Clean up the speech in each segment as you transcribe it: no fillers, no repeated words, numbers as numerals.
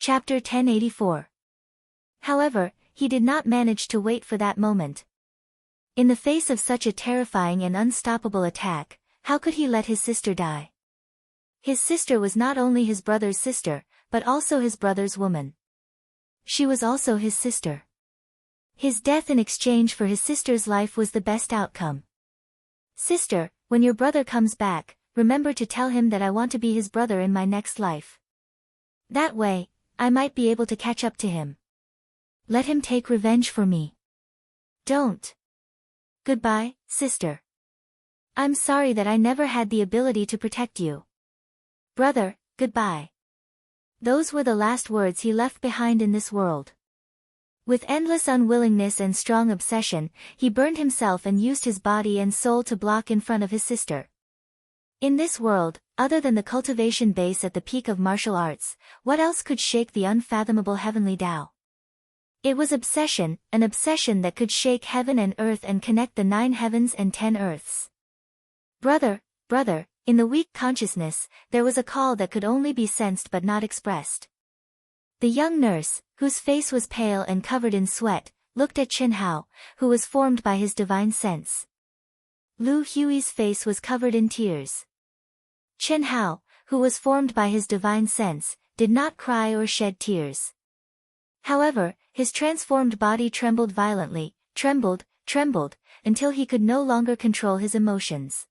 Chapter 1084. However, he did not manage to wait for that moment. In the face of such a terrifying and unstoppable attack, how could he let his sister die? His sister was not only his brother's sister, but also his brother's woman. She was also his sister. His death in exchange for his sister's life was the best outcome. Sister, when your brother comes back, remember to tell him that I want to be his brother in my next life. That way, I might be able to catch up to him. Let him take revenge for me. Don't. Goodbye, sister. I'm sorry that I never had the ability to protect you. Brother, goodbye. Those were the last words he left behind in this world. With endless unwillingness and strong obsession, he burned himself and used his body and soul to block in front of his sister. In this world, other than the cultivation base at the peak of martial arts, what else could shake the unfathomable heavenly Tao? It was obsession, an obsession that could shake heaven and earth and connect the 9 heavens and 10 earths. Brother, brother, in the weak consciousness, there was a call that could only be sensed but not expressed. The young nurse, whose face was pale and covered in sweat, looked at Chen Hao, who was formed by his divine sense. Lu Hui's face was covered in tears. Chen Hao, who was formed by his divine sense, did not cry or shed tears. However, his transformed body trembled violently, trembled, until he could no longer control his emotions.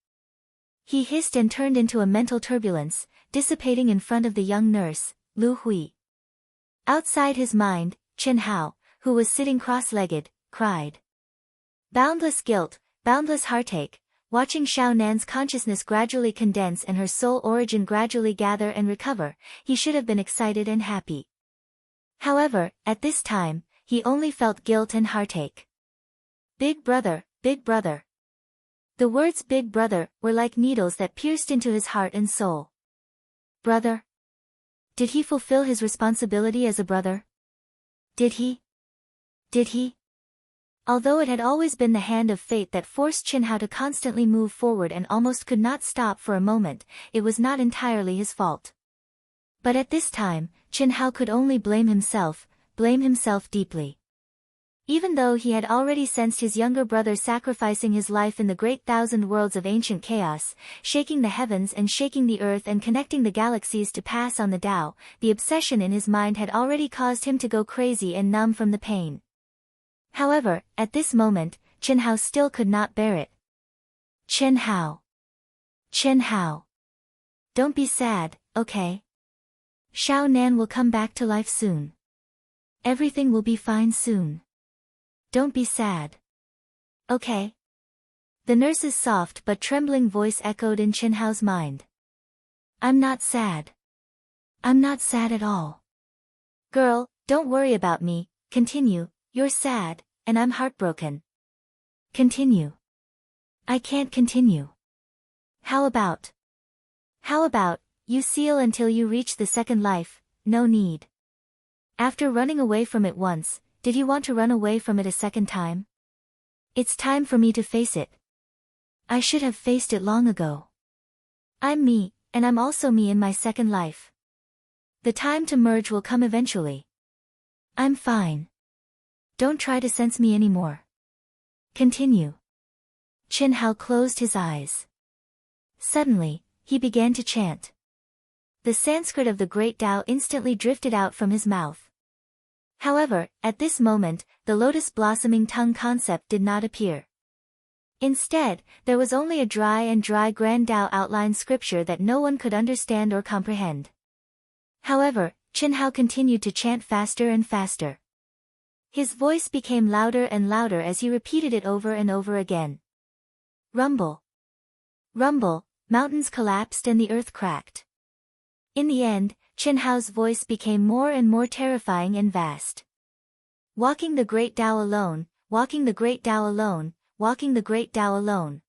He hissed and turned into a mental turbulence, dissipating in front of the young nurse, Lu Hui. Outside his mind, Chen Hao, who was sitting cross-legged, cried. Boundless guilt, boundless heartache, watching Xiao Nan's consciousness gradually condense and her soul origin gradually gather and recover, he should have been excited and happy. However, at this time, he only felt guilt and heartache. Big brother, big brother. The words big brother were like needles that pierced into his heart and soul. Brother? Did he fulfill his responsibility as a brother? Did he? Although it had always been the hand of fate that forced Chen Hao to constantly move forward and almost could not stop for a moment, it was not entirely his fault. But at this time, Chen Hao could only blame himself deeply. Even though he had already sensed his younger brother sacrificing his life in the great 1,000 worlds of ancient chaos, shaking the heavens and shaking the earth and connecting the galaxies to pass on the Tao, the obsession in his mind had already caused him to go crazy and numb from the pain. However, at this moment, Chen Hao still could not bear it. Chen Hao. Don't be sad, okay? Xiao Nan will come back to life soon. Everything will be fine soon. Don't be sad. Okay? The nurse's soft but trembling voice echoed in Chen Hao's mind. I'm not sad. I'm not sad at all. Girl, don't worry about me, continue, you're sad, and I'm heartbroken. Continue. I can't continue. How about, you seal until you reach the second life, no need. After running away from it once, did you want to run away from it a second time? It's time for me to face it. I should have faced it long ago. I'm me, and I'm also me in my second life. The time to merge will come eventually. I'm fine. Don't try to sense me anymore. Continue. Chen Hao closed his eyes. Suddenly, he began to chant. The Sanskrit of the Great Tao instantly drifted out from his mouth. However, at this moment, the lotus blossoming tongue concept did not appear. Instead, there was only a dry grand Tao outline scripture that no one could understand or comprehend. However, Chen Hao continued to chant faster and faster. His voice became louder and louder as he repeated it over and over again. Rumble. Rumble, mountains collapsed and the earth cracked. In the end, Chen Hao's voice became more and more terrifying and vast. Walking the great Tao alone, walking the great Tao alone, walking the great Tao alone.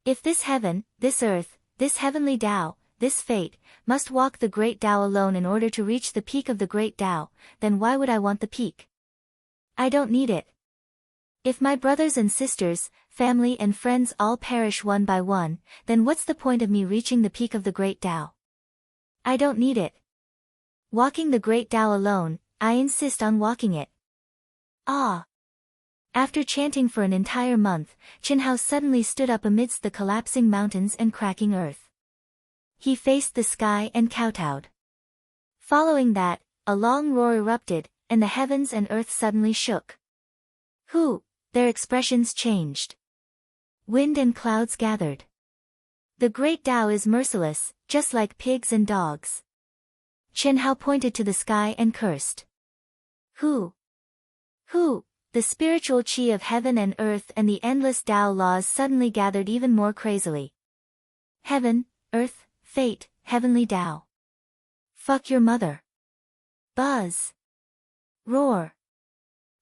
If this heaven, this earth, this heavenly Tao, this fate, must walk the great Tao alone in order to reach the peak of the great Tao, then why would I want the peak? I don't need it. If my brothers and sisters, family and friends all perish one by one, then what's the point of me reaching the peak of the great Tao? I don't need it. Walking the great Tao alone, I insist on walking it. Ah! After chanting for an entire month, Qinhao suddenly stood up amidst the collapsing mountains and cracking earth. He faced the sky and kowtowed. Following that, a long roar erupted, and the heavens and earth suddenly shook. Their expressions changed. Wind and clouds gathered. The great Tao is merciless, just like pigs and dogs. Qinhao pointed to the sky and cursed. The spiritual qi of heaven and earth and the endless Tao laws suddenly gathered even more crazily. Heaven, earth, fate, heavenly Tao. Fuck your mother. Buzz. Roar.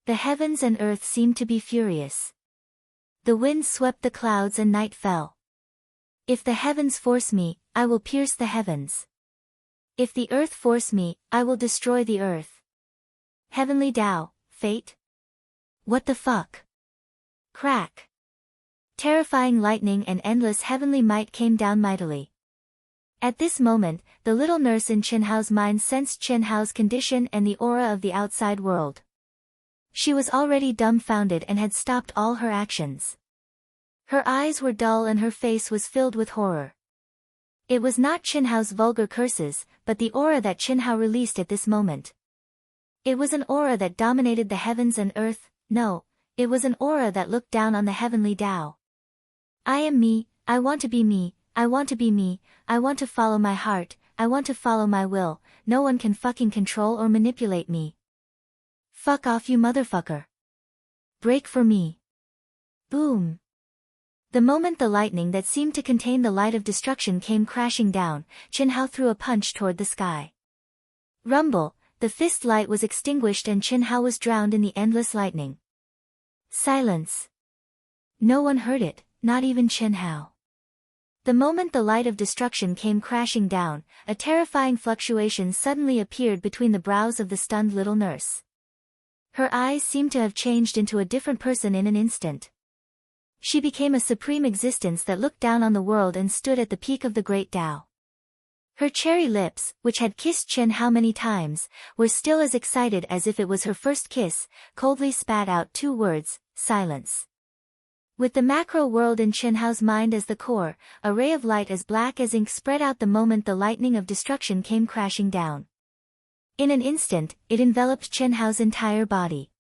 The heavens and earth seemed to be furious. The wind swept the clouds and night fell. If the heavens force me, I will pierce the heavens. If the earth force me, I will destroy the earth. Heavenly Tao, fate? What the fuck? Crack. Terrifying lightning and endless heavenly might came down mightily. At this moment, the little nurse in Qinhao's mind sensed Qinhao's condition and the aura of the outside world. She was already dumbfounded and had stopped all her actions. Her eyes were dull and her face was filled with horror. It was not Qinhao's vulgar curses, but the aura that Qinhao released at this moment. It was an aura that dominated the heavens and earth. No, it was an aura that looked down on the heavenly Tao. I am me, I want to be me, I want to be me, I want to follow my heart, I want to follow my will, no one can fucking control or manipulate me. Fuck off you motherfucker. Break for me. Boom. The moment the lightning that seemed to contain the light of destruction came crashing down, Qinhao threw a punch toward the sky. Rumble, the fist light was extinguished and Qinhao was drowned in the endless lightning. Silence. No one heard it, not even Qinhao. The moment the light of destruction came crashing down, a terrifying fluctuation suddenly appeared between the brows of the stunned little nurse. Her eyes seemed to have changed into a different person in an instant. She became a supreme existence that looked down on the world and stood at the peak of the great Tao. Her cherry lips, which had kissed Qinhao many times, were still as excited as if it was her first kiss, coldly spat out two words, silence. With the macro world in Qinhao's mind as the core, a ray of light as black as ink spread out the moment the lightning of destruction came crashing down. In an instant, it enveloped Qinhao's entire body.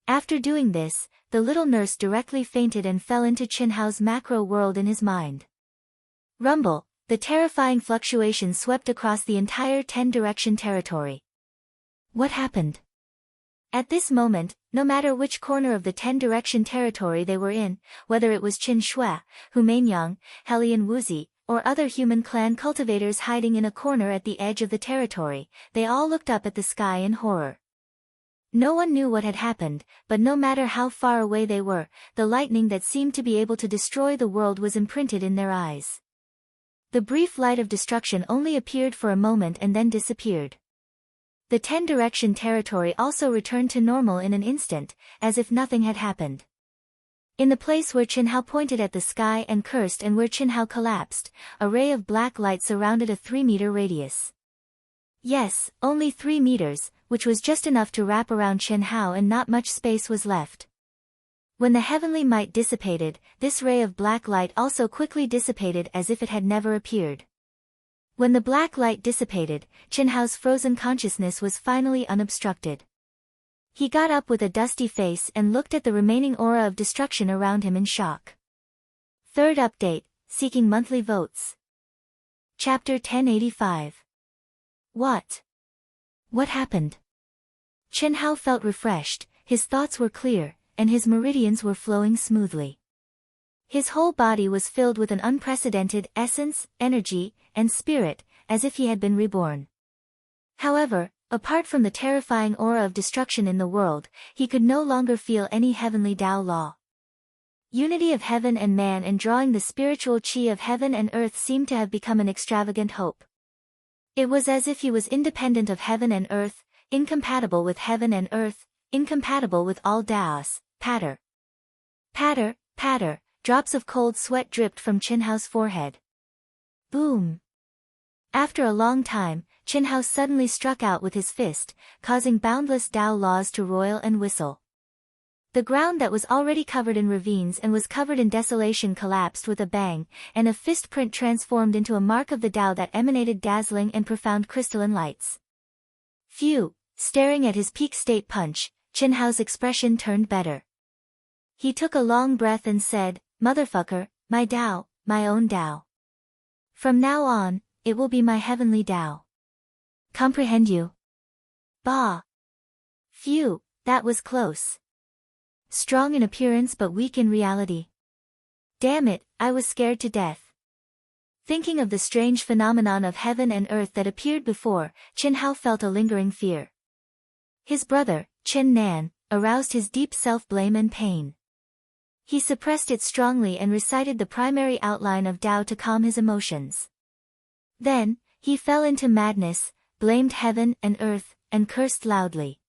After doing this, the little nurse directly fainted and fell into Qinhao's macro world in his mind. Rumble. The terrifying fluctuation swept across the entire 10-direction territory. What happened? At this moment, no matter which corner of the 10-direction territory they were in, whether it was Qin Shui, Hu Mainyang, Helian Wuzi, or other human clan cultivators hiding in a corner at the edge of the territory, they all looked up at the sky in horror. No one knew what had happened, but no matter how far away they were, the lightning that seemed to be able to destroy the world was imprinted in their eyes. The brief light of destruction only appeared for a moment and then disappeared. The 10-direction territory also returned to normal in an instant, as if nothing had happened. In the place where Qinhao pointed at the sky and cursed and where Qinhao collapsed, a ray of black light surrounded a 3-meter radius. Yes, only 3 meters, which was just enough to wrap around Qinhao and not much space was left. When the heavenly might dissipated, this ray of black light also quickly dissipated as if it had never appeared. When the black light dissipated, Qinhao's frozen consciousness was finally unobstructed. He got up with a dusty face and looked at the remaining aura of destruction around him in shock. Third update, seeking monthly votes. Chapter 1085. What happened? Qinhao felt refreshed, his thoughts were clear, and his meridians were flowing smoothly. His whole body was filled with an unprecedented essence, energy, and spirit, as if he had been reborn. However, apart from the terrifying aura of destruction in the world, he could no longer feel any heavenly Tao law. Unity of heaven and man and drawing the spiritual qi of heaven and earth seemed to have become an extravagant hope. It was as if he was independent of heaven and earth, incompatible with heaven and earth, incompatible with all Taos. Patter. Patter, patter, drops of cold sweat dripped from Qinhao's forehead. Boom. After a long time, Qin Hao suddenly struck out with his fist, causing boundless Tao laws to roil and whistle. The ground that was already covered in ravines and was covered in desolation collapsed with a bang, and a fist print transformed into a mark of the Tao that emanated dazzling and profound crystalline lights. Phew! Staring at his peak state punch, Qin Hao's expression turned better. He took a long breath and said, "Motherfucker, my Tao, my own Tao. From now on, it will be my heavenly Tao. Comprehend you?" Bah! Phew, that was close. Strong in appearance but weak in reality. Damn it, I was scared to death. Thinking of the strange phenomenon of heaven and earth that appeared before, Qin Hao felt a lingering fear. His brother, Qin Nan, aroused his deep self-blame and pain. He suppressed it strongly and recited the primary outline of Tao to calm his emotions. Then, he fell into madness, blamed heaven and earth, and cursed loudly.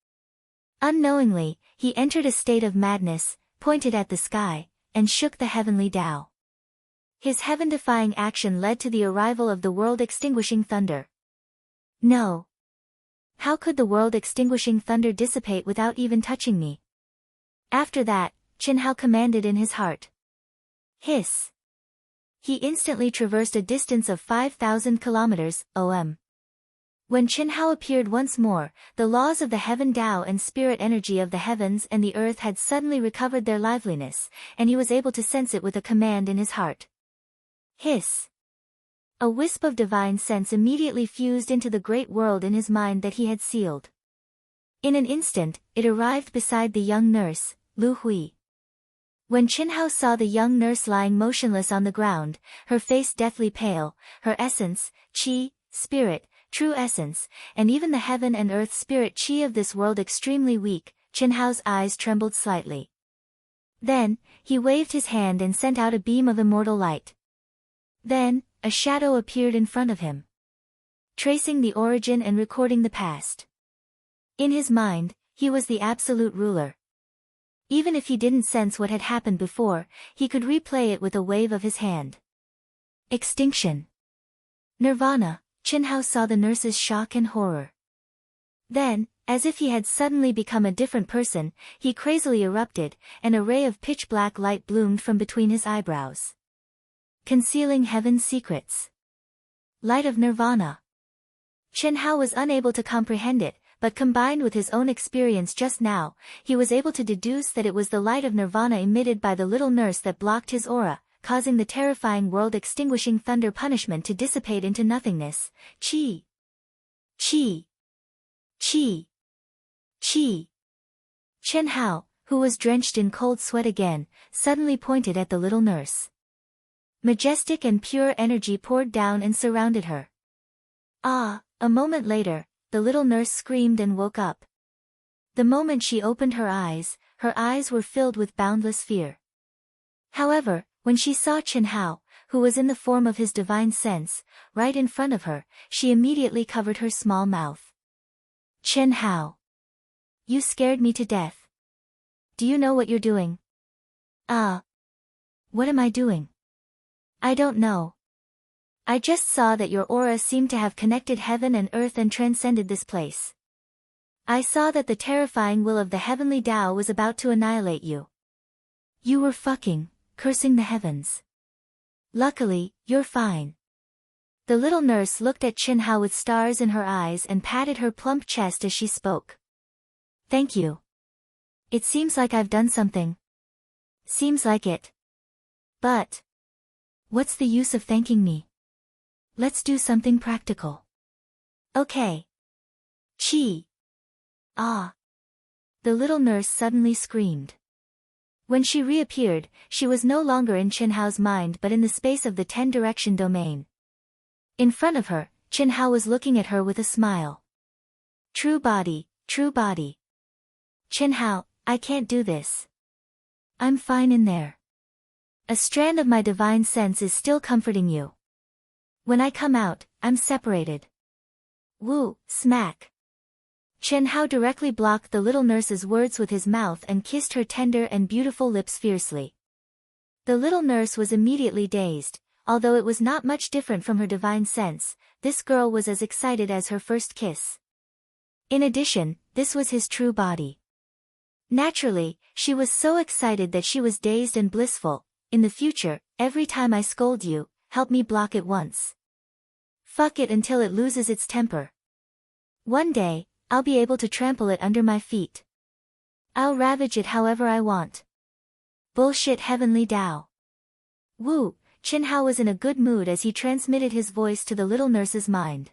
Unknowingly, he entered a state of madness, pointed at the sky, and shook the heavenly Tao. His heaven-defying action led to the arrival of the world-extinguishing thunder. No. How could the world-extinguishing thunder dissipate without even touching me? After that, Qin Hao commanded in his heart. Hiss. He instantly traversed a distance of 5,000 kilometers, om. When Qin Hao appeared once more, the laws of the heaven Tao and spirit energy of the heavens and the earth had suddenly recovered their liveliness, and he was able to sense it with a command in his heart. Hiss. A wisp of divine sense immediately fused into the great world in his mind that he had sealed. In an instant, it arrived beside the young nurse, Lu Hui. When Qin Hao saw the young nurse lying motionless on the ground, her face deathly pale, her essence, qi, spirit, true essence, and even the heaven and earth spirit qi of this world extremely weak, Qin Hao's eyes trembled slightly. Then, he waved his hand and sent out a beam of immortal light. Then, a shadow appeared in front of him, tracing the origin and recording the past. In his mind, he was the absolute ruler. Even if he didn't sense what had happened before, he could replay it with a wave of his hand. Extinction. Nirvana. Qin Hao saw the nurse's shock and horror. Then, as if he had suddenly become a different person, he crazily erupted, and a ray of pitch-black light bloomed from between his eyebrows. Concealing heaven's secrets. Light of Nirvana. Qin Hao was unable to comprehend it, but combined with his own experience just now, he was able to deduce that it was the light of Nirvana emitted by the little nurse that blocked his aura, causing the terrifying world-extinguishing thunder punishment to dissipate into nothingness. Qi. Qi. Qi. Qi. Qin Hao, who was drenched in cold sweat again, suddenly pointed at the little nurse. Majestic and pure energy poured down and surrounded her. Ah! A moment later, the little nurse screamed and woke up. The moment she opened her eyes were filled with boundless fear. However, when she saw Qin Hao, who was in the form of his divine sense, right in front of her, she immediately covered her small mouth. Qin Hao. You scared me to death. Do you know what you're doing? What am I doing? I don't know. I just saw that your aura seemed to have connected heaven and earth and transcended this place. I saw that the terrifying will of the heavenly Tao was about to annihilate you. You were cursing the heavens. Luckily, you're fine. The little nurse looked at Qin Hao with stars in her eyes and patted her plump chest as she spoke. Thank you. It seems like I've done something. Seems like it. But what's the use of thanking me? Let's do something practical. Okay. Qi. Ah. The little nurse suddenly screamed. When she reappeared, she was no longer in Qin Hao's mind but in the space of the 10-direction domain. In front of her, Qin Hao was looking at her with a smile. True body, true body. Qin Hao, I can't do this. I'm fine in there. A strand of my divine sense is still comforting you. When I come out, I'm separated. Woo, smack. Qin Hao directly blocked the little nurse's words with his mouth and kissed her tender and beautiful lips fiercely. The little nurse was immediately dazed, although it was not much different from her divine sense. this girl was as excited as her first kiss. In addition, this was his true body. Naturally, she was so excited that she was dazed and blissful. In the future, every time I scold you, help me block it once. Fuck it until it loses its temper. One day, I'll be able to trample it under my feet. I'll ravage it however I want. Bullshit heavenly Tao. Woo, Qin Hao was in a good mood as he transmitted his voice to the little nurse's mind.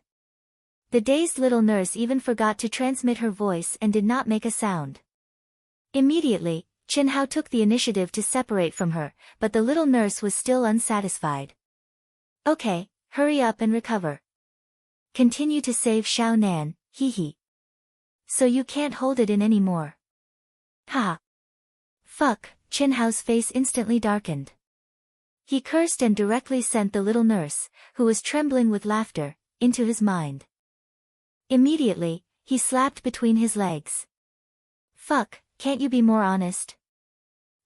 The dazed little nurse even forgot to transmit her voice and did not make a sound. Immediately, Qin Hao took the initiative to separate from her, but the little nurse was still unsatisfied. Okay, hurry up and recover. Continue to save Xiao Nan, hee hee. So you can't hold it in anymore. Ha. Fuck, Qin Hao's face instantly darkened. He cursed and directly sent the little nurse, who was trembling with laughter, into his mind. Immediately, he slapped between his legs. Fuck, can't you be more honest?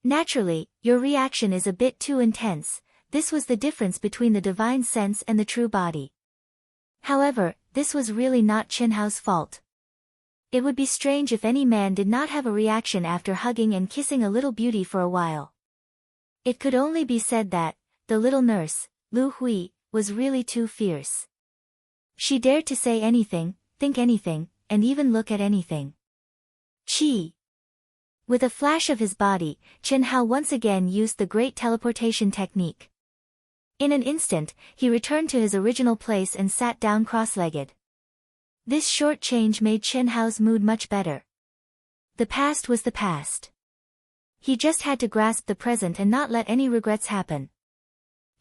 Naturally, your reaction is a bit too intense. This was the difference between the divine sense and the true body. However, this was really not Qin Hao's fault. It would be strange if any man did not have a reaction after hugging and kissing a little beauty for a while. It could only be said that, the little nurse, Lu Hui, was really too fierce. She dared to say anything, think anything, and even look at anything. Chi. With a flash of his body, Qin Hao once again used the great teleportation technique. In an instant, he returned to his original place and sat down cross-legged. This short change made Qin Hao's mood much better. The past was the past. He just had to grasp the present and not let any regrets happen.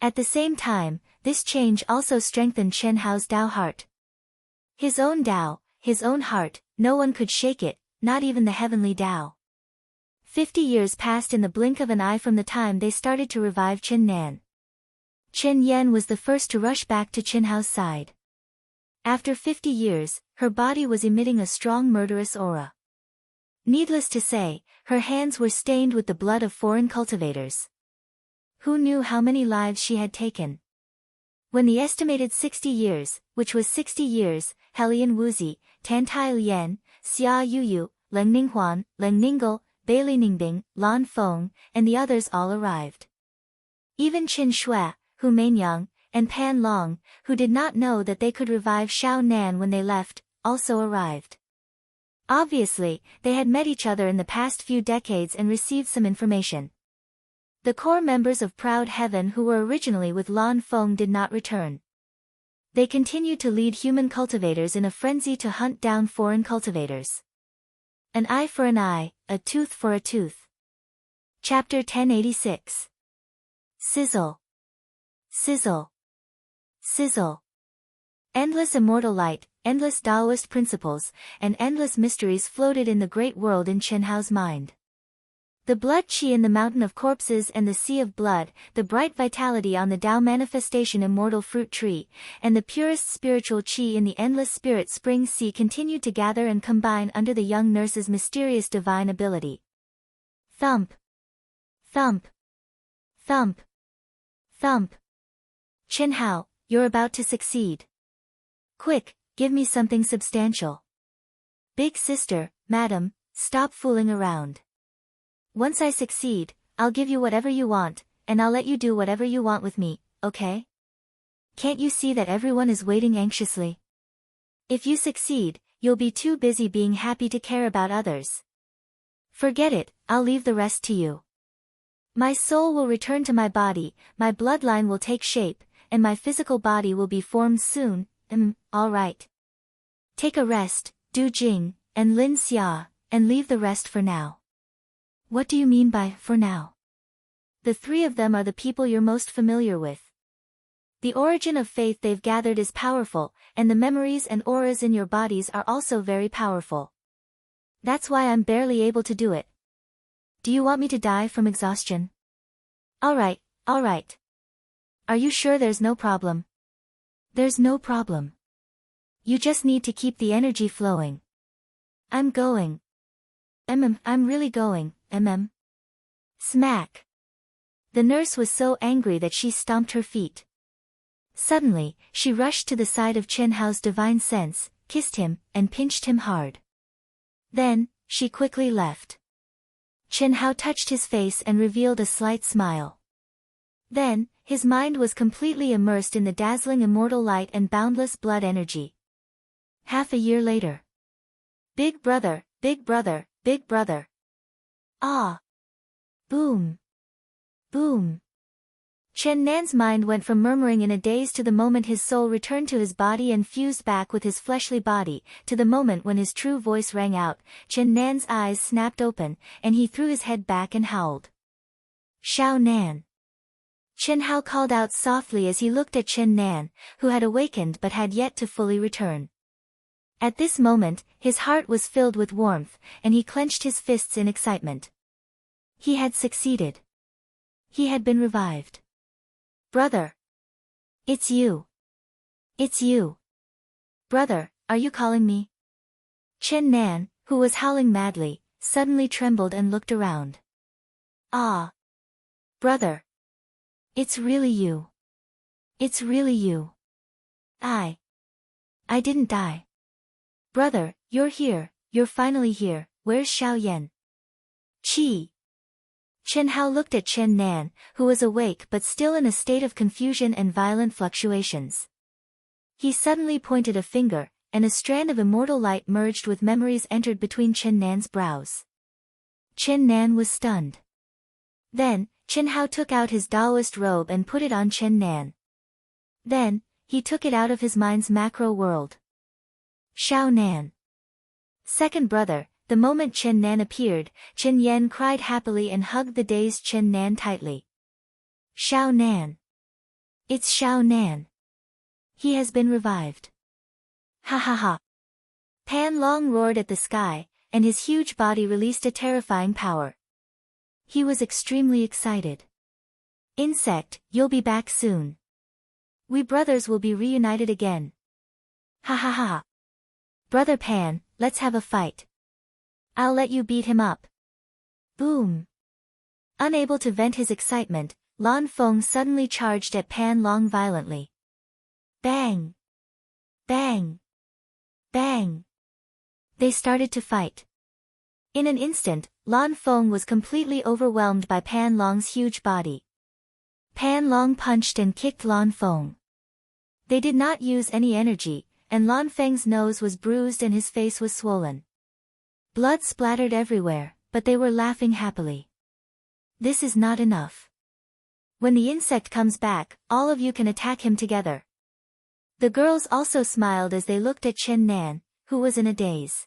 At the same time, this change also strengthened Qin Hao's Dao heart. His own Dao, his own heart, no one could shake it, not even the heavenly Dao. 50 years passed in the blink of an eye from the time they started to revive Qin Nan. Qin Yan was the first to rush back to Qin Hao's side. After 50 years, her body was emitting a strong murderous aura. Needless to say, her hands were stained with the blood of foreign cultivators. Who knew how many lives she had taken? When the estimated 60 years, which was 60 years, Helian Wuzi, Tantai Lian, Xia Yuyu, Leng Ninghuan, Leng Ningle, Bailey Ningbing, Lan Feng, and the others all arrived. Even Qin Shui, Hu Mainyang, and Pan Long, who did not know that they could revive Xiao Nan when they left, also arrived. Obviously, they had met each other in the past few decades and received some information. The core members of Proud Heaven who were originally with Lan Feng did not return. They continued to lead human cultivators in a frenzy to hunt down foreign cultivators. An eye for an eye, a tooth for a tooth. Chapter 1086. Sizzle. Sizzle. Sizzle. Endless immortal light, endless Taoist principles, and endless mysteries floated in the great world in Qin Hao's mind. The blood qi in the mountain of corpses and the sea of blood, the bright vitality on the Tao manifestation immortal fruit tree, and the purest spiritual qi in the endless spirit spring sea continued to gather and combine under the young nurse's mysterious divine ability. Thump. Thump. Thump. Thump. Qin Hao, you're about to succeed. Quick, give me something substantial. Big sister, madam, stop fooling around. Once I succeed, I'll give you whatever you want, and I'll let you do whatever you want with me, okay? Can't you see that everyone is waiting anxiously? If you succeed, you'll be too busy being happy to care about others. Forget it, I'll leave the rest to you. My soul will return to my body, my bloodline will take shape, and my physical body will be formed soon. All right. Take a rest, Du Jing, and Lin Xia, and leave the rest for now. What do you mean by, for now? The three of them are the people you're most familiar with. The origin of faith they've gathered is powerful, and the memories and auras in your bodies are also very powerful. That's why I'm barely able to do it. Do you want me to die from exhaustion? Alright, alright. Are you sure there's no problem? There's no problem. You just need to keep the energy flowing. I'm going. I'm really going, Smack. The nurse was so angry that she stomped her feet. Suddenly, she rushed to the side of Chen Hao's divine sense, kissed him, and pinched him hard. Then, she quickly left. Chen Hao touched his face and revealed a slight smile. Then, his mind was completely immersed in the dazzling immortal light and boundless blood energy. Half a year later. Big brother, big brother, big brother. Ah! Boom! Boom! Chen Nan's mind went from murmuring in a daze to the moment his soul returned to his body and fused back with his fleshly body, to the moment when his true voice rang out. Chen Nan's eyes snapped open, and he threw his head back and howled. Xiao Nan! Chen Hao called out softly as he looked at Chen Nan, who had awakened but had yet to fully return. At this moment, his heart was filled with warmth, and he clenched his fists in excitement. He had succeeded. He had been revived. Brother! It's you! It's you! Brother, are you calling me? Chen Nan, who was howling madly, suddenly trembled and looked around. Ah! Brother! It's really you! It's really you! I didn't die. Brother, you're here, you're finally here, where's Xiao Yan? Qi! Chen Hao looked at Chen Nan, who was awake but still in a state of confusion and violent fluctuations. He suddenly pointed a finger, and a strand of immortal light merged with memories entered between Chen Nan's brows. Chen Nan was stunned. Then, Chen Hao took out his Taoist robe and put it on Chen Nan. Then, he took it out of his mind's macro world. Xiao Nan. Second brother. The moment Chen Nan appeared, Chen Yan cried happily and hugged the dazed Chen Nan tightly. Xiao Nan. It's Xiao Nan. He has been revived. Ha ha ha. Pan Long roared at the sky, and his huge body released a terrifying power. He was extremely excited. Insect, you'll be back soon. We brothers will be reunited again. Ha ha ha. Brother Pan, let's have a fight. I'll let you beat him up. Boom. Unable to vent his excitement, Lan Feng suddenly charged at Pan Long violently. Bang! Bang! Bang! They started to fight. In an instant, Lan Feng was completely overwhelmed by Pan Long's huge body. Pan Long punched and kicked Lan Feng. They did not use any energy, and Lan Feng's nose was bruised and his face was swollen. Blood splattered everywhere, but they were laughing happily. This is not enough. When the insect comes back, all of you can attack him together. The girls also smiled as they looked at Chen Nan, who was in a daze.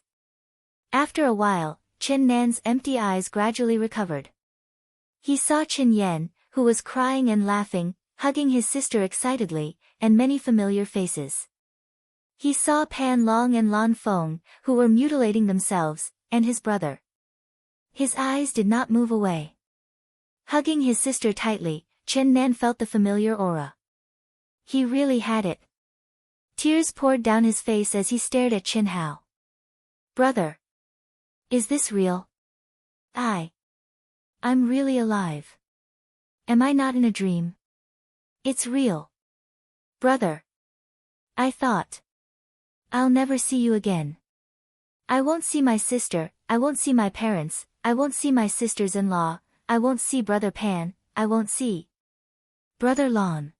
After a while, Chen Nan's empty eyes gradually recovered. He saw Chen Yan, who was crying and laughing, hugging his sister excitedly, and many familiar faces. He saw Pan Long and Lan Feng, who were mutilating themselves, and his brother. His eyes did not move away. Hugging his sister tightly, Chen Nan felt the familiar aura. He really had it. Tears poured down his face as he stared at Chen Hao. Brother! Is this real? I'm really alive. Am I not in a dream? It's real. Brother! I thought. I'll never see you again. I won't see my sister, I won't see my parents, I won't see my sisters-in-law, I won't see Brother Pan, I won't see Brother Lan.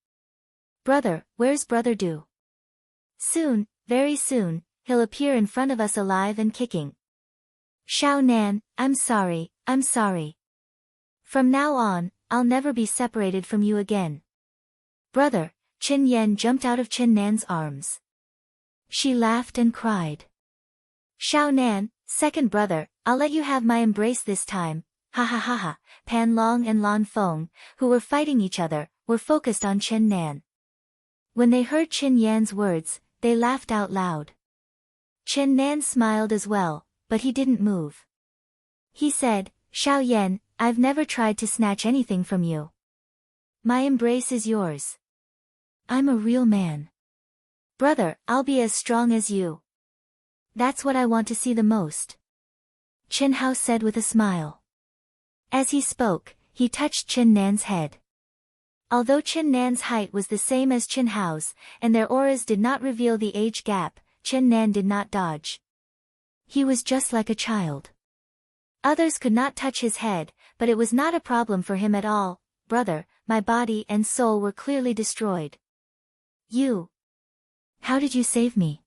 Brother, where's Brother Du? Soon, very soon, he'll appear in front of us alive and kicking. Xiao Nan, I'm sorry, I'm sorry. From now on, I'll never be separated from you again. Brother, Chen Yan jumped out of Chen Nan's arms. She laughed and cried. Xiao Nan, second brother, I'll let you have my embrace this time, ha ha ha ha. Pan Long and Lan Feng, who were fighting each other, were focused on Chen Nan. When they heard Chen Yan's words, they laughed out loud. Chen Nan smiled as well, but he didn't move. He said, Xiao Yan, I've never tried to snatch anything from you. My embrace is yours. I'm a real man. Brother, I'll be as strong as you. That's what I want to see the most. Chen Hao said with a smile. As he spoke, he touched Chen Nan's head. Although Chen Nan's height was the same as Chen Hao's, and their auras did not reveal the age gap, Chen Nan did not dodge. He was just like a child. Others could not touch his head, but it was not a problem for him at all. Brother, my body and soul were clearly destroyed. You. How did you save me?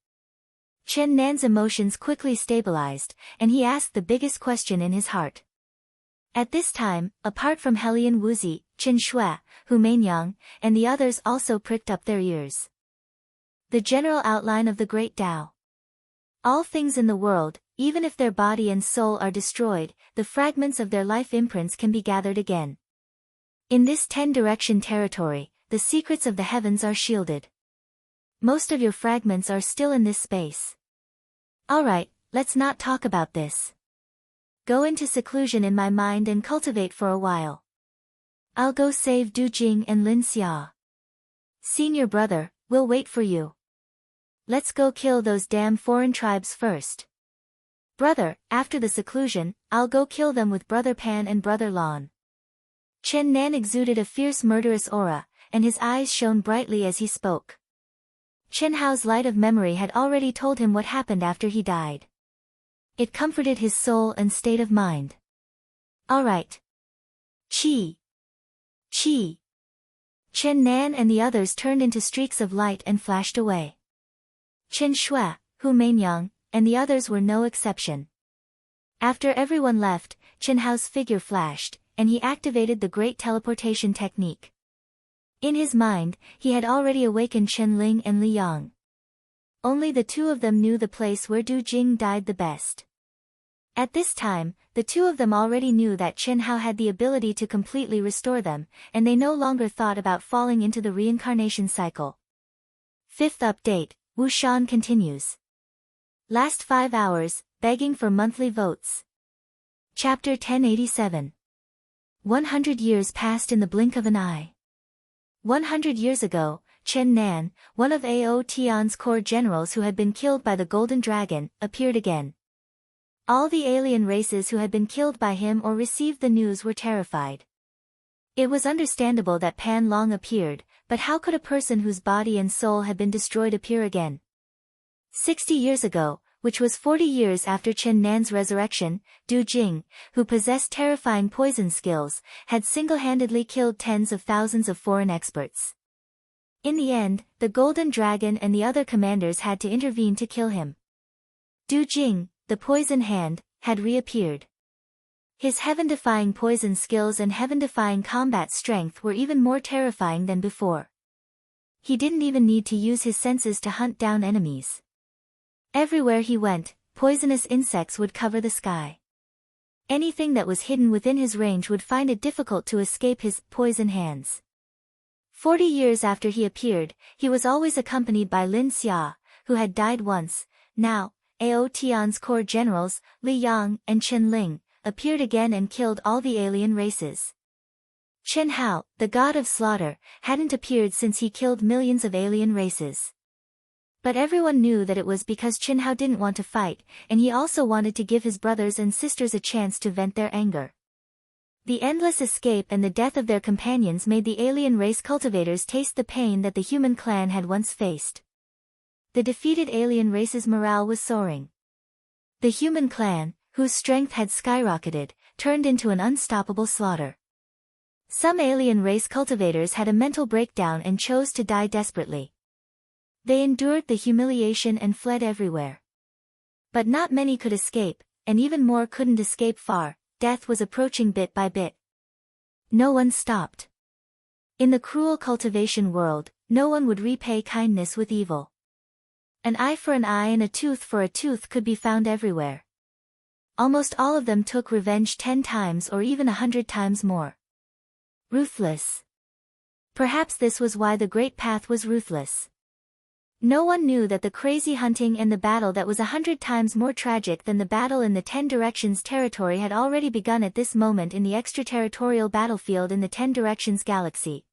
Chen Nan's emotions quickly stabilized, and he asked the biggest question in his heart. At this time, apart from Helian Wuzi, Qin Shui, Hu Mainyang, and the others also pricked up their ears. The general outline of the Great Tao. All things in the world, even if their body and soul are destroyed, the fragments of their life imprints can be gathered again. In this 10-direction territory, the secrets of the heavens are shielded. Most of your fragments are still in this space. Alright, let's not talk about this. Go into seclusion in my mind and cultivate for a while. I'll go save Du Jing and Lin Xia. Senior brother, we'll wait for you. Let's go kill those damn foreign tribes first. Brother, after the seclusion, I'll go kill them with Brother Pan and Brother Lon. Chen Nan exuded a fierce murderous aura, and his eyes shone brightly as he spoke. Chen Hao's light of memory had already told him what happened after he died. It comforted his soul and state of mind. Alright. Chi. Chi. Chen Nan and the others turned into streaks of light and flashed away. Chen Shui, Hu Mainyang, and the others were no exception. After everyone left, Chen Hao's figure flashed, and he activated the great teleportation technique. In his mind, he had already awakened Chen Ling and Li Yang. Only the two of them knew the place where Du Jing died the best. At this time, the two of them already knew that Chen Hao had the ability to completely restore them, and they no longer thought about falling into the reincarnation cycle. 5th update, Wu Shan continues. Last 5 hours, begging for monthly votes. Chapter 1087. 100 years passed in the blink of an eye. 100 years ago, Chen Nan, one of Ao Tian's core generals who had been killed by the Golden Dragon, appeared again. All the alien races who had been killed by him or received the news were terrified. It was understandable that Pan Long appeared, but how could a person whose body and soul had been destroyed appear again? 60 years ago, which was 40 years after Chen Nan's resurrection, Du Jing, who possessed terrifying poison skills, had single-handedly killed tens of thousands of foreign experts. In the end, the Golden Dragon and the other commanders had to intervene to kill him. Du Jing, the poison hand, had reappeared. His heaven-defying poison skills and heaven-defying combat strength were even more terrifying than before. He didn't even need to use his senses to hunt down enemies. Everywhere he went, poisonous insects would cover the sky. Anything that was hidden within his range would find it difficult to escape his poison hands. 40 years after he appeared, he was always accompanied by Lin Xia, who had died once. Now, Ao Tian's core generals, Li Yang and Chen Ling, appeared again and killed all the alien races. Chen Hao, the god of slaughter, hadn't appeared since he killed millions of alien races. But everyone knew that it was because Chen Hao didn't want to fight, and he also wanted to give his brothers and sisters a chance to vent their anger. The endless escape and the death of their companions made the alien race cultivators taste the pain that the human clan had once faced. The defeated alien race's morale was soaring. The human clan, whose strength had skyrocketed, turned into an unstoppable slaughter. Some alien race cultivators had a mental breakdown and chose to die desperately. They endured the humiliation and fled everywhere. But not many could escape, and even more couldn't escape far. Death was approaching bit by bit. No one stopped. In the cruel cultivation world, no one would repay kindness with evil. An eye for an eye and a tooth for a tooth could be found everywhere. Almost all of them took revenge 10 times or even 100 times more. Ruthless. Perhaps this was why the Great Path was ruthless. No one knew that the crazy hunting and the battle that was 100 times more tragic than the battle in the 10 Directions territory had already begun at this moment in the extraterritorial battlefield in the 10 Directions galaxy.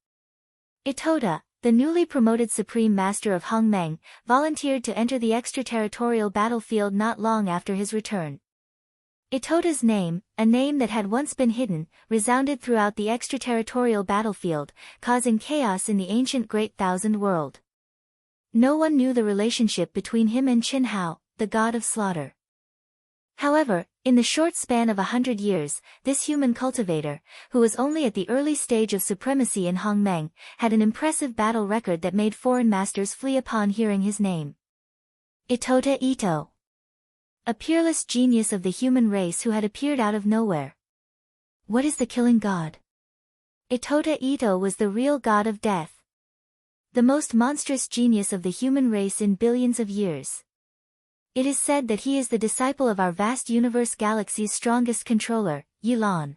Itoda, the newly promoted Supreme Master of Hongmeng, volunteered to enter the extraterritorial battlefield not long after his return. Itota's name, a name that had once been hidden, resounded throughout the extraterritorial battlefield, causing chaos in the ancient Great Thousand World. No one knew the relationship between him and Qinhao, the god of slaughter. However, in the short span of 100 years, this human cultivator, who was only at the early stage of supremacy in Hongmeng, had an impressive battle record that made foreign masters flee upon hearing his name. Itota Ito. A peerless genius of the human race who had appeared out of nowhere. What is the killing god? Itota Ito was the real god of death. The most monstrous genius of the human race in billions of years. It is said that he is the disciple of our vast universe galaxy's strongest controller, Yilan.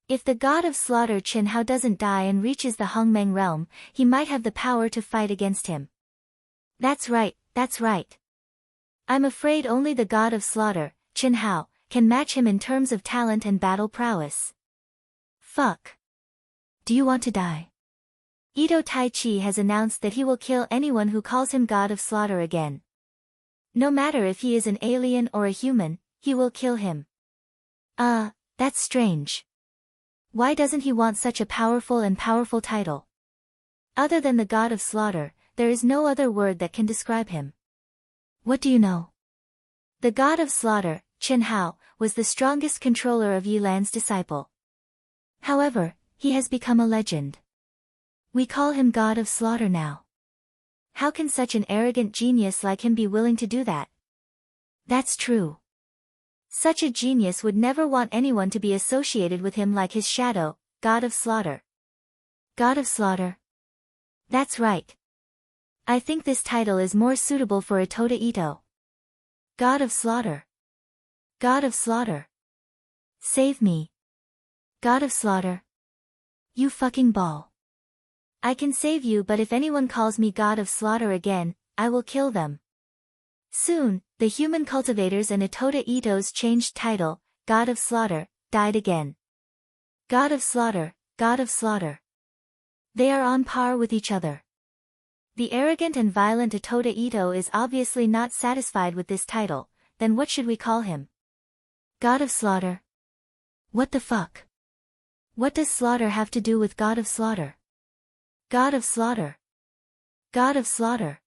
If the god of slaughter Qinhao doesn't die and reaches the Hongmeng realm, he might have the power to fight against him. That's right, that's right. I'm afraid only the god of slaughter, Qinhao, can match him in terms of talent and battle prowess. Fuck. Do you want to die? Ito Taichi has announced that he will kill anyone who calls him god of slaughter again. No matter if he is an alien or a human, he will kill him. That's strange. Why doesn't he want such a powerful title? Other than the god of slaughter, there is no other word that can describe him. What do you know? The god of slaughter, Qinhao, was the strongest controller of Yilan's disciple. However, he has become a legend. We call him god of slaughter now. How can such an arrogant genius like him be willing to do that? That's true. Such a genius would never want anyone to be associated with him like his shadow, god of slaughter. God of slaughter. That's right. I think this title is more suitable for Itota Ito. God of slaughter. God of slaughter. Save me. God of slaughter. You fucking ball. I can save you, but if anyone calls me god of slaughter again, I will kill them. Soon, the human cultivators and Itota Ito's changed title, God of Slaughter, died again. God of Slaughter, God of Slaughter. They are on par with each other. The arrogant and violent Itota Ito is obviously not satisfied with this title, then what should we call him? God of Slaughter. What the fuck? What does slaughter have to do with God of Slaughter? God of Slaughter. God of Slaughter.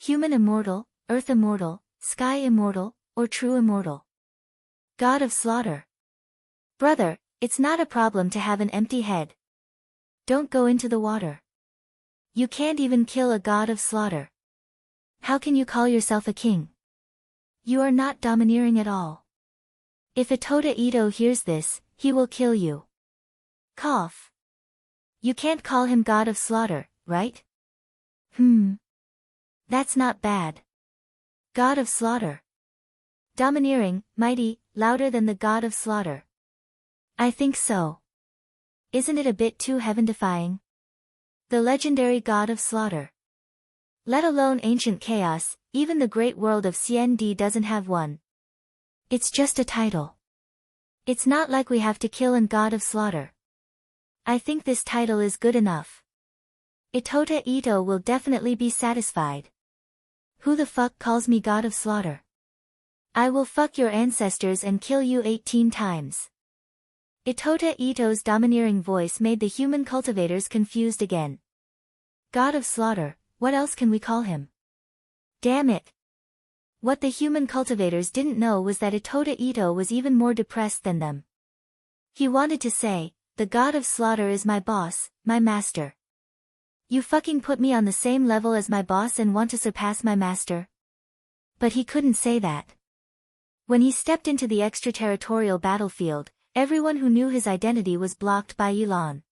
Human immortal, earth immortal, sky immortal, or true immortal? God of Slaughter. Brother, it's not a problem to have an empty head. Don't go into the water. You can't even kill a god of slaughter. How can you call yourself a king? You are not domineering at all. If Itota Ito hears this, he will kill you. Cough. You can't call him god of slaughter, right? That's not bad. God of slaughter. Domineering, mighty, louder than the god of slaughter. I think so. Isn't it a bit too heaven-defying? The legendary god of slaughter. Let alone ancient chaos, even the great world of CND doesn't have one. It's just a title. It's not like we have to kill an god of slaughter. I think this title is good enough. Itota Ito will definitely be satisfied. Who the fuck calls me god of slaughter? I will fuck your ancestors and kill you 18 times. Itota Ito's domineering voice made the human cultivators confused again. God of slaughter, what else can we call him? Damn it. What the human cultivators didn't know was that Itota Ito was even more depressed than them. He wanted to say, the god of slaughter is my boss, my master. You fucking put me on the same level as my boss and want to surpass my master? But he couldn't say that. When he stepped into the extraterritorial battlefield, everyone who knew his identity was blocked by Yilan.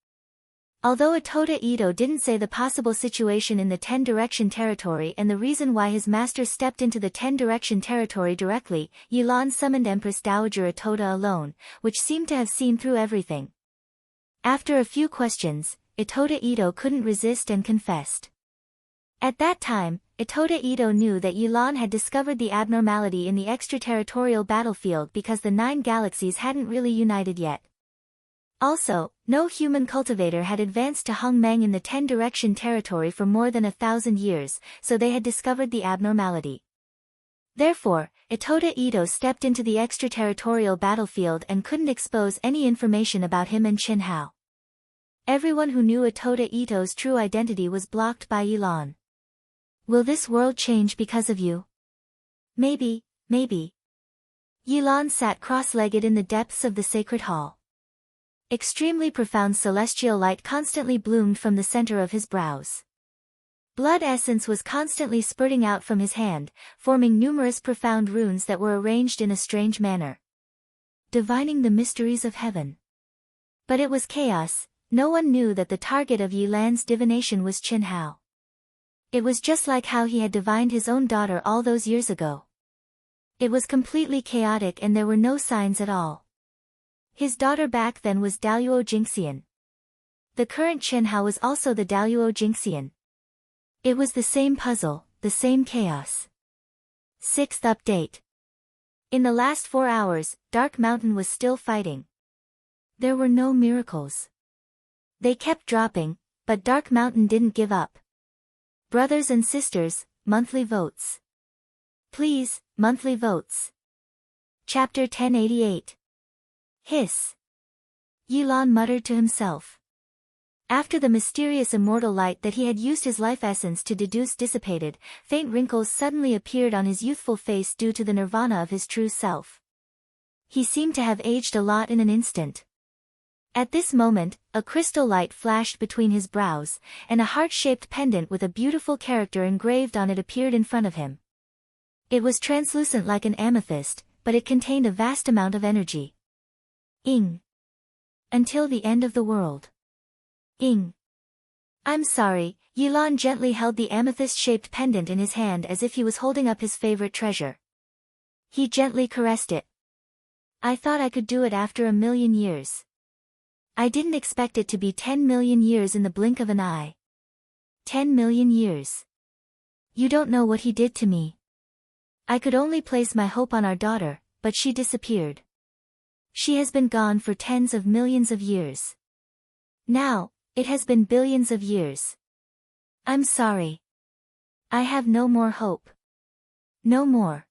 Although Itota Ito didn't say the possible situation in the Ten Direction territory and the reason why his master stepped into the Ten Direction territory directly, Yilan summoned Empress Dowager Itota alone, which seemed to have seen through everything. After a few questions, Itota Ito couldn't resist and confessed. At that time, Itota Ito knew that Yilan had discovered the abnormality in the extraterritorial battlefield because the 9 galaxies hadn't really united yet. Also, no human cultivator had advanced to Hongmeng in the Ten Direction territory for more than 1,000 years, so they had discovered the abnormality. Therefore, Itoda Ito stepped into the extraterritorial battlefield and couldn't expose any information about him and Qin Hao. Everyone who knew Itoda Ito's true identity was blocked by Yilan. Will this world change because of you? Maybe, maybe. Yilan sat cross-legged in the depths of the sacred hall. Extremely profound celestial light constantly bloomed from the center of his brows. Blood essence was constantly spurting out from his hand, forming numerous profound runes that were arranged in a strange manner. Divining the mysteries of heaven. But it was chaos. No one knew that the target of Yilan's divination was Qin Hao. It was just like how he had divined his own daughter all those years ago. It was completely chaotic and there were no signs at all. His daughter back then was Daluo Jingxian. The current Qin Hao was also the Daluo Jingxian. It was the same puzzle, the same chaos. 6th update. In the last 4 hours, Dark Mountain was still fighting. There were no miracles. They kept dropping, but Dark Mountain didn't give up. Brothers and sisters, monthly votes. Please, monthly votes. Chapter 1088. Hiss. Yilan muttered to himself. After the mysterious immortal light that he had used his life essence to deduce dissipated, faint wrinkles suddenly appeared on his youthful face due to the nirvana of his true self. He seemed to have aged a lot in an instant. At this moment, a crystal light flashed between his brows, and a heart-shaped pendant with a beautiful character engraved on it appeared in front of him. It was translucent like an amethyst, but it contained a vast amount of energy. Ing. Until the end of the world. Ing. I'm sorry. Yilan gently held the amethyst-shaped pendant in his hand as if he was holding up his favorite treasure. He gently caressed it. I thought I could do it after 1,000,000 years. I didn't expect it to be 10 million years in the blink of an eye. 10 million years. You don't know what he did to me. I could only place my hope on our daughter, but she disappeared. She has been gone for tens of millions of years. Now, it has been billions of years. I'm sorry. I have no more hope. No more.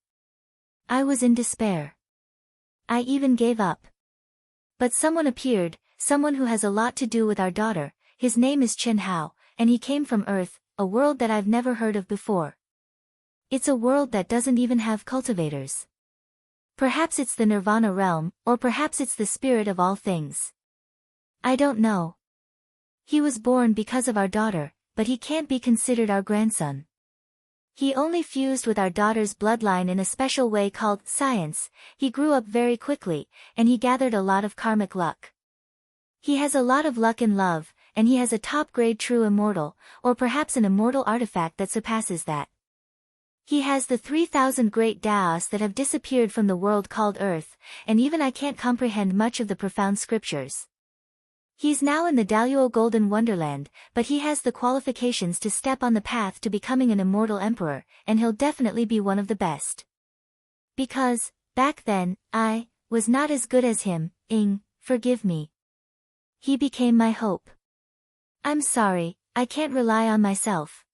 I was in despair. I even gave up. But someone appeared, someone who has a lot to do with our daughter. His name is Qin Hao, and he came from Earth, a world that I've never heard of before. It's a world that doesn't even have cultivators. Perhaps it's the Nirvana realm, or perhaps it's the spirit of all things. I don't know. He was born because of our daughter, but he can't be considered our grandson. He only fused with our daughter's bloodline in a special way called science. He grew up very quickly, and he gathered a lot of karmic luck. He has a lot of luck in love, and he has a top-grade true immortal, or perhaps an immortal artifact that surpasses that. He has the 3,000 great Daos that have disappeared from the world called Earth, and even I can't comprehend much of the profound scriptures. He's now in the Daluo Golden Wonderland, but he has the qualifications to step on the path to becoming an immortal emperor, and he'll definitely be one of the best. Because, back then, I was not as good as him. Ing, forgive me. He became my hope. I'm sorry, I can't rely on myself.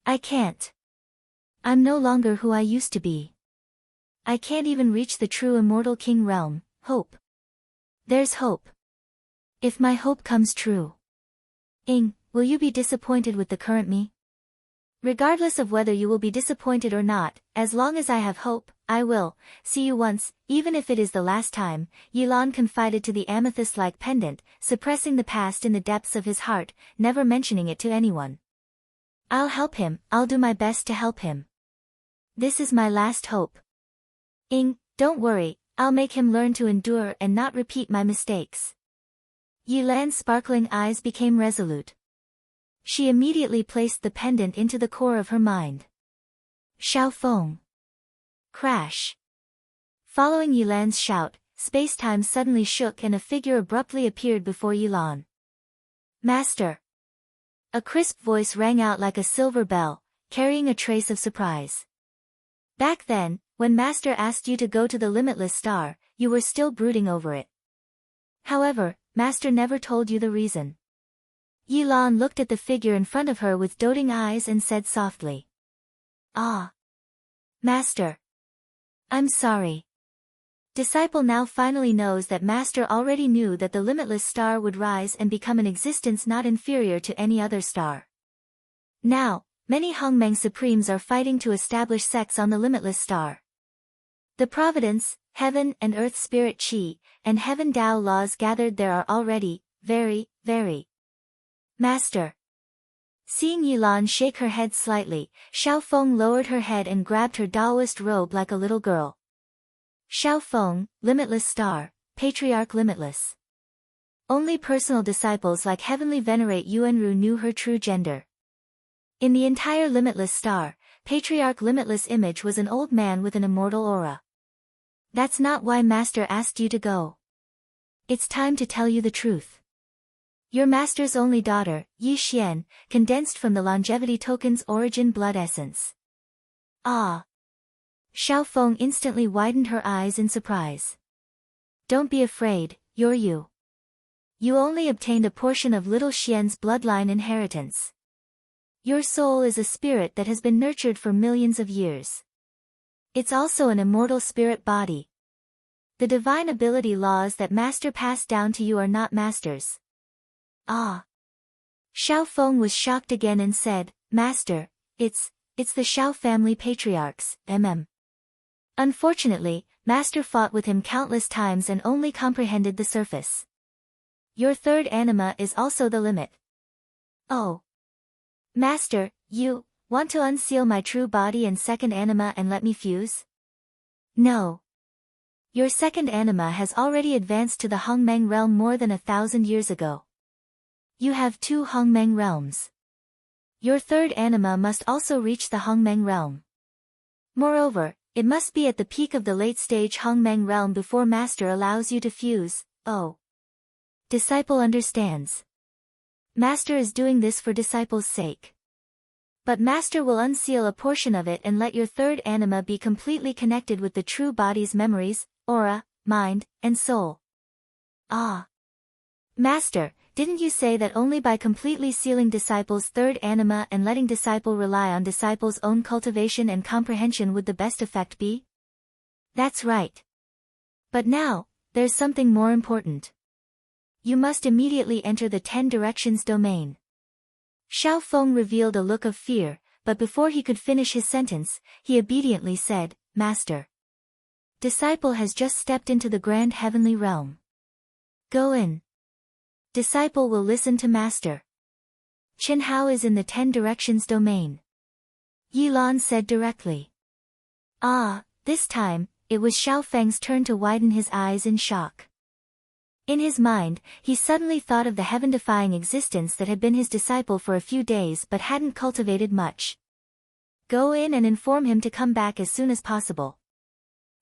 I can't. I'm no longer who I used to be. I can't even reach the true immortal king realm. Hope. There's hope. If my hope comes true. Ing, will you be disappointed with the current me? Regardless of whether you will be disappointed or not, as long as I have hope, I will see you once, even if it is the last time. Yilan confided to the amethyst-like pendant, suppressing the past in the depths of his heart, never mentioning it to anyone. I'll help him, I'll do my best to help him. This is my last hope. Ing, don't worry, I'll make him learn to endure and not repeat my mistakes. Yilan's sparkling eyes became resolute. She immediately placed the pendant into the core of her mind. Xiaofeng. Crash. Following Yilan's shout, space-time suddenly shook and a figure abruptly appeared before Yilan. Master. A crisp voice rang out like a silver bell, carrying a trace of surprise. Back then, when Master asked you to go to the limitless star, you were still brooding over it. However, Master never told you the reason. Yilan looked at the figure in front of her with doting eyes and said softly. Ah. Master. I'm sorry. Disciple now finally knows that Master already knew that the limitless star would rise and become an existence not inferior to any other star. Now, many Hongmeng Supremes are fighting to establish sects on the limitless star. The providence, heaven and earth spirit Qi, and heaven Tao laws gathered there are already, very. Master. Seeing Yilan shake her head slightly, Xiaofeng lowered her head and grabbed her Taoist robe like a little girl. Xiaofeng, limitless star, patriarch limitless. Only personal disciples like Heavenly Venerate Yuanru knew her true gender. In the entire limitless star, patriarch limitless image was an old man with an immortal aura. That's not why Master asked you to go. It's time to tell you the truth. Your Master's only daughter, Yi Xian, condensed from the longevity token's origin blood essence. Ah! Xiaofeng instantly widened her eyes in surprise. Don't be afraid, you're you. You only obtained a portion of little Xian's bloodline inheritance. Your soul is a spirit that has been nurtured for millions of years. It's also an immortal spirit body. The divine ability laws that Master passed down to you are not Master's. Ah! Xiaofeng was shocked again and said, Master, it's the Xiao family patriarchs, Unfortunately, Master fought with him countless times and only comprehended the surface. Your third anima is also the limit. Oh! Master, you want to unseal my true body and second anima and let me fuse? No. Your second anima has already advanced to the Hongmeng realm more than 1,000 years ago. You have 2 Hongmeng realms. Your third anima must also reach the Hongmeng realm. Moreover, it must be at the peak of the late-stage Hongmeng realm before Master allows you to fuse. Oh. Disciple understands. Master is doing this for disciple's sake. But Master will unseal a portion of it and let your third anima be completely connected with the true body's memories, aura, mind, and soul. Ah! Master, didn't you say that only by completely sealing disciple's third anima and letting disciple rely on disciple's own cultivation and comprehension would the best effect be? That's right. But now, there's something more important. You must immediately enter the 10 directions domain. Xiaofeng revealed a look of fear, but before he could finish his sentence, he obediently said, Master. Disciple has just stepped into the grand heavenly realm. Go in. Disciple will listen to Master. Qin Hao is in the 10 directions domain. Yilan said directly. Ah, this time, it was Xiaofeng's turn to widen his eyes in shock. In his mind, he suddenly thought of the heaven-defying existence that had been his disciple for a few days but hadn't cultivated much. Go in and inform him to come back as soon as possible.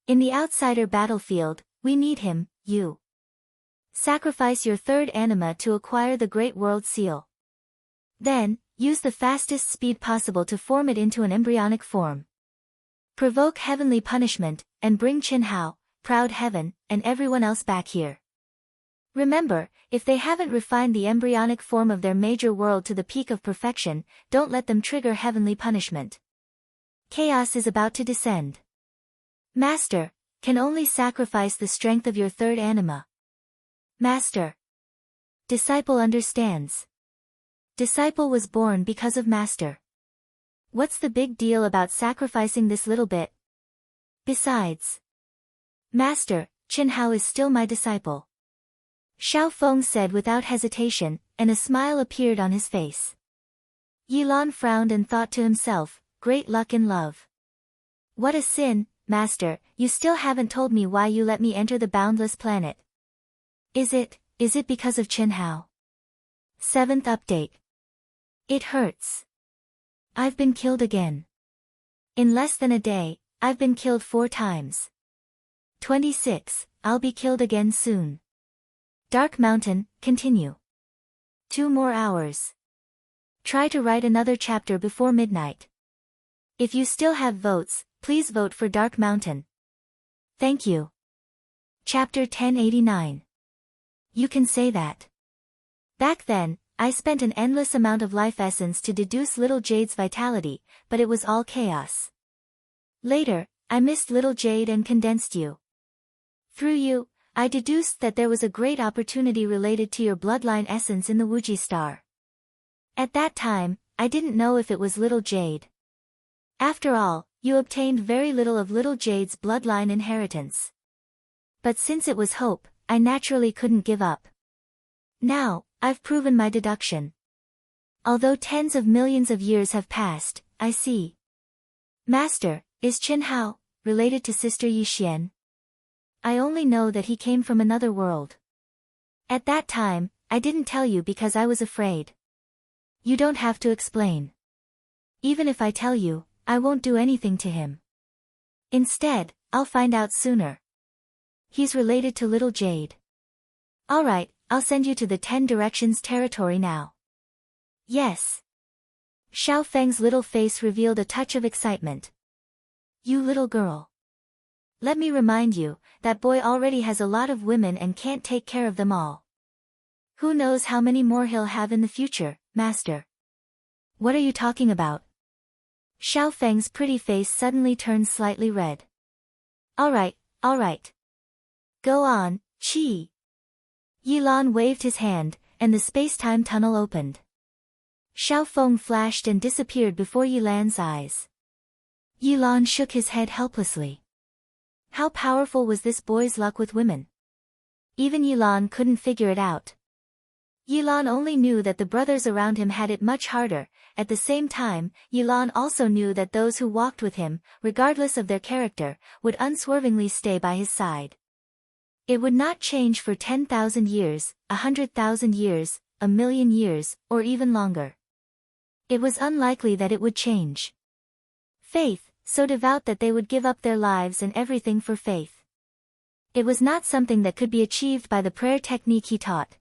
In the outsider battlefield, we need him, you. Sacrifice your third anima to acquire the Great World Seal. Then, use the fastest speed possible to form it into an embryonic form. Provoke heavenly punishment, and bring Qin Hao, proud heaven, and everyone else back here. Remember, if they haven't refined the embryonic form of their major world to the peak of perfection, don't let them trigger heavenly punishment. Chaos is about to descend. Master, can only sacrifice the strength of your third anima. Master. Disciple understands. Disciple was born because of Master. What's the big deal about sacrificing this little bit? Besides. Master, Qin Hao is still my disciple. Xiaofeng said without hesitation, and a smile appeared on his face. Yilan frowned and thought to himself, great luck in love. What a sin, Master, you still haven't told me why you let me enter the boundless planet. Is it because of Qin Hao? 7th update. It hurts. I've been killed again. In less than a day, I've been killed 4 times. 26, I'll be killed again soon. Dark Mountain, continue. 2 more hours. Try to write another chapter before midnight. If you still have votes, please vote for Dark Mountain. Thank you. Chapter 1089. You can say that. Back then, I spent an endless amount of life essence to deduce little Jade's vitality, but it was all chaos. Later, I missed little Jade and condensed you. Through you, I deduced that there was a great opportunity related to your bloodline essence in the Wuji star. At that time, I didn't know if it was little Jade. After all, you obtained very little of little Jade's bloodline inheritance. But since it was hope, I naturally couldn't give up. Now, I've proven my deduction. Although tens of millions of years have passed, I see. Master, is Chen Hao related to Sister Yi Xian? I only know that he came from another world. At that time, I didn't tell you because I was afraid. You don't have to explain. Even if I tell you, I won't do anything to him. Instead, I'll find out sooner. He's related to little Jade. Alright, I'll send you to the 10 Directions territory now. Yes. Xiao Feng's little face revealed a touch of excitement. You little girl. Let me remind you, that boy already has a lot of women and can't take care of them all. Who knows how many more he'll have in the future, Master? What are you talking about? Xiao Feng's pretty face suddenly turned slightly red. Alright. Go on, Qi. Yilan waved his hand, and the space-time tunnel opened. Xiao Feng flashed and disappeared before Yilan's eyes. Yilan shook his head helplessly. How powerful was this boy's luck with women? Even Yilan couldn't figure it out. Yilan only knew that the brothers around him had it much harder. At the same time, Yilan also knew that those who walked with him, regardless of their character, would unswervingly stay by his side. It would not change for 10,000 years, 100,000 years, 1,000,000 years, or even longer. It was unlikely that it would change. Faith, so devout that they would give up their lives and everything for faith. It was not something that could be achieved by the prayer technique he taught.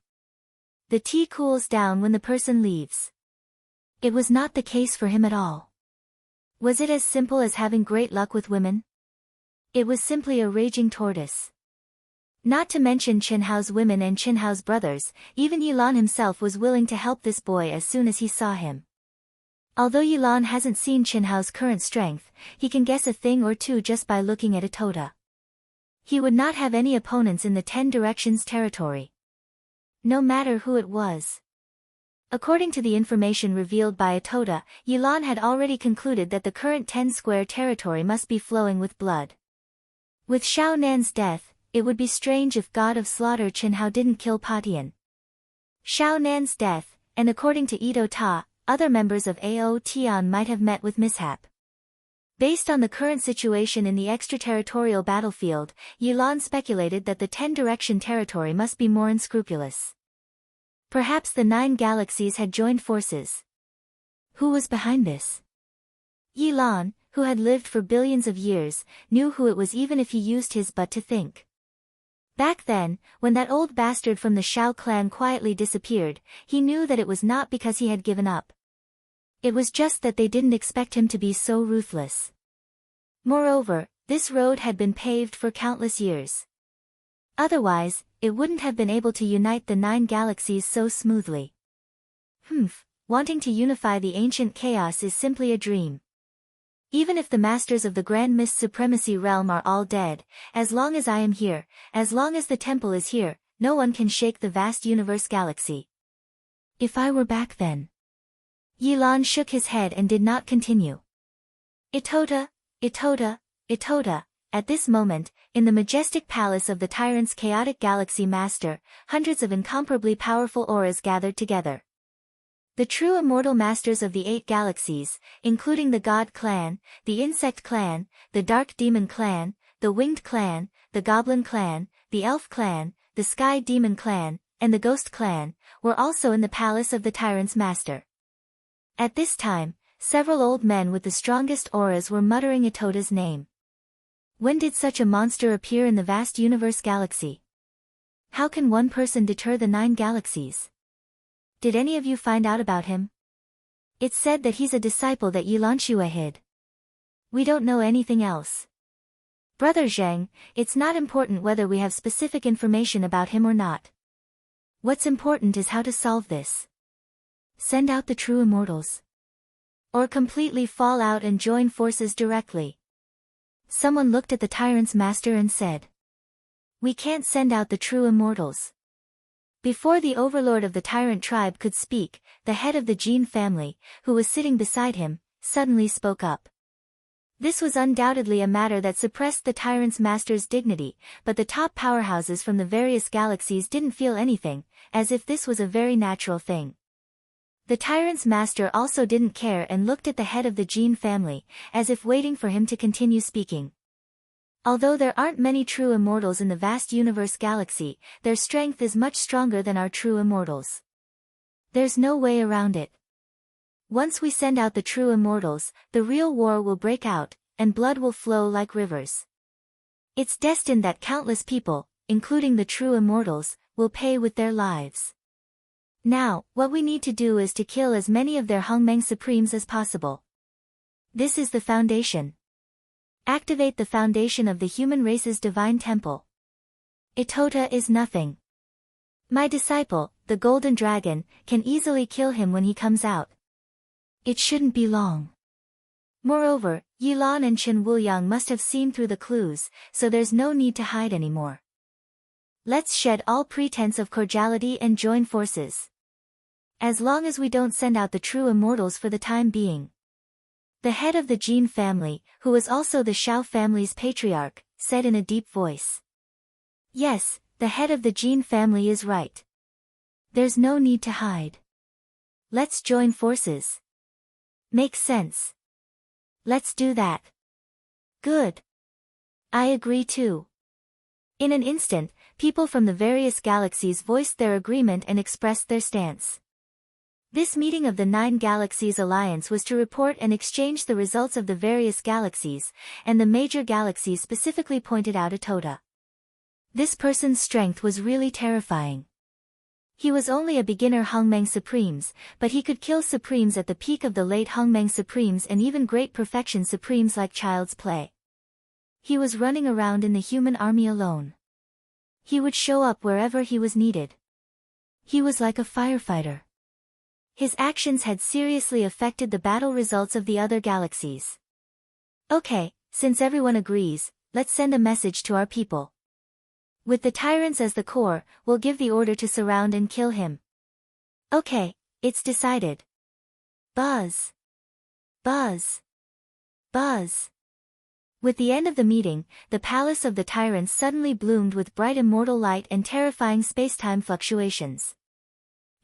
The tea cools down when the person leaves. It was not the case for him at all. Was it as simple as having great luck with women? It was simply a raging tortoise. Not to mention Chen Hao's women and Chen Hao's brothers, even Yilan himself was willing to help this boy as soon as he saw him. Although Yilan hasn't seen Chen Hao's current strength, he can guess a thing or two just by looking at Itoda. He would not have any opponents in the 10 Directions territory. No matter who it was. According to the information revealed by Itoda, Yilan had already concluded that the current 10 square territory must be flowing with blood. With Xiao Nan's death, it would be strange if God of Slaughter Chen Hao didn't kill Patian. Xiao Nan's death, and according to Ito Ta, other members of Ao Tian might have met with mishap. Based on the current situation in the extraterritorial battlefield, Yilan speculated that the 10 Direction territory must be more unscrupulous. Perhaps the 9 galaxies had joined forces. Who was behind this? Yilan, who had lived for billions of years, knew who it was even if he used his butt to think. Back then, when that old bastard from the Shao clan quietly disappeared, he knew that it was not because he had given up. It was just that they didn't expect him to be so ruthless. Moreover, this road had been paved for countless years. Otherwise, it wouldn't have been able to unite the 9 galaxies so smoothly. Wanting to unify the ancient chaos is simply a dream. Even if the masters of the Grand Mist Supremacy realm are all dead, as long as I am here, as long as the temple is here, no one can shake the vast universe galaxy. If I were back then. Yilan shook his head and did not continue. Itoda. At this moment, in the majestic palace of the tyrant's chaotic galaxy master, hundreds of incomparably powerful auras gathered together. The true immortal masters of the 8 galaxies, including the God clan, the Insect clan, the Dark Demon clan, the Winged clan, the Goblin clan, the Elf clan, the Sky Demon clan, and the Ghost clan, were also in the palace of the tyrant's master. At this time, several old men with the strongest auras were muttering Itoda's name. When did such a monster appear in the vast universe galaxy? How can one person deter the 9 galaxies? Did any of you find out about him? It's said that he's a disciple that Yilanxue hid. We don't know anything else. Brother Zheng, it's not important whether we have specific information about him or not. What's important is how to solve this. Send out the true immortals. Or completely fall out and join forces directly. Someone looked at the tyrant's master and said, "We can't send out the true immortals." Before the overlord of the tyrant tribe could speak, the head of the Jean family, who was sitting beside him, suddenly spoke up. This was undoubtedly a matter that suppressed the tyrant's master's dignity, but the top powerhouses from the various galaxies didn't feel anything, as if this was a very natural thing. The tyrant's master also didn't care and looked at the head of the Jean family, as if waiting for him to continue speaking. Although there aren't many true immortals in the vast universe galaxy, their strength is much stronger than our true immortals. There's no way around it. Once we send out the true immortals, the real war will break out, and blood will flow like rivers. It's destined that countless people, including the true immortals, will pay with their lives. Now, what we need to do is to kill as many of their Hongmeng Supremes as possible. This is the foundation. Activate the foundation of the human race's divine temple. Itota is nothing. My disciple, the Golden Dragon, can easily kill him when he comes out. It shouldn't be long. Moreover, Yilan and Chen Wuyang must have seen through the clues, so there's no need to hide anymore. Let's shed all pretense of cordiality and join forces. As long as we don't send out the true immortals for the time being. The head of the Jin family, who was also the Shao family's patriarch, said in a deep voice. Yes, the head of the Jin family is right. There's no need to hide. Let's join forces. Makes sense. Let's do that. Good. I agree too. In an instant, people from the various galaxies voiced their agreement and expressed their stance. This meeting of the 9 Galaxies Alliance was to report and exchange the results of the various galaxies, and the major galaxies specifically pointed out Itota. This person's strength was really terrifying. He was only a beginner Hongmeng Supremes, but he could kill Supremes at the peak of the late Hongmeng Supremes and even great perfection Supremes like Child's Play. He was running around in the human army alone. He would show up wherever he was needed. He was like a firefighter. His actions had seriously affected the battle results of the other galaxies. Okay, since everyone agrees, let's send a message to our people. With the tyrants as the core, we'll give the order to surround and kill him. Okay, it's decided. Buzz. Buzz. Buzz. With the end of the meeting, the palace of the tyrants suddenly bloomed with bright immortal light and terrifying spacetime fluctuations.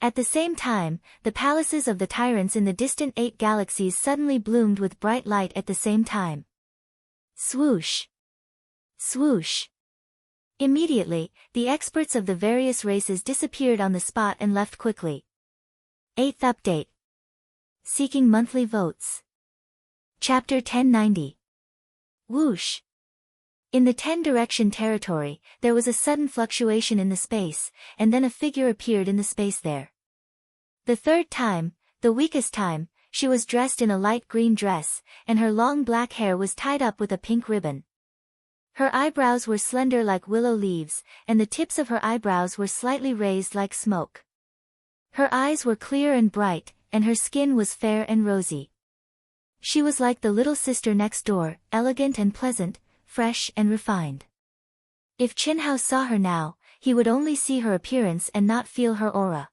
At the same time, the palaces of the tyrants in the distant 8 galaxies suddenly bloomed with bright light at the same time. Swoosh! Swoosh! Immediately, the experts of the various races disappeared on the spot and left quickly. 8th update. Seeking monthly votes. Chapter 1090. Whoosh! In the 10 direction territory, there was a sudden fluctuation in the space, and then a figure appeared in the space there. The third time, the weakest time, she was dressed in a light green dress, and her long black hair was tied up with a pink ribbon. Her eyebrows were slender like willow leaves, and the tips of her eyebrows were slightly raised like smoke. Her eyes were clear and bright, and her skin was fair and rosy. She was like the little sister next door, elegant and pleasant, fresh and refined. If Chen Hao saw her now, he would only see her appearance and not feel her aura.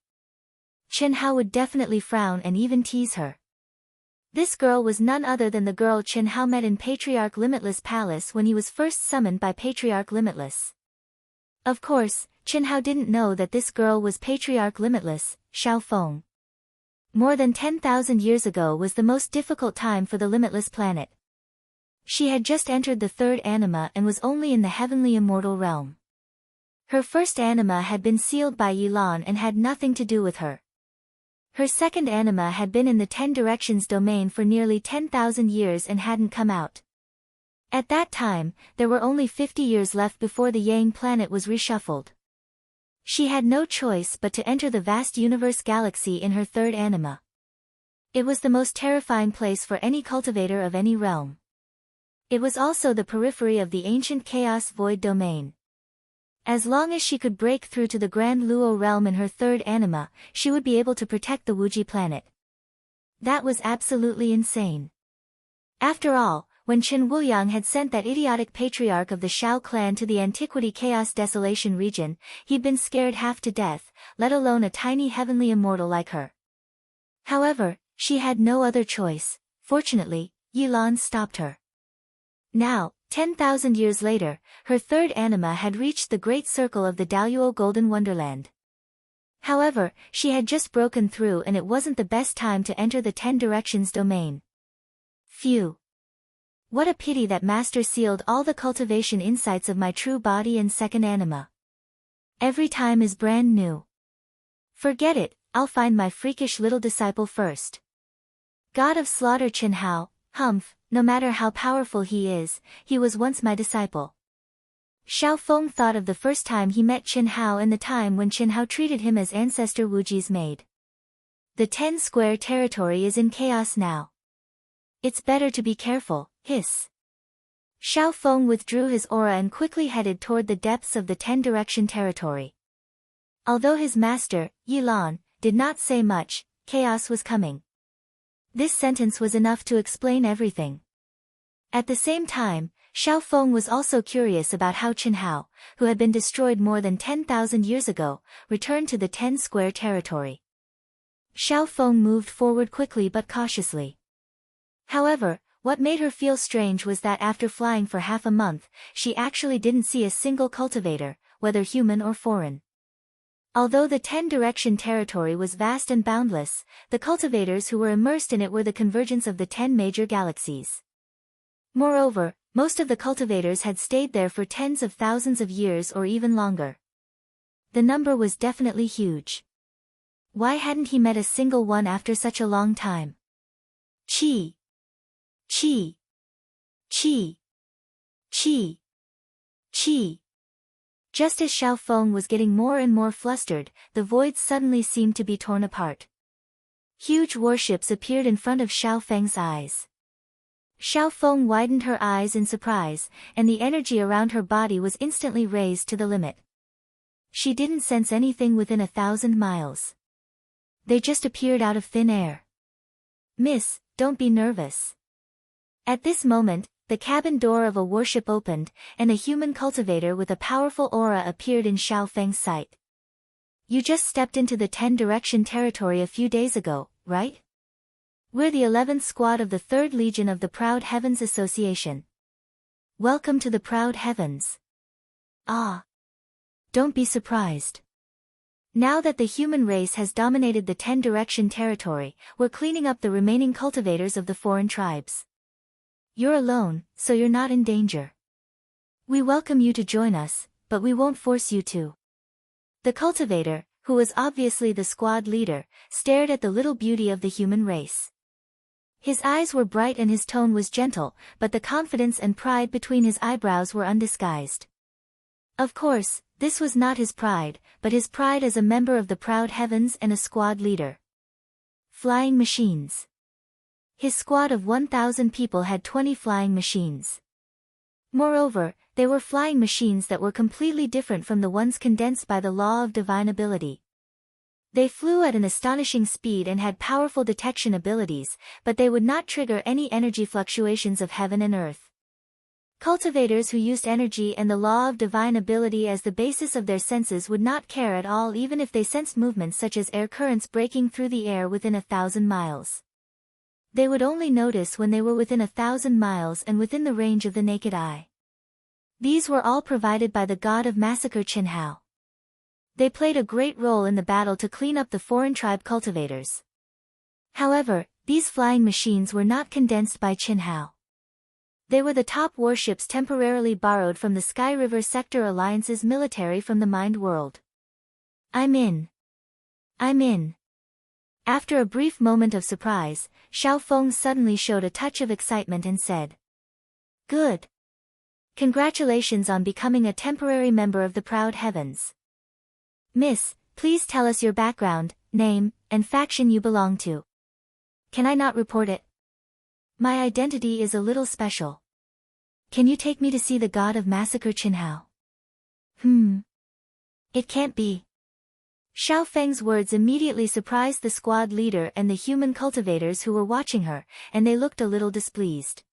Chen Hao would definitely frown and even tease her. This girl was none other than the girl Chen Hao met in Patriarch Limitless Palace when he was first summoned by Patriarch Limitless. Of course, Chen Hao didn't know that this girl was Patriarch Limitless, Xiao Feng. More than 10,000 years ago was the most difficult time for the Limitless planet. She had just entered the 3rd anima and was only in the heavenly immortal realm. Her first anima had been sealed by Yilan and had nothing to do with her. Her second anima had been in the 10 directions domain for nearly 10,000 years and hadn't come out. At that time, there were only 50 years left before the Yang planet was reshuffled. She had no choice but to enter the vast universe galaxy in her 3rd anima. It was the most terrifying place for any cultivator of any realm. It was also the periphery of the ancient chaos void domain. As long as she could break through to the Grand Luo realm in her 3rd anima, she would be able to protect the Wuji planet. That was absolutely insane. After all, when Chen Wuyang had sent that idiotic patriarch of the Shao clan to the Antiquity Chaos Desolation region, he'd been scared half to death, let alone a tiny heavenly immortal like her. However, she had no other choice. Fortunately, Yilan stopped her. Now, 10,000 years later, her third anima had reached the great circle of the Daoyuo Golden Wonderland. However, she had just broken through and it wasn't the best time to enter the 10 Directions domain. Phew. What a pity that Master sealed all the cultivation insights of my true body and second anima. Every time is brand new. Forget it, I'll find my freakish little disciple first. God of Slaughter Chen Hao, humph, no matter how powerful he is, he was once my disciple. Xiao Feng thought of the first time he met Chen Hao and the time when Chen Hao treated him as ancestor Wuji's maid. The 10 square territory is in chaos now. It's better to be careful, hiss. Xiao Feng withdrew his aura and quickly headed toward the depths of the 10 Direction territory. Although his master, Yilan, did not say much, chaos was coming. This sentence was enough to explain everything. At the same time, Xiao Feng was also curious about how Chen Hao, who had been destroyed more than 10,000 years ago, returned to the 10 square territory. Xiao Feng moved forward quickly but cautiously. However, what made her feel strange was that after flying for half a month, she actually didn't see a single cultivator, whether human or foreign. Although the 10 Direction territory was vast and boundless, the cultivators who were immersed in it were the convergence of the 10 major galaxies. Moreover, most of the cultivators had stayed there for tens of thousands of years or even longer. The number was definitely huge. Why hadn't he met a single one after such a long time? Chi. Chi. Chi. Chi. Chi. Just as Xiao Feng was getting more and more flustered, the void suddenly seemed to be torn apart. Huge warships appeared in front of Xiao Feng's eyes. Xiao Feng widened her eyes in surprise, and the energy around her body was instantly raised to the limit. She didn't sense anything within 1,000 miles. They just appeared out of thin air. Miss, don't be nervous. At this moment, the cabin door of a warship opened, and a human cultivator with a powerful aura appeared in Xiao Feng's sight. You just stepped into the 10 Direction territory a few days ago, right? We're the 11th squad of the 3rd Legion of the Proud Heavens Association. Welcome to the Proud Heavens. Ah. Don't be surprised. Now that the human race has dominated the 10 Direction territory, we're cleaning up the remaining cultivators of the foreign tribes. You're alone, so you're not in danger. We welcome you to join us, but we won't force you to. The cultivator, who was obviously the squad leader, stared at the little beauty of the human race. His eyes were bright and his tone was gentle, but the confidence and pride between his eyebrows were undisguised. Of course, this was not his pride, but his pride as a member of the Proud Heavens and a squad leader. Flying machines. His squad of 1,000 people had 20 flying machines. Moreover, they were flying machines that were completely different from the ones condensed by the law of divine ability. They flew at an astonishing speed and had powerful detection abilities, but they would not trigger any energy fluctuations of heaven and earth. Cultivators who used energy and the law of divine ability as the basis of their senses would not care at all even if they sensed movements such as air currents breaking through the air within 1,000 miles. They would only notice when they were within 1,000 miles and within the range of the naked eye. These were all provided by the god of massacre Chen Hao. They played a great role in the battle to clean up the foreign tribe cultivators. However, these flying machines were not condensed by Chen Hao. They were the top warships temporarily borrowed from the Sky River Sector Alliance's military from the Mind World. I'm in. After a brief moment of surprise, Xiao Feng suddenly showed a touch of excitement and said, Good. Congratulations on becoming a temporary member of the Proud Heavens. Miss, please tell us your background, name, and faction you belong to. Can I not report it? My identity is a little special. Can you take me to see the god of massacre Chen Hao? It can't be. Xiao Feng's words immediately surprised the squad leader and the human cultivators who were watching her, and they looked a little displeased.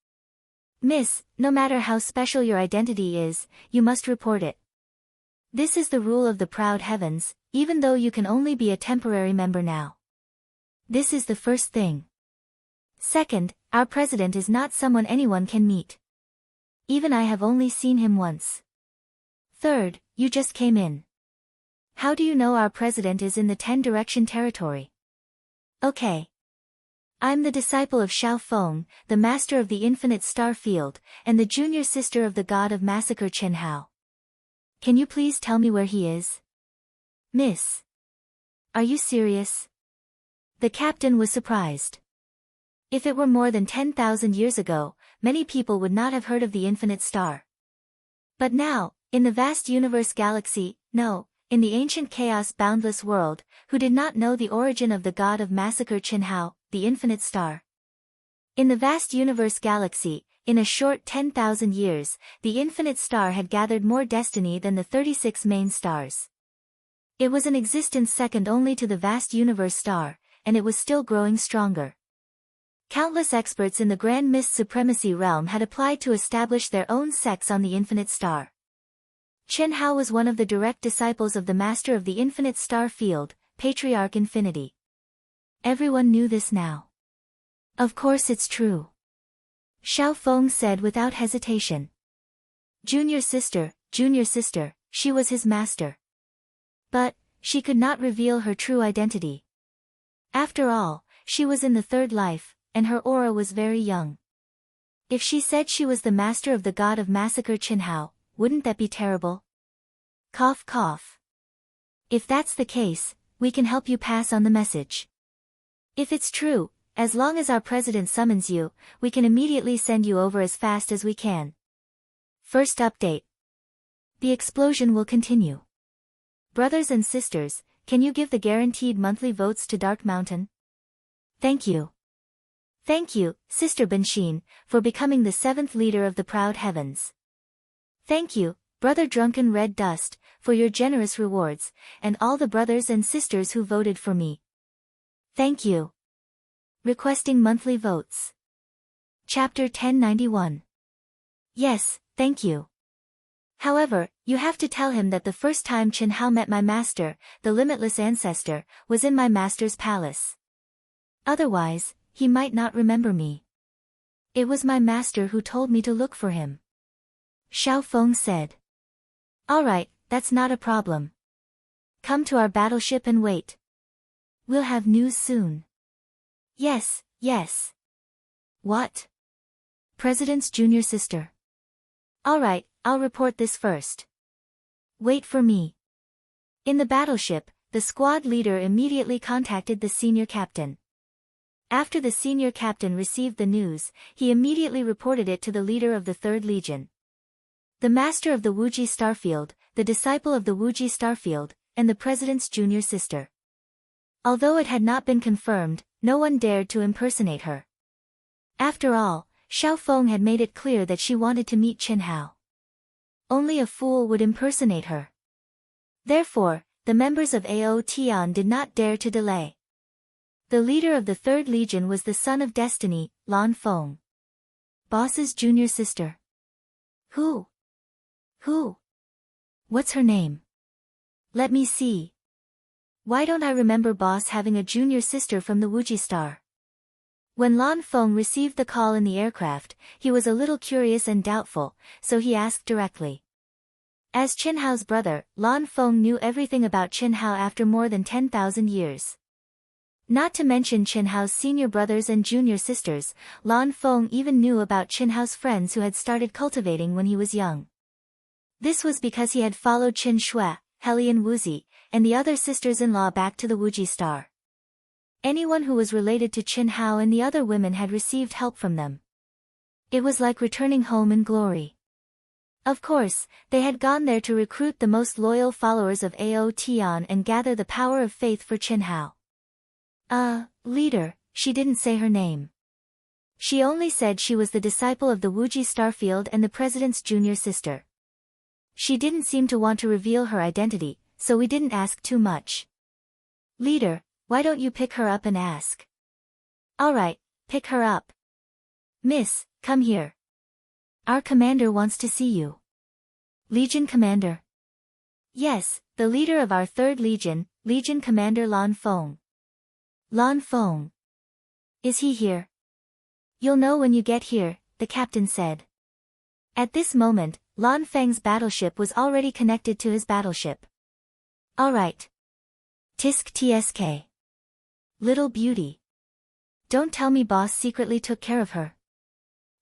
Miss, no matter how special your identity is, you must report it. This is the rule of the proud heavens, even though you can only be a temporary member now. This is the first thing. Second, our president is not someone anyone can meet. Even I have only seen him once. Third, you just came in. How do you know our president is in the 10-direction territory? Okay. I'm the disciple of Xiao Feng, the master of the infinite star field, and the junior sister of the god of massacre Chen Hao. Can you please tell me where he is? Miss. Are you serious? The captain was surprised. If it were more than 10,000 years ago, many people would not have heard of the infinite star. But now, in the vast universe galaxy, no, in the ancient chaos boundless world, who did not know the origin of the god of massacre Chen Hao, the infinite star? In the vast universe galaxy, in a short 10,000 years, the infinite star had gathered more destiny than the 36 main stars. It was in existence second only to the vast universe star, and it was still growing stronger. Countless experts in the Grand Mist Supremacy realm had applied to establish their own sects on the infinite star. Chen Hao was one of the direct disciples of the master of the infinite star field, Patriarch Infinity. Everyone knew this now. Of course it's true. Xiao Feng said without hesitation. Junior sister, she was his master. But, she could not reveal her true identity. After all, she was in the third life, and her aura was very young. If she said she was the master of the god of massacre Chen Hao, wouldn't that be terrible? Cough cough. If that's the case, we can help you pass on the message. If it's true, as long as our president summons you, we can immediately send you over as fast as we can. First update. The explosion will continue. Brothers and sisters, can you give the guaranteed monthly votes to Dark Mountain? Thank you. Thank you, Sister Benxin, for becoming the 7th leader of the Proud Heavens. Thank you, Brother Drunken Red Dust, for your generous rewards, and all the brothers and sisters who voted for me. Thank you. Requesting monthly votes. Chapter 1091. Yes, thank you. However, you have to tell him that the first time Chen Hao met my master, the limitless ancestor, was in my master's palace. Otherwise, he might not remember me. It was my master who told me to look for him. Xiao Feng said. Alright, that's not a problem. Come to our battleship and wait. We'll have news soon. Yes, yes. What? President's junior sister. Alright, I'll report this first. Wait for me. In the battleship, the squad leader immediately contacted the senior captain. After the senior captain received the news, he immediately reported it to the leader of the 3rd Legion. The master of the Wuji Starfield, the disciple of the Wuji Starfield, and the president's junior sister. Although it had not been confirmed, no one dared to impersonate her. After all, Xiao Feng had made it clear that she wanted to meet Chen Hao. Only a fool would impersonate her. Therefore, the members of Ao Tian did not dare to delay. The leader of the 3rd Legion was the son of destiny, Lan Feng. Boss's junior sister. Who? What's her name? Let me see. Why don't I remember boss having a junior sister from the Wuji Star? When Lan Feng received the call in the aircraft, he was a little curious and doubtful, so he asked directly. As Chen Hao's brother, Lan Feng knew everything about Chen Hao after more than 10,000 years. Not to mention Chen Hao's senior brothers and junior sisters, Lan Feng even knew about Chen Hao's friends who had started cultivating when he was young. This was because he had followed Qin Shui, Helian Wuzi, and the other sisters-in-law back to the Wuji Star. Anyone who was related to Chen Hao and the other women had received help from them. It was like returning home in glory. Of course, they had gone there to recruit the most loyal followers of Ao Tian and gather the power of faith for Chen Hao. Leader, she didn't say her name. She only said she was the disciple of the Wuji Starfield and the president's junior sister. She didn't seem to want to reveal her identity, so we didn't ask too much. Leader, why don't you pick her up and ask? Alright, pick her up. Miss, come here. Our commander wants to see you. Legion Commander. Yes, the leader of our 3rd Legion, Legion Commander Lan Feng. Lan Feng. Is he here? You'll know when you get here, the captain said. At this moment, Lan Feng's battleship was already connected to his battleship. Alright. Tisk tsk. Little beauty. Don't tell me boss secretly took care of her.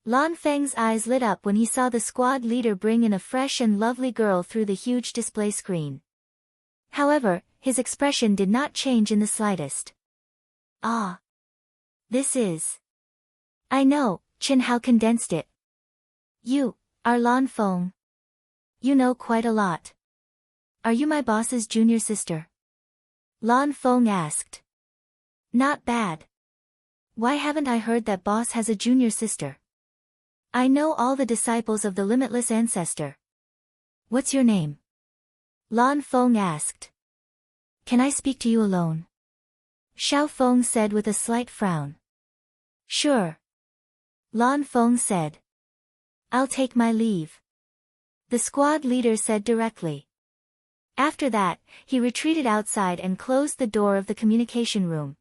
Lan Feng's eyes lit up when he saw the squad leader bring in a fresh and lovely girl through the huge display screen. However, his expression did not change in the slightest. Ah. This is. I know, Chen Hao condensed it. You are Lan Feng. You know quite a lot. Are you my boss's junior sister? Lan Feng asked. Not bad. Why haven't I heard that boss has a junior sister? I know all the disciples of the limitless ancestor. What's your name? Lan Feng asked. Can I speak to you alone? Xiao Feng said with a slight frown. Sure. Lan Feng said. I'll take my leave. The squad leader said directly. After that, he retreated outside and closed the door of the communication room.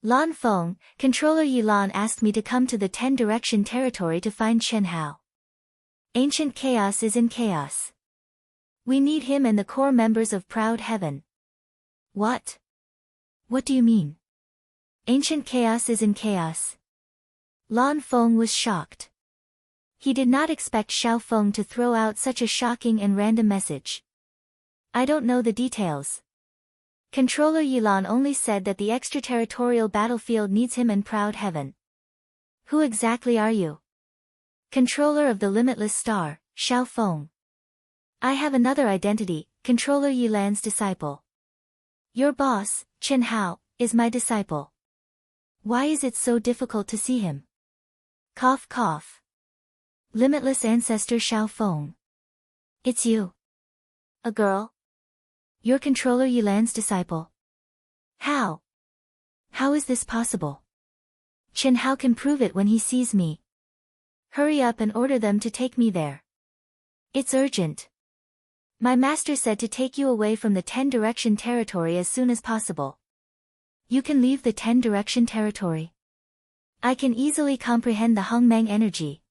Lan Feng, Controller Yilan asked me to come to the 10 Direction territory to find Chen Hao. Ancient Chaos is in chaos. We need him and the core members of Proud Heaven. What? What do you mean? Ancient Chaos is in chaos. Lan Feng was shocked. He did not expect Xiao Feng to throw out such a shocking and random message. I don't know the details. Controller Yilan only said that the extraterritorial battlefield needs him and Proud Heaven. Who exactly are you? Controller of the Limitless Star, Xiao Feng. I have another identity, Controller Yilan's disciple. Your boss, Chen Hao, is my disciple. Why is it so difficult to see him? Cough cough. Limitless Ancestor Xiao Feng. It's you. A girl? You're Controller Yilan's disciple. How? How is this possible? Chen Hao can prove it when he sees me. Hurry up and order them to take me there. It's urgent. My master said to take you away from the 10 Direction territory as soon as possible. You can leave the 10 Direction territory. I can easily comprehend the Hongmeng energy.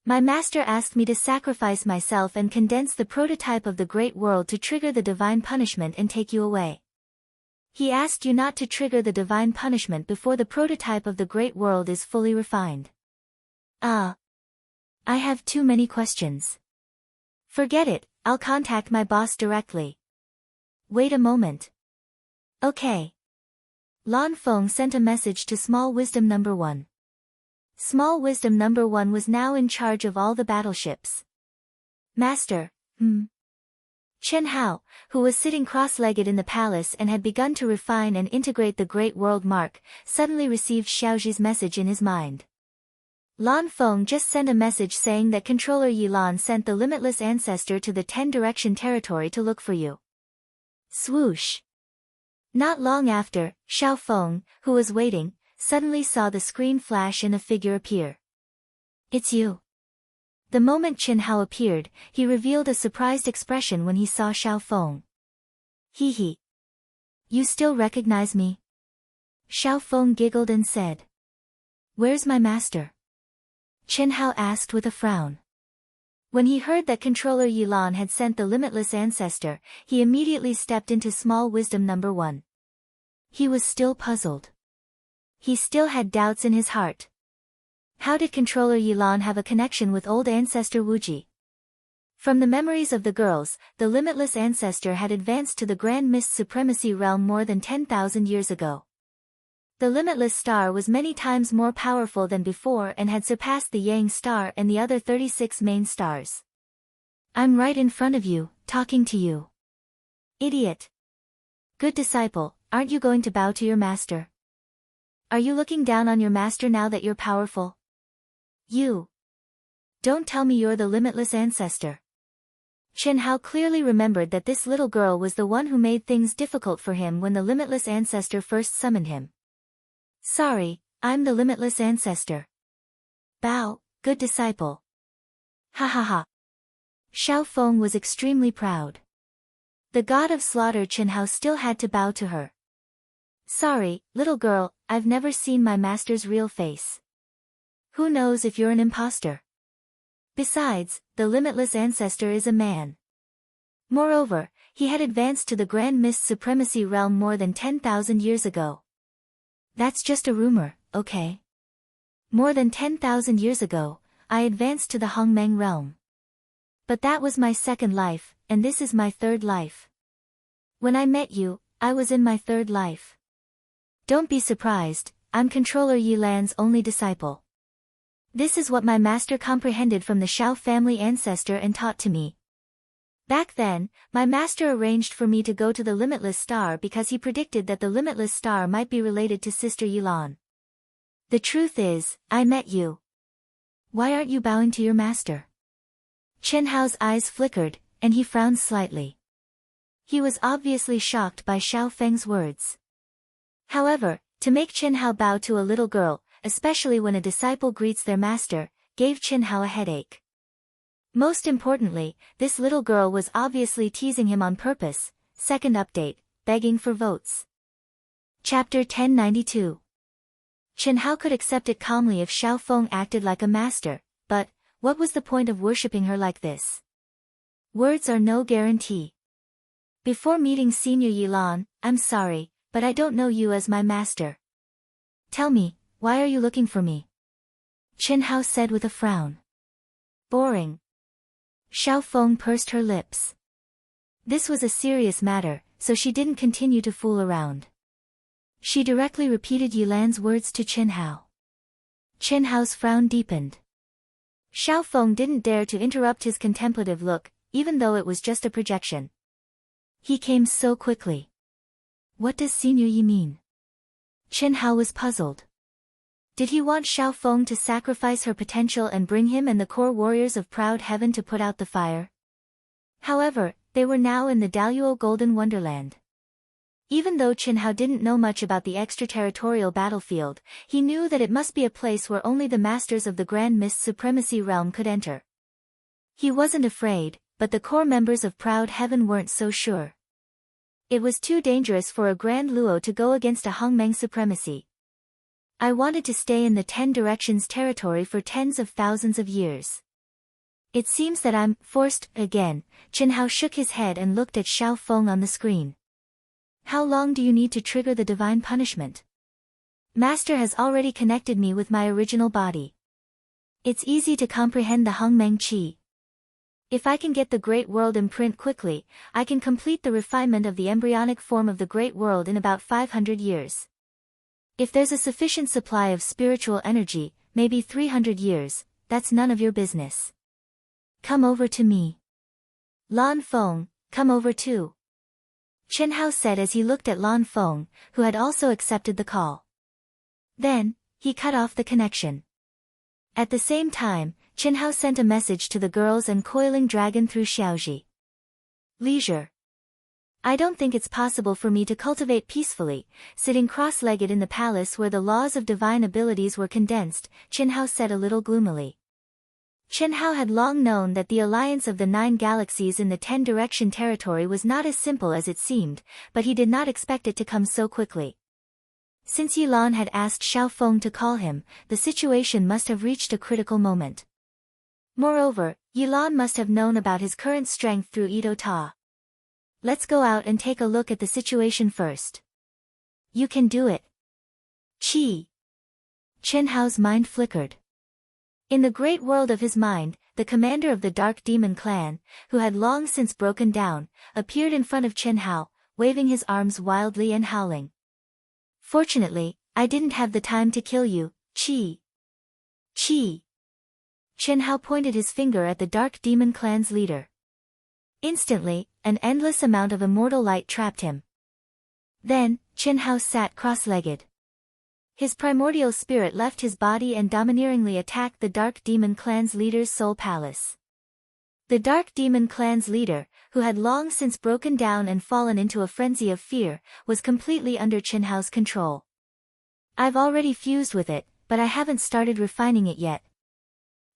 My master asked me to sacrifice myself and condense the prototype of the Great World to trigger the divine punishment and take you away. He asked you not to trigger the divine punishment before the prototype of the Great World is fully refined. I have too many questions. Forget it, I'll contact my boss directly. Wait a moment. Okay. Lan Feng sent a message to Small Wisdom Number 1. Small Wisdom Number 1 was now in charge of all the battleships. Master, Chen Hao, who was sitting cross-legged in the palace and had begun to refine and integrate the Great World Mark, suddenly received Xiaoji's message in his mind. Lan Feng just sent a message saying that Controller Yilan sent the Limitless Ancestor to the 10 Direction territory to look for you. Swoosh. Not long after, Xiao Feng, who was waiting, suddenly saw the screen flash and a figure appear. It's you. The moment Chen Hao appeared, he revealed a surprised expression when he saw Xiao Feng. Hee hee. You still recognize me? Xiao Feng giggled and said. Where's my master? Chen Hao asked with a frown. When he heard that Controller Yilan had sent the Limitless Ancestor, he immediately stepped into Small Wisdom Number 1. He was still puzzled. He still had doubts in his heart. How did Controller Yilan have a connection with old ancestor Wuji? From the memories of the girls, the Limitless Ancestor had advanced to the Grand Mist Supremacy realm more than 10,000 years ago. The Limitless Star was many times more powerful than before and had surpassed the Yang Star and the other 36 main stars. I'm right in front of you, talking to you. Idiot. Good disciple, aren't you going to bow to your master? Are you looking down on your master now that you're powerful? You. Don't tell me you're the Limitless Ancestor. Chen Hao clearly remembered that this little girl was the one who made things difficult for him when the Limitless Ancestor first summoned him. Sorry, I'm the Limitless Ancestor. Bow, good disciple. Ha ha ha. Xiao Feng was extremely proud. The god of slaughter Chen Hao still had to bow to her. Sorry, little girl, I've never seen my master's real face. Who knows if you're an imposter? Besides, the limitless ancestor is a man. Moreover, he had advanced to the Grand Mist Supremacy realm more than 10,000 years ago. That's just a rumor, okay? More than 10,000 years ago, I advanced to the Hongmeng realm. But that was my second life, and this is my third life. When I met you, I was in my third life. Don't be surprised, I'm Controller Yi Lan's only disciple. This is what my master comprehended from the Xiao family ancestor and taught to me. Back then, my master arranged for me to go to the Limitless Star because he predicted that the Limitless Star might be related to Sister Yilan. The truth is, I met you. Why aren't you bowing to your master? Chen Hao's eyes flickered, and he frowned slightly. He was obviously shocked by Xiao Feng's words. However, to make Chen Hao bow to a little girl, especially when a disciple greets their master, gave Chen Hao a headache. Most importantly, this little girl was obviously teasing him on purpose. Second update, begging for votes. Chapter 1092. Chen Hao could accept it calmly if Xiao Feng acted like a master, but, what was the point of worshipping her like this? Words are no guarantee. Before meeting Senior Yilan, I'm sorry, but I don't know you as my master. Tell me, why are you looking for me? Chen Hao said with a frown. Boring. Xiao Feng pursed her lips. This was a serious matter, so she didn't continue to fool around. She directly repeated Yilan's words to Chen Hao. Chen Hao's frown deepened. Xiao Feng didn't dare to interrupt his contemplative look, even though it was just a projection. He came so quickly. What does Senior Yi mean? Chen Hao was puzzled. Did he want Xiao Feng to sacrifice her potential and bring him and the core warriors of Proud Heaven to put out the fire? However, they were now in the Daluo Golden Wonderland. Even though Chen Hao didn't know much about the extraterritorial battlefield, he knew that it must be a place where only the masters of the Grand Mist Supremacy realm could enter. He wasn't afraid, but the core members of Proud Heaven weren't so sure. It was too dangerous for a Grand Luo to go against a Hongmeng supremacy. I wanted to stay in the 10 Directions territory for tens of thousands of years. It seems that I'm forced again. Chen Hao shook his head and looked at Xiao Feng on the screen. How long do you need to trigger the divine punishment? Master has already connected me with my original body. It's easy to comprehend the Hongmeng Qi. If I can get the Great World imprint quickly, I can complete the refinement of the embryonic form of the Great World in about 500 years. If there's a sufficient supply of spiritual energy, maybe 300 years, that's none of your business. Come over to me. Lan Feng, come over too. Chen Hao said as he looked at Lan Feng, who had also accepted the call. Then, he cut off the connection. At the same time, Chen Hao sent a message to the girls and coiling dragon through Xiaoji. Leisure. I don't think it's possible for me to cultivate peacefully, sitting cross-legged in the palace where the laws of divine abilities were condensed, Chen Hao said a little gloomily. Chen Hao had long known that the alliance of the 9 galaxies in the 10 Direction territory was not as simple as it seemed, but he did not expect it to come so quickly. Since Yilan had asked Xiao Feng to call him, the situation must have reached a critical moment. Moreover, Yilan must have known about his current strength through Ito Ta. Let's go out and take a look at the situation first. You can do it. Qi. Chen Hao's mind flickered. In the great world of his mind, the commander of the Dark Demon clan, who had long since broken down, appeared in front of Chen Hao, waving his arms wildly and howling. Fortunately, I didn't have the time to kill you, Qi. Qi. Chen Hao pointed his finger at the Dark Demon clan's leader. Instantly, an endless amount of immortal light trapped him. Then, Chen Hao sat cross-legged. His primordial spirit left his body and domineeringly attacked the Dark Demon clan's leader's soul palace. The Dark Demon clan's leader, who had long since broken down and fallen into a frenzy of fear, was completely under Chen Hao's control. I've already fused with it, but I haven't started refining it yet.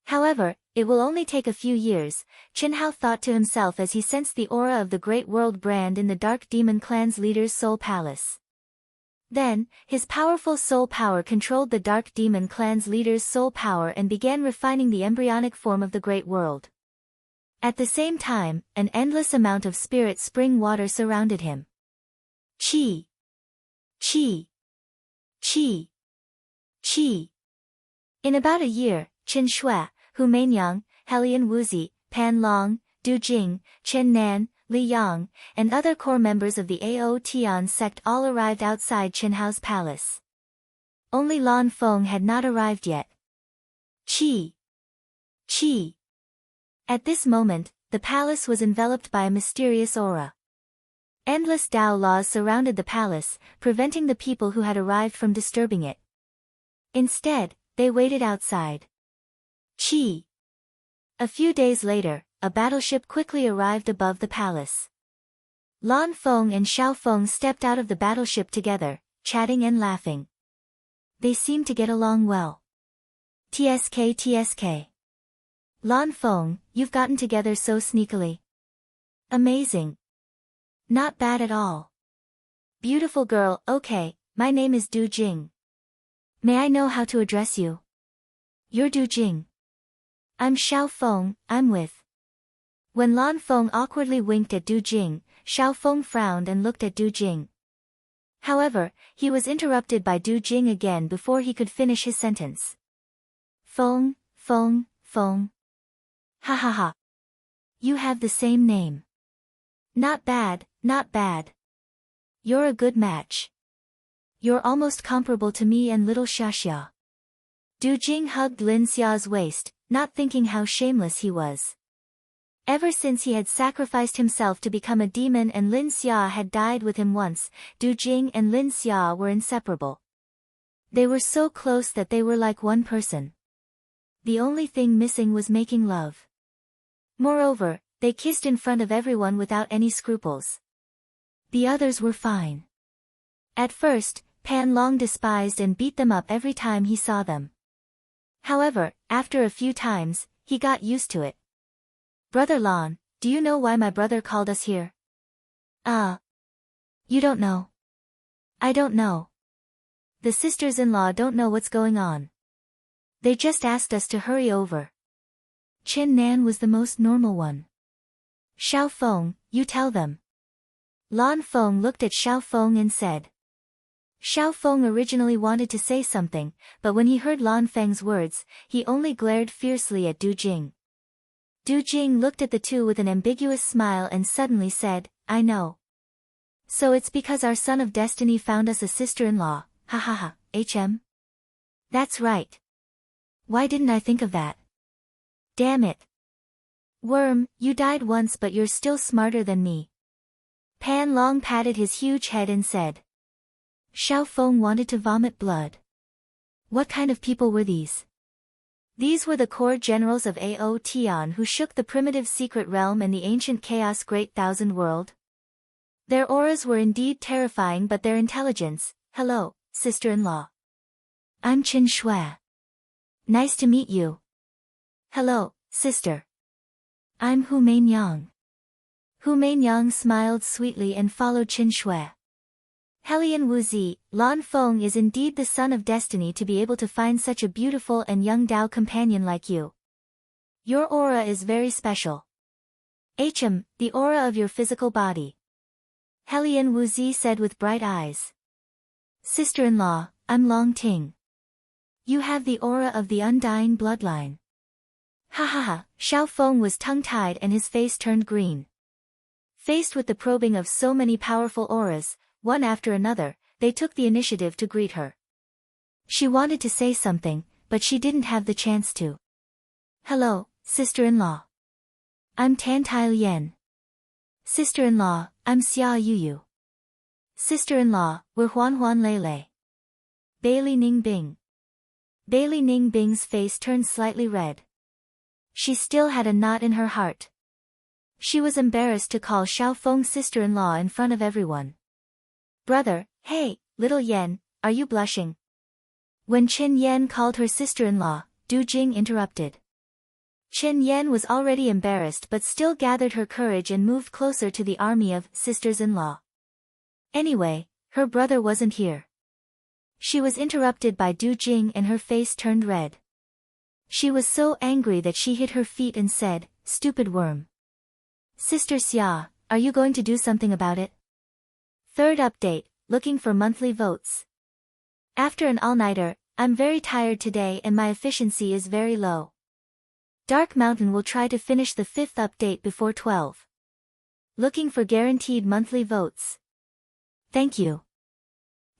However, it will only take a few years, Chen Hao thought to himself as he sensed the aura of the Great World brand in the Dark Demon Clan's leader's soul palace. Then, his powerful soul power controlled the Dark Demon Clan's leader's soul power and began refining the embryonic form of the Great World. At the same time, an endless amount of spirit spring water surrounded him. Qi. Qi. Qi. Qi. In about a year, Qin Shui, Hu Mainyang, Helian Wuzi, Pan Long, Du Jing, Chen Nan, Li Yang, and other core members of the Ao Tian sect all arrived outside Chen Hao's palace. Only Lan Feng had not arrived yet. Qi. Qi. At this moment, the palace was enveloped by a mysterious aura. Endless Tao laws surrounded the palace, preventing the people who had arrived from disturbing it. Instead, they waited outside. Qi. A few days later, a battleship quickly arrived above the palace. Lan Feng and Xiao Feng stepped out of the battleship together, chatting and laughing. They seemed to get along well. TSK. Lan Feng, you've gotten together so sneakily. Amazing. Not bad at all. Beautiful girl. Okay, my name is Du Jing. May I know how to address you? You're Du Jing. I'm Xiao Feng, I'm with. When Lan Feng awkwardly winked at Du Jing, Xiao Feng frowned and looked at Du Jing. However, he was interrupted by Du Jing again before he could finish his sentence. Feng. Ha ha ha. You have the same name. Not bad, not bad. You're a good match. You're almost comparable to me and little Xiaxia. Du Jing hugged Lin Xia's waist, not thinking how shameless he was. Ever since he had sacrificed himself to become a demon and Lin Xia had died with him once, Du Jing and Lin Xia were inseparable. They were so close that they were like one person. The only thing missing was making love. Moreover, they kissed in front of everyone without any scruples. The others were fine. At first, Pan Long despised and beat them up every time he saw them. However, after a few times, he got used to it. Brother Lan, do you know why my brother called us here? You don't know. I don't know. The sisters-in-law don't know what's going on. They just asked us to hurry over. Chen Nan was the most normal one. Xiao Feng, you tell them. Lan Feng looked at Xiao Feng and said. Xiao Feng originally wanted to say something, but when he heard Lan Feng's words, he only glared fiercely at Du Jing. Du Jing looked at the two with an ambiguous smile and suddenly said, I know. So it's because our son of destiny found us a sister-in-law, ha ha ha, That's right. Why didn't I think of that? Damn it. Worm, you died once but you're still smarter than me. Pan Long patted his huge head and said. Xiao Feng wanted to vomit blood. What kind of people were these? These were the core generals of Ao Tian who shook the primitive secret realm and the ancient chaos great thousand world. Their auras were indeed terrifying but their intelligence, hello, sister-in-law. I'm Qin Shui. Nice to meet you. Hello, sister. I'm Hu Mainyang. Hu Mainyang smiled sweetly and followed Qin Shui. Helian Wuzi, Lan Feng is indeed the son of destiny to be able to find such a beautiful and young Dao companion like you. Your aura is very special. The aura of your physical body. Helian Wuzi said with bright eyes. Sister-in-law, I'm Long Ting. You have the aura of the undying bloodline. Ha ha ha, Xiao Feng was tongue-tied and his face turned green. Faced with the probing of so many powerful auras, one after another, they took the initiative to greet her. She wanted to say something, but she didn't have the chance to. Hello, sister-in-law. I'm Tan Tai Lien. Sister-in-law, I'm Xia Yuyu. Sister-in-law, we're Huan Huan Lele. Bailey Ning Bing. Bailey Ning Bing's face turned slightly red. She still had a knot in her heart. She was embarrassed to call Xiao Feng's sister-in-law in front of everyone. Brother, hey, little Yen, are you blushing? When Qin Yen called her sister-in-law, Du Jing interrupted. Chen Yan was already embarrassed but still gathered her courage and moved closer to the army of sisters-in-law. Anyway, her brother wasn't here. She was interrupted by Du Jing and her face turned red. She was so angry that she hit her feet and said, "Stupid worm. Sister Xia, are you going to do something about it?" Third update, looking for monthly votes. After an all-nighter, I'm very tired today and my efficiency is very low. Dark Mountain will try to finish the 5th update before 12. Looking for guaranteed monthly votes. Thank you.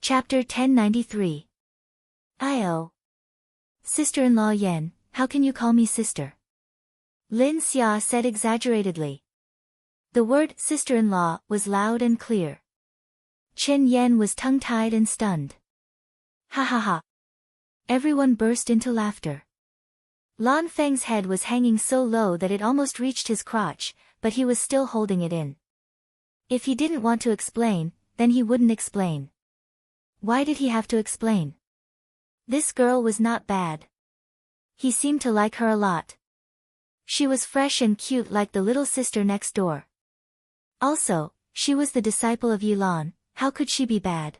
Chapter 1093. I.O. Sister-in-law Yan, how can you call me sister? Lin Xia said exaggeratedly. The word sister-in-law was loud and clear. Chen Yan was tongue-tied and stunned. Ha ha ha. Everyone burst into laughter. Lan Feng's head was hanging so low that it almost reached his crotch, but he was still holding it in. If he didn't want to explain, then he wouldn't explain. Why did he have to explain? This girl was not bad. He seemed to like her a lot. She was fresh and cute like the little sister next door. Also, she was the disciple of Yilan, how could she be bad?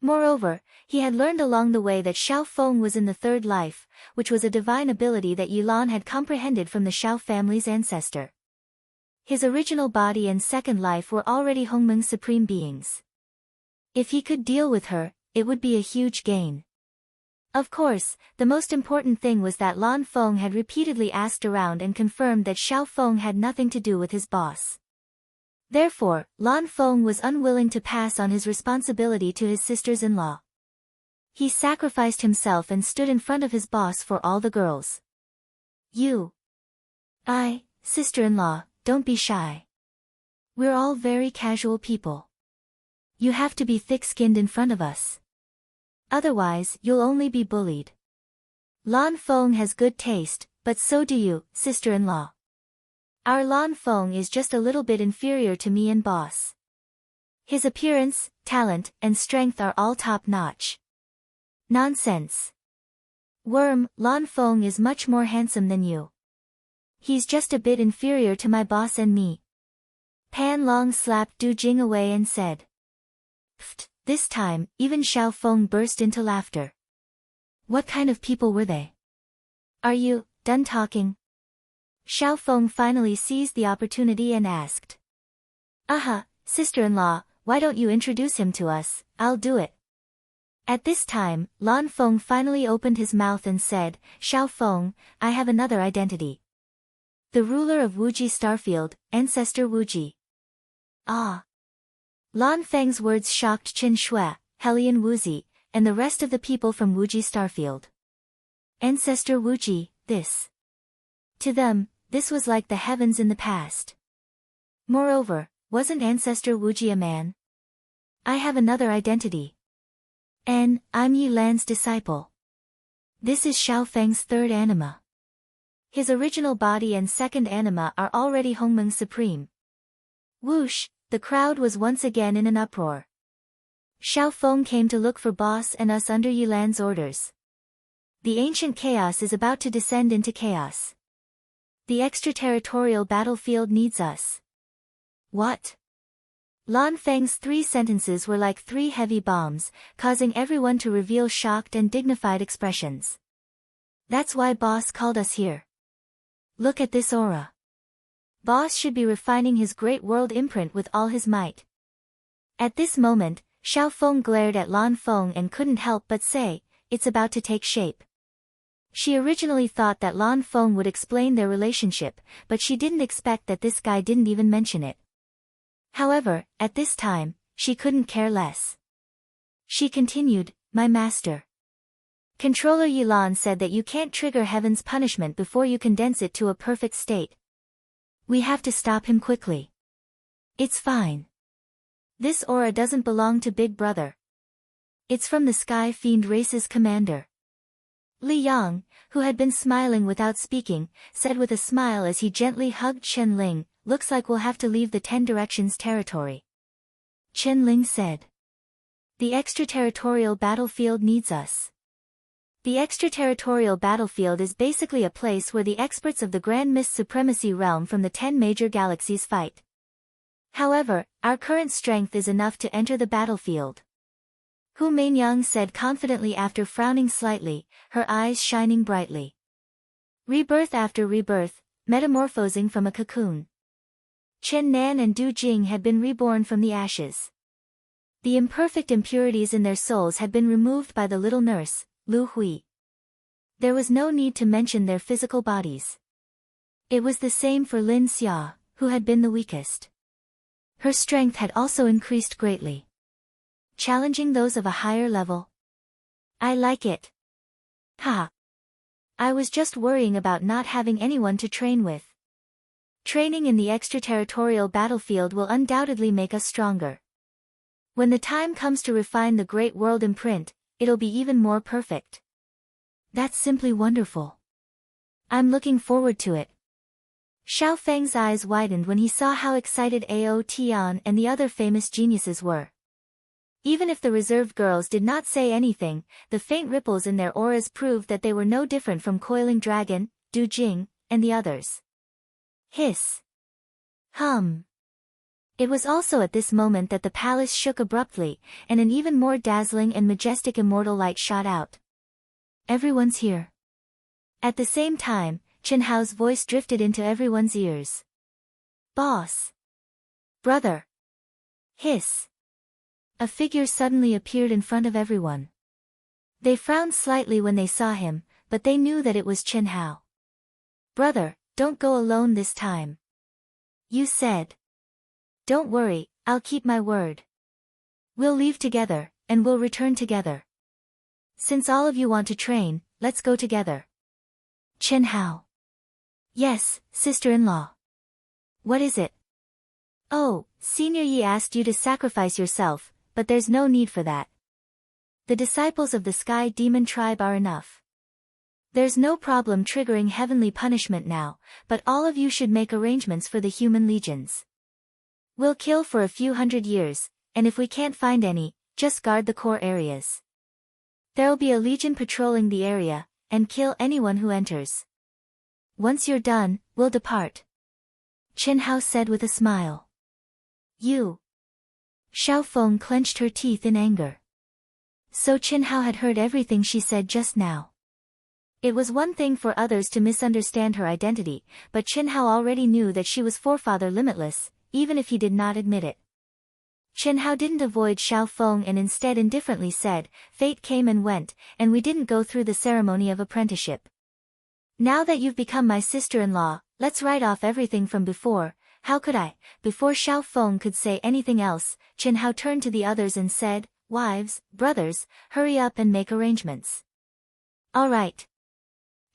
Moreover, he had learned along the way that Xiao Feng was in the third life, which was a divine ability that Yilan had comprehended from the Xiao family's ancestor. His original body and second life were already Hongmeng's supreme beings. If he could deal with her, it would be a huge gain. Of course, the most important thing was that Lan Feng had repeatedly asked around and confirmed that Xiao Feng had nothing to do with his boss. Therefore, Lan Feng was unwilling to pass on his responsibility to his sisters-in-law. He sacrificed himself and stood in front of his boss for all the girls. Sister-in-law, don't be shy. We're all very casual people. You have to be thick-skinned in front of us. Otherwise, you'll only be bullied. Lan Feng has good taste, but so do you, sister-in-law. Our Lan Feng is just a little bit inferior to me and boss. His appearance, talent, and strength are all top-notch. Nonsense. Worm, Lan Feng is much more handsome than you. He's just a bit inferior to my boss and me. Pan Long slapped Du Jing away and said. Pfft, this time, even Xiao Feng burst into laughter. What kind of people were they? Are you done talking? Xiao Feng finally seized the opportunity and asked. Sister-in-law, why don't you introduce him to us? I'll do it. At this time, Lan Feng finally opened his mouth and said, Xiao Feng, I have another identity. The ruler of Wuji Starfield, Ancestor Wuji. Ah. Lan Feng's words shocked Qin Shui, Helian Wuzi, and the rest of the people from Wuji Starfield. Ancestor Wuji, this. To them, this was like the heavens in the past. Moreover, wasn't Ancestor Wuji a man? I have another identity. And, I'm Yi Lan's disciple. This is Xiao Feng's third anima. His original body and second anima are already Hongmeng Supreme. Whoosh, the crowd was once again in an uproar. Xiao Feng came to look for boss and us under Yi Lan's orders. The ancient chaos is about to descend into chaos. The extraterritorial battlefield needs us. What? Lan Feng's 3 sentences were like 3 heavy bombs, causing everyone to reveal shocked and dignified expressions. That's why boss called us here. Look at this aura. Boss should be refining his great world imprint with all his might. At this moment, Xiao Feng glared at Lan Feng and couldn't help but say, it's about to take shape. She originally thought that Lan Feng would explain their relationship, but she didn't expect that this guy didn't even mention it. However, at this time, she couldn't care less. She continued, my master. Controller Yilan said that you can't trigger heaven's punishment before you condense it to a perfect state. We have to stop him quickly. It's fine. This aura doesn't belong to Big Brother. It's from the Sky Fiend race's commander. Li Yang, who had been smiling without speaking, said with a smile as he gently hugged Chen Ling, looks like we'll have to leave the 10 Directions territory. Chen Ling said. The extraterritorial battlefield needs us. The extraterritorial battlefield is basically a place where the experts of the Grand Mist Supremacy realm from the 10 major galaxies fight. However, our current strength is enough to enter the battlefield. Hu Meinyang said confidently after frowning slightly, her eyes shining brightly. Rebirth after rebirth, metamorphosing from a cocoon. Chen Nan and Du Jing had been reborn from the ashes. The imperfect impurities in their souls had been removed by the little nurse, Lu Hui. There was no need to mention their physical bodies. It was the same for Lin Xia, who had been the weakest. Her strength had also increased greatly, challenging those of a higher level. I like it. Ha! I was just worrying about not having anyone to train with. Training in the extraterritorial battlefield will undoubtedly make us stronger. When the time comes to refine the Great World imprint, it'll be even more perfect. That's simply wonderful. I'm looking forward to it. Xiao Feng's eyes widened when he saw how excited Ao Tian and the other famous geniuses were. Even if the reserved girls did not say anything, the faint ripples in their auras proved that they were no different from Coiling Dragon, Du Jing, and the others. Hiss. Hum. It was also at this moment that the palace shook abruptly, and an even more dazzling and majestic immortal light shot out. Everyone's here. At the same time, Chen Hao's voice drifted into everyone's ears. Boss. Brother. Hiss. A figure suddenly appeared in front of everyone. They frowned slightly when they saw him, but they knew that it was Chen Hao. Brother, don't go alone this time. You said. Don't worry, I'll keep my word. We'll leave together, and we'll return together. Since all of you want to train, let's go together. Chen Hao. Yes, sister-in-law. What is it? Oh, Senior Yi asked you to sacrifice yourself, but there's no need for that. The disciples of the Sky Demon tribe are enough. There's no problem triggering heavenly punishment now, but all of you should make arrangements for the human legions. We'll kill for a few hundred years, and if we can't find any, just guard the core areas. There'll be a legion patrolling the area, and kill anyone who enters. Once you're done, we'll depart. Chen Hao said with a smile. You. Xiao Feng clenched her teeth in anger. So Chen Hao had heard everything she said just now. It was one thing for others to misunderstand her identity, but Chen Hao already knew that she was forefather limitless, even if he did not admit it. Chen Hao didn't avoid Xiao Feng and instead indifferently said, fate came and went, and we didn't go through the ceremony of apprenticeship. Now that you've become my sister-in-law, let's write off everything from before. How could I? Before Xiao Feng could say anything else, Chen Hao turned to the others and said, wives, brothers, hurry up and make arrangements. All right.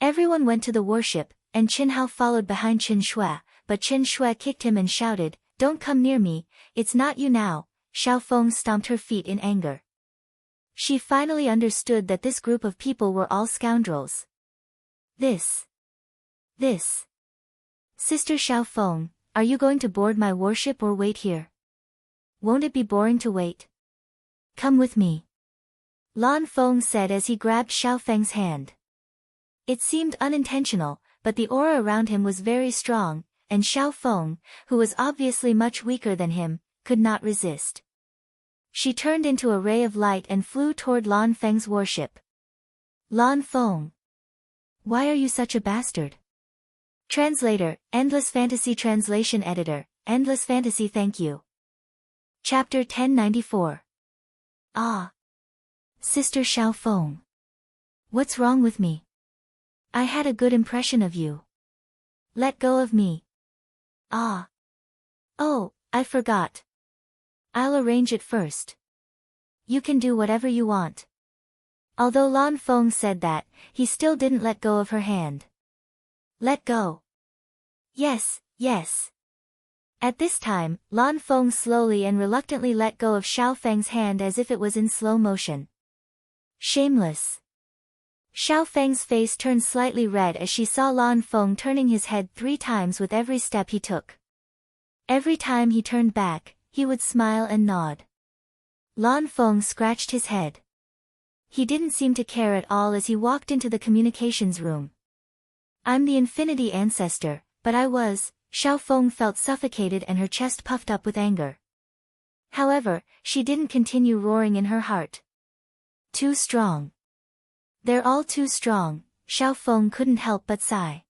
Everyone went to the warship, and Chen Hao followed behind Chen Shui, but Chen Shui kicked him and shouted, don't come near me, it's not you now. Xiao Feng stomped her feet in anger. She finally understood that this group of people were all scoundrels. This. Sister Xiao Feng, are you going to board my warship or wait here? Won't it be boring to wait? Come with me. Lan Feng said as he grabbed Xiao Feng's hand. It seemed unintentional, but the aura around him was very strong, and Xiao Feng, who was obviously much weaker than him, could not resist. She turned into a ray of light and flew toward Lan Feng's warship. Lan Feng. Why are you such a bastard? Translator, Endless Fantasy Translation Editor, Endless Fantasy. Thank you. Chapter 1094. Ah. Sister Xiao Feng. What's wrong with me? I had a good impression of you. Let go of me. Ah. Oh, I forgot. I'll arrange it first. You can do whatever you want. Although Lan Feng said that, he still didn't let go of her hand. Let go. Yes. At this time, Lan Feng slowly and reluctantly let go of Xiao Feng's hand as if it was in slow motion. Shameless. Xiao Feng's face turned slightly red as she saw Lan Feng turning his head 3 times with every step he took. Every time he turned back, he would smile and nod. Lan Feng scratched his head. he didn't seem to care at all as he walked into the communications room. I'm the Infinity Ancestor, but Xiao Feng felt suffocated and her chest puffed up with anger. However, she didn't continue roaring in her heart. Too strong. They're all too strong, Xiao Feng couldn't help but sigh.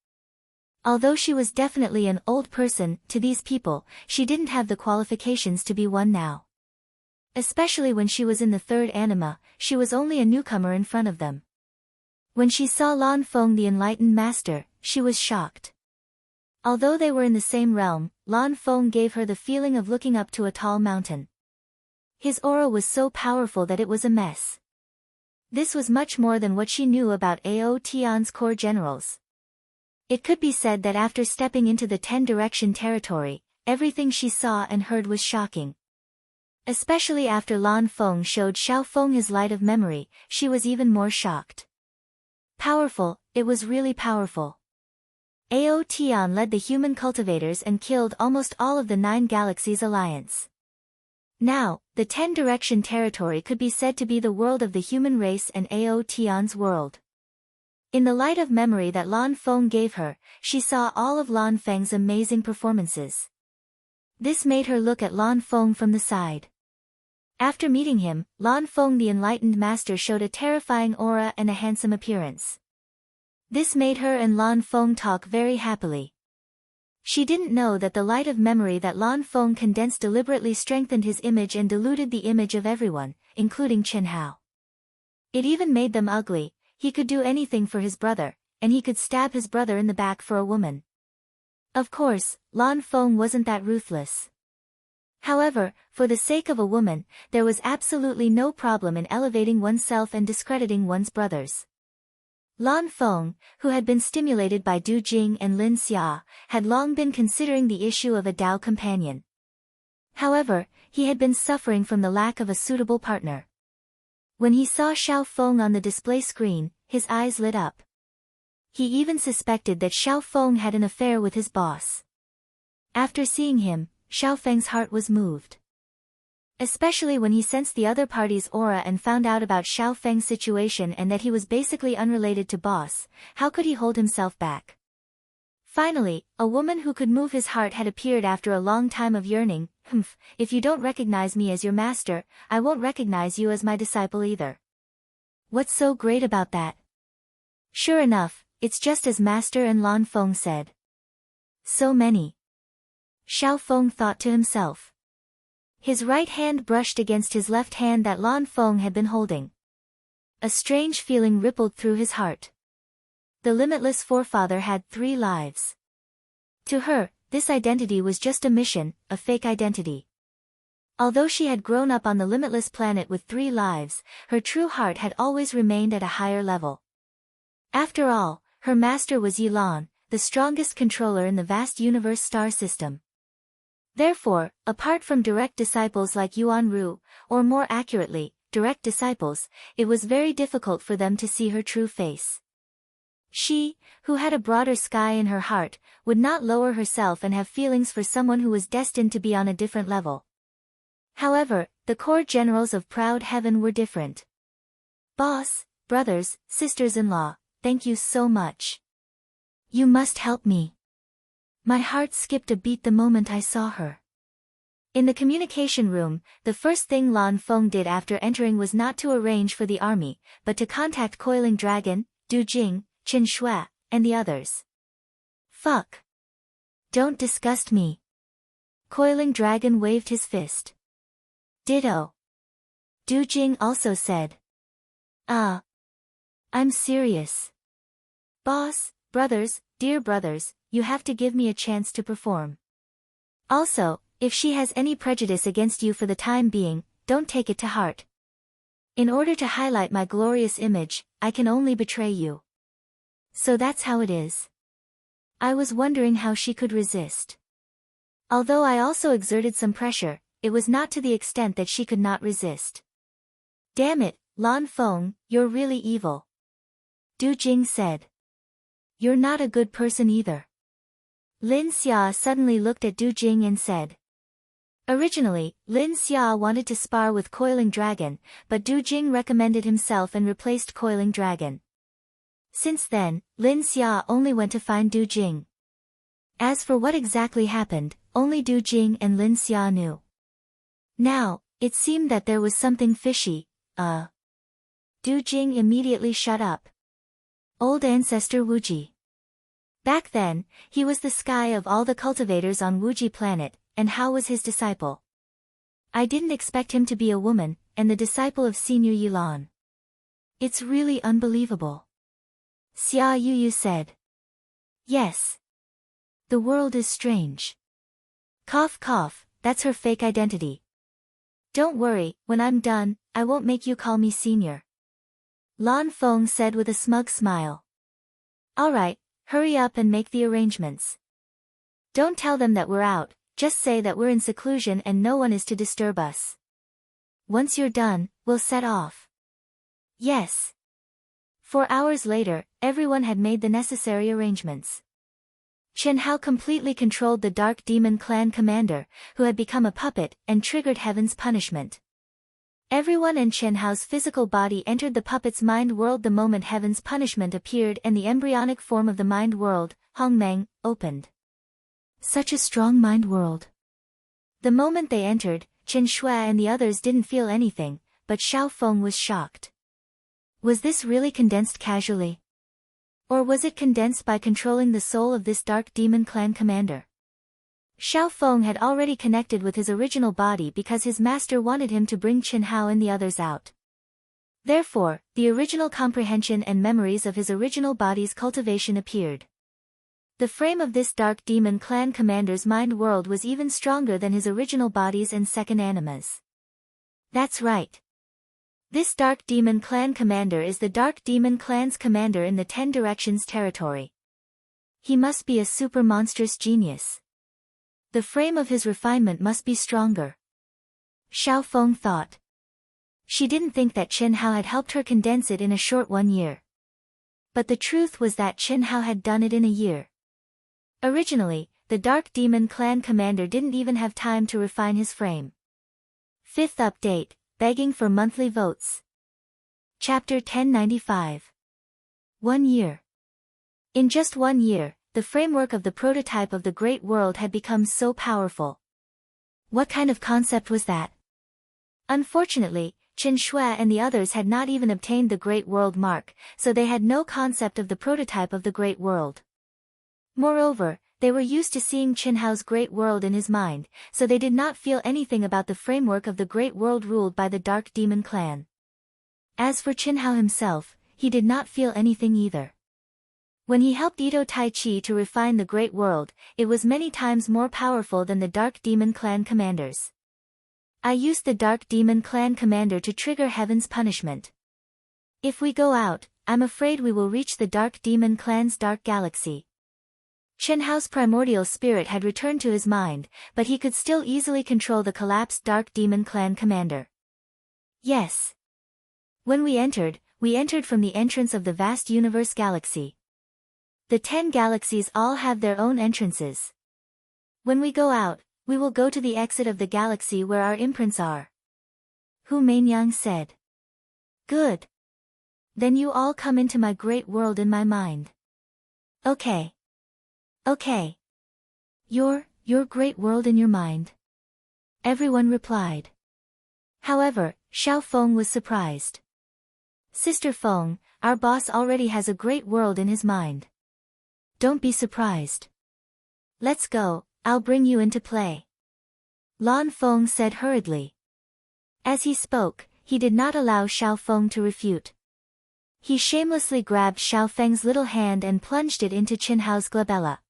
Although she was definitely an old person, to these people, she didn't have the qualifications to be one now. Especially when she was in the third anima, she was only a newcomer in front of them. When she saw Lan Feng the Enlightened Master, she was shocked. Although they were in the same realm, Lan Feng gave her the feeling of looking up to a tall mountain. His aura was so powerful that it was a mess. This was much more than what she knew about Ao Tian's core generals. It could be said that after stepping into the 10-direction territory, everything she saw and heard was shocking. Especially after Lan Feng showed Xiao Feng his light of memory, she was even more shocked. Powerful, it was really powerful. Ao Tian led the human cultivators and killed almost all of the 9 Galaxies Alliance. Now, the 10-direction territory could be said to be the world of the human race and Ao Tian's world. In the light of memory that Lan Feng gave her, she saw all of Lan Feng's amazing performances. This made her look at Lan Feng from the side. After meeting him, Lan Feng the Enlightened Master showed a terrifying aura and a handsome appearance. This made her and Lan Feng talk very happily. She didn't know that the light of memory that Lan Feng condensed deliberately strengthened his image and diluted the image of everyone, including Chen Hao. It even made them ugly. He could do anything for his brother, and he could stab his brother in the back for a woman. Of course, Lan Feng wasn't that ruthless. However, for the sake of a woman, there was absolutely no problem in elevating oneself and discrediting one's brothers. Lan Feng, who had been stimulated by Du Jing and Lin Xia, had long been considering the issue of a Dao companion. However, he had been suffering from the lack of a suitable partner. When he saw Xiao Feng on the display screen, his eyes lit up. He even suspected that Xiao Feng had an affair with his boss. After seeing him, Xiao Feng's heart was moved. Especially when he sensed the other party's aura and found out about Xiao Feng's situation and that he was basically unrelated to boss, how could he hold himself back? Finally, a woman who could move his heart had appeared after a long time of yearning. If you don't recognize me as your master, I won't recognize you as my disciple either. What's so great about that? Sure enough, it's just as Master and Lan Feng said. So many. Xiao Feng thought to himself. His right hand brushed against his left hand that Lan Feng had been holding. A strange feeling rippled through his heart. The limitless forefather had 3 lives. To her, this identity was just a mission, a fake identity. Although she had grown up on the limitless planet with 3 lives, her true heart had always remained at a higher level. After all, her master was Yilan, the strongest controller in the vast universe star system. Therefore, apart from direct disciples like Yuan Ru, or more accurately, direct disciples, it was very difficult for them to see her true face. She, who had a broader sky in her heart, would not lower herself and have feelings for someone who was destined to be on a different level. However, the core generals of Proud Heaven were different. Boss, brothers, sisters-in-law, thank you so much. You must help me. My heart skipped a beat the moment I saw her. In the communication room, the first thing Lan Feng did after entering was not to arrange for the army, but to contact Coiling Dragon, Du Jing, Qin Shui, and the others. Fuck. Don't disgust me. Coiling Dragon waved his fist. Ditto. Du Jing also said. I'm serious. Boss, brothers, dear brothers, you have to give me a chance to perform. Also, if she has any prejudice against you for the time being, don't take it to heart. In order to highlight my glorious image, I can only betray you. So that's how it is. I was wondering how she could resist. Although I also exerted some pressure, it was not to the extent that she could not resist. Damn it, Lan Feng, you're really evil. Du Jing said. You're not a good person either. Lin Xia suddenly looked at Du Jing and said. Originally, Lin Xia wanted to spar with Coiling Dragon, but Du Jing recommended himself and replaced Coiling Dragon. Since then, Lin Xia only went to find Du Jing. As for what exactly happened, only Du Jing and Lin Xia knew. Now, it seemed that there was something fishy. Du Jing immediately shut up. Old ancestor Wuji. Back then, he was the sky of all the cultivators on Wuji planet, and how was his disciple? I didn't expect him to be a woman, and the disciple of Senior Yilan. It's really unbelievable. Xia Yuyu said. Yes. The world is strange. Cough cough, that's her fake identity. Don't worry, when I'm done, I won't make you call me senior. Lan Feng said with a smug smile. Alright, hurry up and make the arrangements. Don't tell them that we're out, just say that we're in seclusion and no one is to disturb us. Once you're done, we'll set off. Yes. 4 hours later, everyone had made the necessary arrangements. Chen Hao completely controlled the Dark Demon Clan commander, who had become a puppet, and triggered Heaven's punishment. Everyone and Chen Hao's physical body entered the puppet's mind world the moment Heaven's punishment appeared and the embryonic form of the mind world, Hongmeng, opened. Such a strong mind world. The moment they entered, Chen Shui and the others didn't feel anything, but Xiao Feng was shocked. Was this really condensed casually? Or was it condensed by controlling the soul of this Dark Demon Clan commander? Xiao Feng had already connected with his original body because his master wanted him to bring Chen Hao and the others out. Therefore, the original comprehension and memories of his original body's cultivation appeared. The frame of this Dark Demon Clan commander's mind world was even stronger than his original body's and second animas. That's right. This Dark Demon Clan commander is the Dark Demon Clan's commander in the 10 Directions territory. He must be a super monstrous genius. The frame of his refinement must be stronger. Xiao Feng thought. She didn't think that Chen Hao had helped her condense it in a short 1 year. But the truth was that Chen Hao had done it in a year. Originally, the Dark Demon Clan commander didn't even have time to refine his frame. 5th update, begging for monthly votes. Chapter 1095. 1 year. In just 1 year, the framework of the prototype of the Great World had become so powerful. What kind of concept was that? Unfortunately, Chen Shui and the others had not even obtained the Great World mark, so they had no concept of the prototype of the Great World. Moreover, they were used to seeing Chen Hao's Great World in his mind, so they did not feel anything about the framework of the Great World ruled by the Dark Demon Clan. As for Chen Hao himself, he did not feel anything either. When he helped Ito Tai Chi to refine the Great World, it was many times more powerful than the Dark Demon Clan commanders. I used the Dark Demon Clan commander to trigger Heaven's punishment. If we go out, I'm afraid we will reach the Dark Demon Clan's Dark Galaxy. Chen Hao's primordial spirit had returned to his mind, but he could still easily control the collapsed Dark Demon Clan commander. Yes. When we entered from the entrance of the vast universe galaxy. The 10 galaxies all have their own entrances. When we go out, we will go to the exit of the galaxy where our imprints are. Hu Mainyang said. Good. Then you all come into my great world in my mind. Okay. Okay. Your great world in your mind. Everyone replied. However, Xiao Feng was surprised. Sister Feng, our boss already has a great world in his mind. Don't be surprised. Let's go, I'll bring you into play. Lan Feng said hurriedly. As he spoke, he did not allow Xiao Feng to refute. He shamelessly grabbed Xiao Feng's little hand and plunged it into Chen Hao's glabella.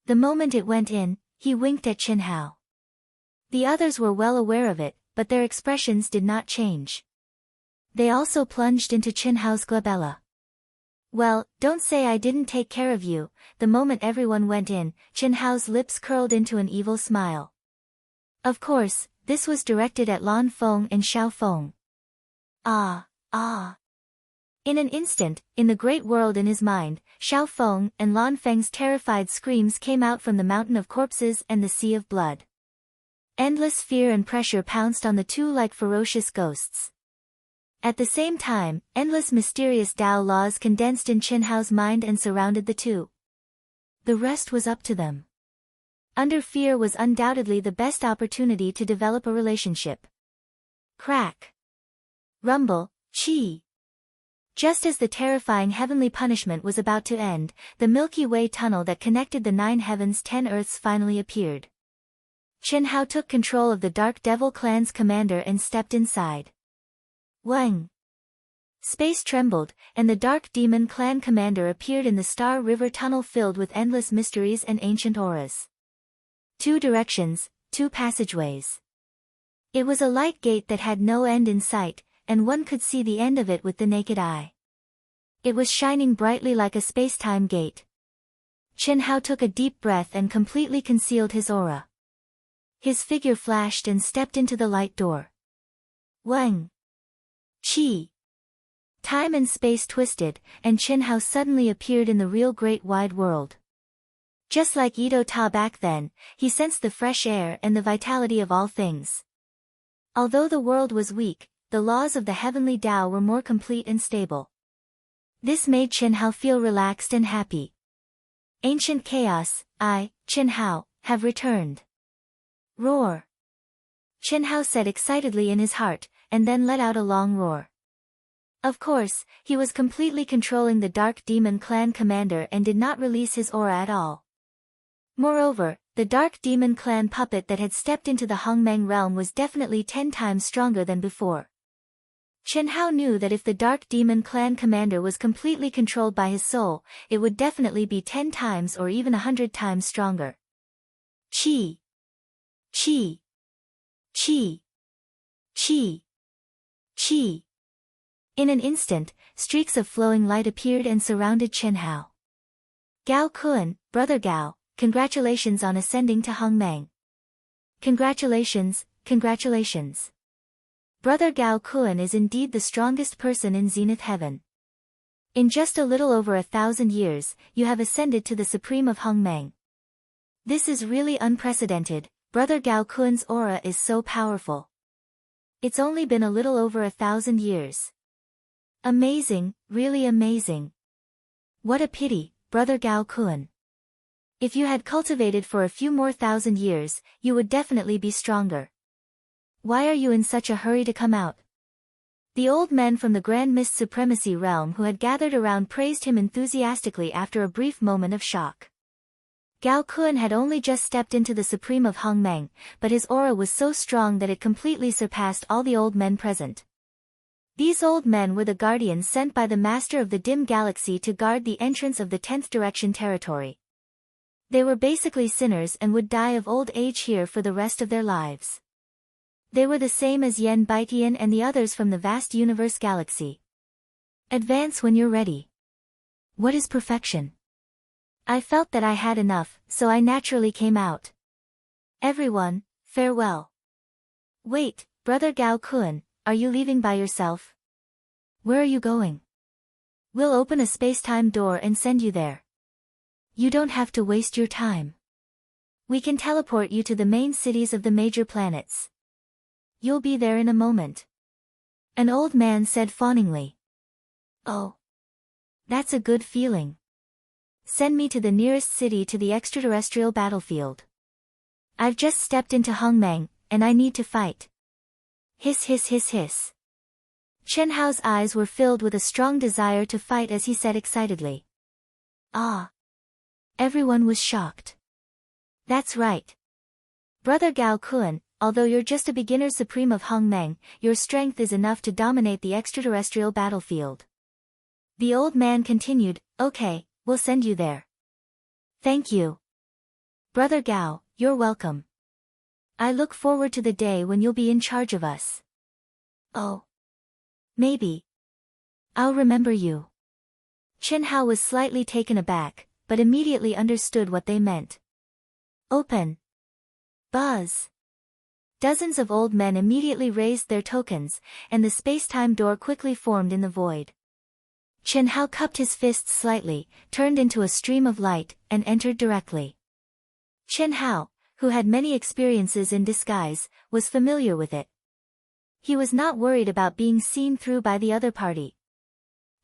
The moment it went in, he winked at Chen Hao. The others were well aware of it, but their expressions did not change. They also plunged into Chen Hao's glabella. Well, don't say I didn't take care of you. The moment everyone went in, Chen Hao's lips curled into an evil smile. Of course, this was directed at Lan Feng and Xiao Feng. Ah. In an instant, in the great world in his mind, Xiao Feng and Lan Feng's terrified screams came out from the mountain of corpses and the sea of blood. Endless fear and pressure pounced on the two like ferocious ghosts. At the same time, endless mysterious Tao laws condensed in Qinhao's mind and surrounded the two. The rest was up to them. Under fear was undoubtedly the best opportunity to develop a relationship. Crack. Rumble, chi. Just as the terrifying heavenly punishment was about to end, the Milky Way tunnel that connected the 9 heavens 10 earths finally appeared. Qinhao took control of the Dark Devil clan's commander and stepped inside. Wang. Space trembled, and the Dark Demon clan commander appeared in the Star River tunnel filled with endless mysteries and ancient auras. 2 directions, 2 passageways. It was a light gate that had no end in sight, and one could see the end of it with the naked eye. It was shining brightly like a space-time gate. Qinhao took a deep breath and completely concealed his aura. His figure flashed and stepped into the light door. Wang. Qi. Time and space twisted, and Qinhao suddenly appeared in the real great wide world. Just like Ito Ta back then, he sensed the fresh air and the vitality of all things. Although the world was weak, the laws of the heavenly Tao were more complete and stable. This made Qinhao feel relaxed and happy. Ancient chaos, I, Qinhao, have returned. Roar. Qinhao said excitedly in his heart, and then let out a long roar. Of course, he was completely controlling the Dark Demon clan commander and did not release his aura at all. Moreover, the Dark Demon clan puppet that had stepped into the Hongmeng realm was definitely 10 times stronger than before. Qinhao knew that if the Dark Demon clan commander was completely controlled by his soul, it would definitely be 10 times or even 100 times stronger. Qi. Qi. Qi. Qi. Qi. In an instant, streaks of flowing light appeared and surrounded Qinhao. Gao Kun, Brother Gao, congratulations on ascending to Hongmeng. Congratulations, congratulations. Brother Gao Kun is indeed the strongest person in Zenith Heaven. In just a little over 1,000 years, you have ascended to the Supreme of Hongmeng. This is really unprecedented. Brother Gao Kun's aura is so powerful. It's only been a little over 1,000 years. Amazing, really amazing. What a pity, Brother Gao Kun. If you had cultivated for a few more 1,000 years, you would definitely be stronger. Why are you in such a hurry to come out? The old men from the Grand Mist Supremacy realm who had gathered around praised him enthusiastically after a brief moment of shock. Gao Kun had only just stepped into the Supreme of Hongmeng, but his aura was so strong that it completely surpassed all the old men present. These old men were the guardians sent by the Master of the Dim Galaxy to guard the entrance of the 10th Direction territory. They were basically sinners and would die of old age here for the rest of their lives. They were the same as Yen Baitian and the others from the vast universe galaxy. Advance when you're ready. What is perfection? I felt that I had enough, so I naturally came out. Everyone, farewell. Wait, Brother Gao Kun, are you leaving by yourself? Where are you going? We'll open a space-time door and send you there. You don't have to waste your time. We can teleport you to the main cities of the major planets. You'll be there in a moment. An old man said fawningly. Oh. That's a good feeling. Send me to the nearest city to the extraterrestrial battlefield. I've just stepped into Hongmeng, and I need to fight. Hiss hiss hiss hiss. Qinhao's eyes were filled with a strong desire to fight as he said excitedly. Ah. Everyone was shocked. That's right. Brother Gao Kun, although you're just a beginner Supreme of Hongmeng, your strength is enough to dominate the extraterrestrial battlefield. The old man continued, okay, we'll send you there. Thank you. Brother Gao, you're welcome. I look forward to the day when you'll be in charge of us. Oh. Maybe. I'll remember you. Qinhao was slightly taken aback, but immediately understood what they meant. Open. Buzz. Dozens of old men immediately raised their tokens, and the space-time door quickly formed in the void. Qinhao cupped his fists slightly, turned into a stream of light, and entered directly. Qinhao, who had many experiences in disguise, was familiar with it. He was not worried about being seen through by the other party.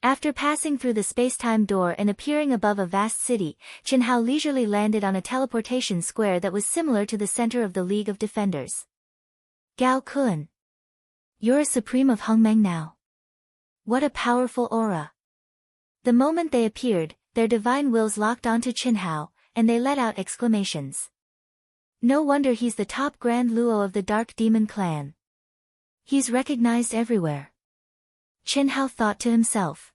After passing through the space-time door and appearing above a vast city, Chen Hao leisurely landed on a teleportation square that was similar to the center of the League of Defenders. Gao Kun. You're a supreme of Hongmeng now. What a powerful aura. The moment they appeared, their divine wills locked onto Chen Hao, and they let out exclamations. No wonder he's the top Grand Luo of the Dark Demon clan. He's recognized everywhere. Chen Hao thought to himself.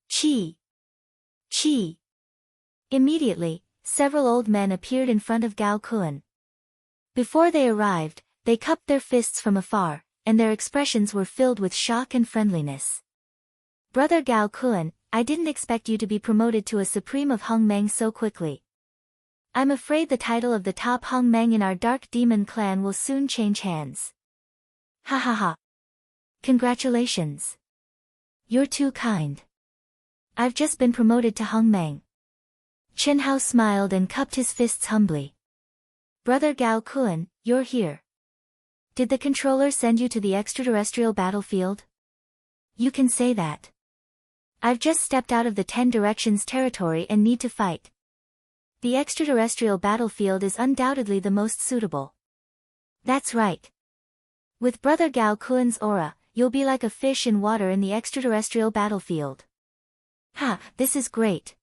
Chi! Chi! Immediately, several old men appeared in front of Gao Kun. Before they arrived, they cupped their fists from afar, and their expressions were filled with shock and friendliness. Brother Gao Kun, I didn't expect you to be promoted to a supreme of Hongmeng so quickly. I'm afraid the title of the top Hongmeng in our Dark Demon clan will soon change hands. Ha ha ha. Congratulations. You're too kind. I've just been promoted to Hongmeng. Chen Hao smiled and cupped his fists humbly. Brother Gao Kun, you're here. Did the controller send you to the extraterrestrial battlefield? You can say that. I've just stepped out of the 10 Directions territory and need to fight. The extraterrestrial battlefield is undoubtedly the most suitable. That's right. With Brother Gao Kun's aura, you'll be like a fish in water in the extraterrestrial battlefield. Ha, this is great.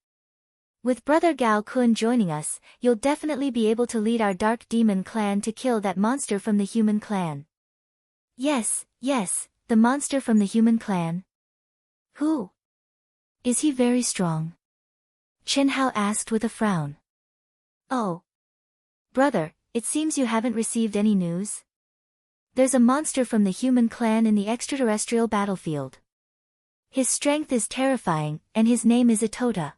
With Brother Gao Kun joining us, you'll definitely be able to lead our Dark Demon clan to kill that monster from the human clan. Yes, the monster from the human clan. Who? Is he very strong? Chen Hao asked with a frown. Oh. Brother, it seems you haven't received any news. There's a monster from the human clan in the extraterrestrial battlefield. His strength is terrifying, and his name is Itota.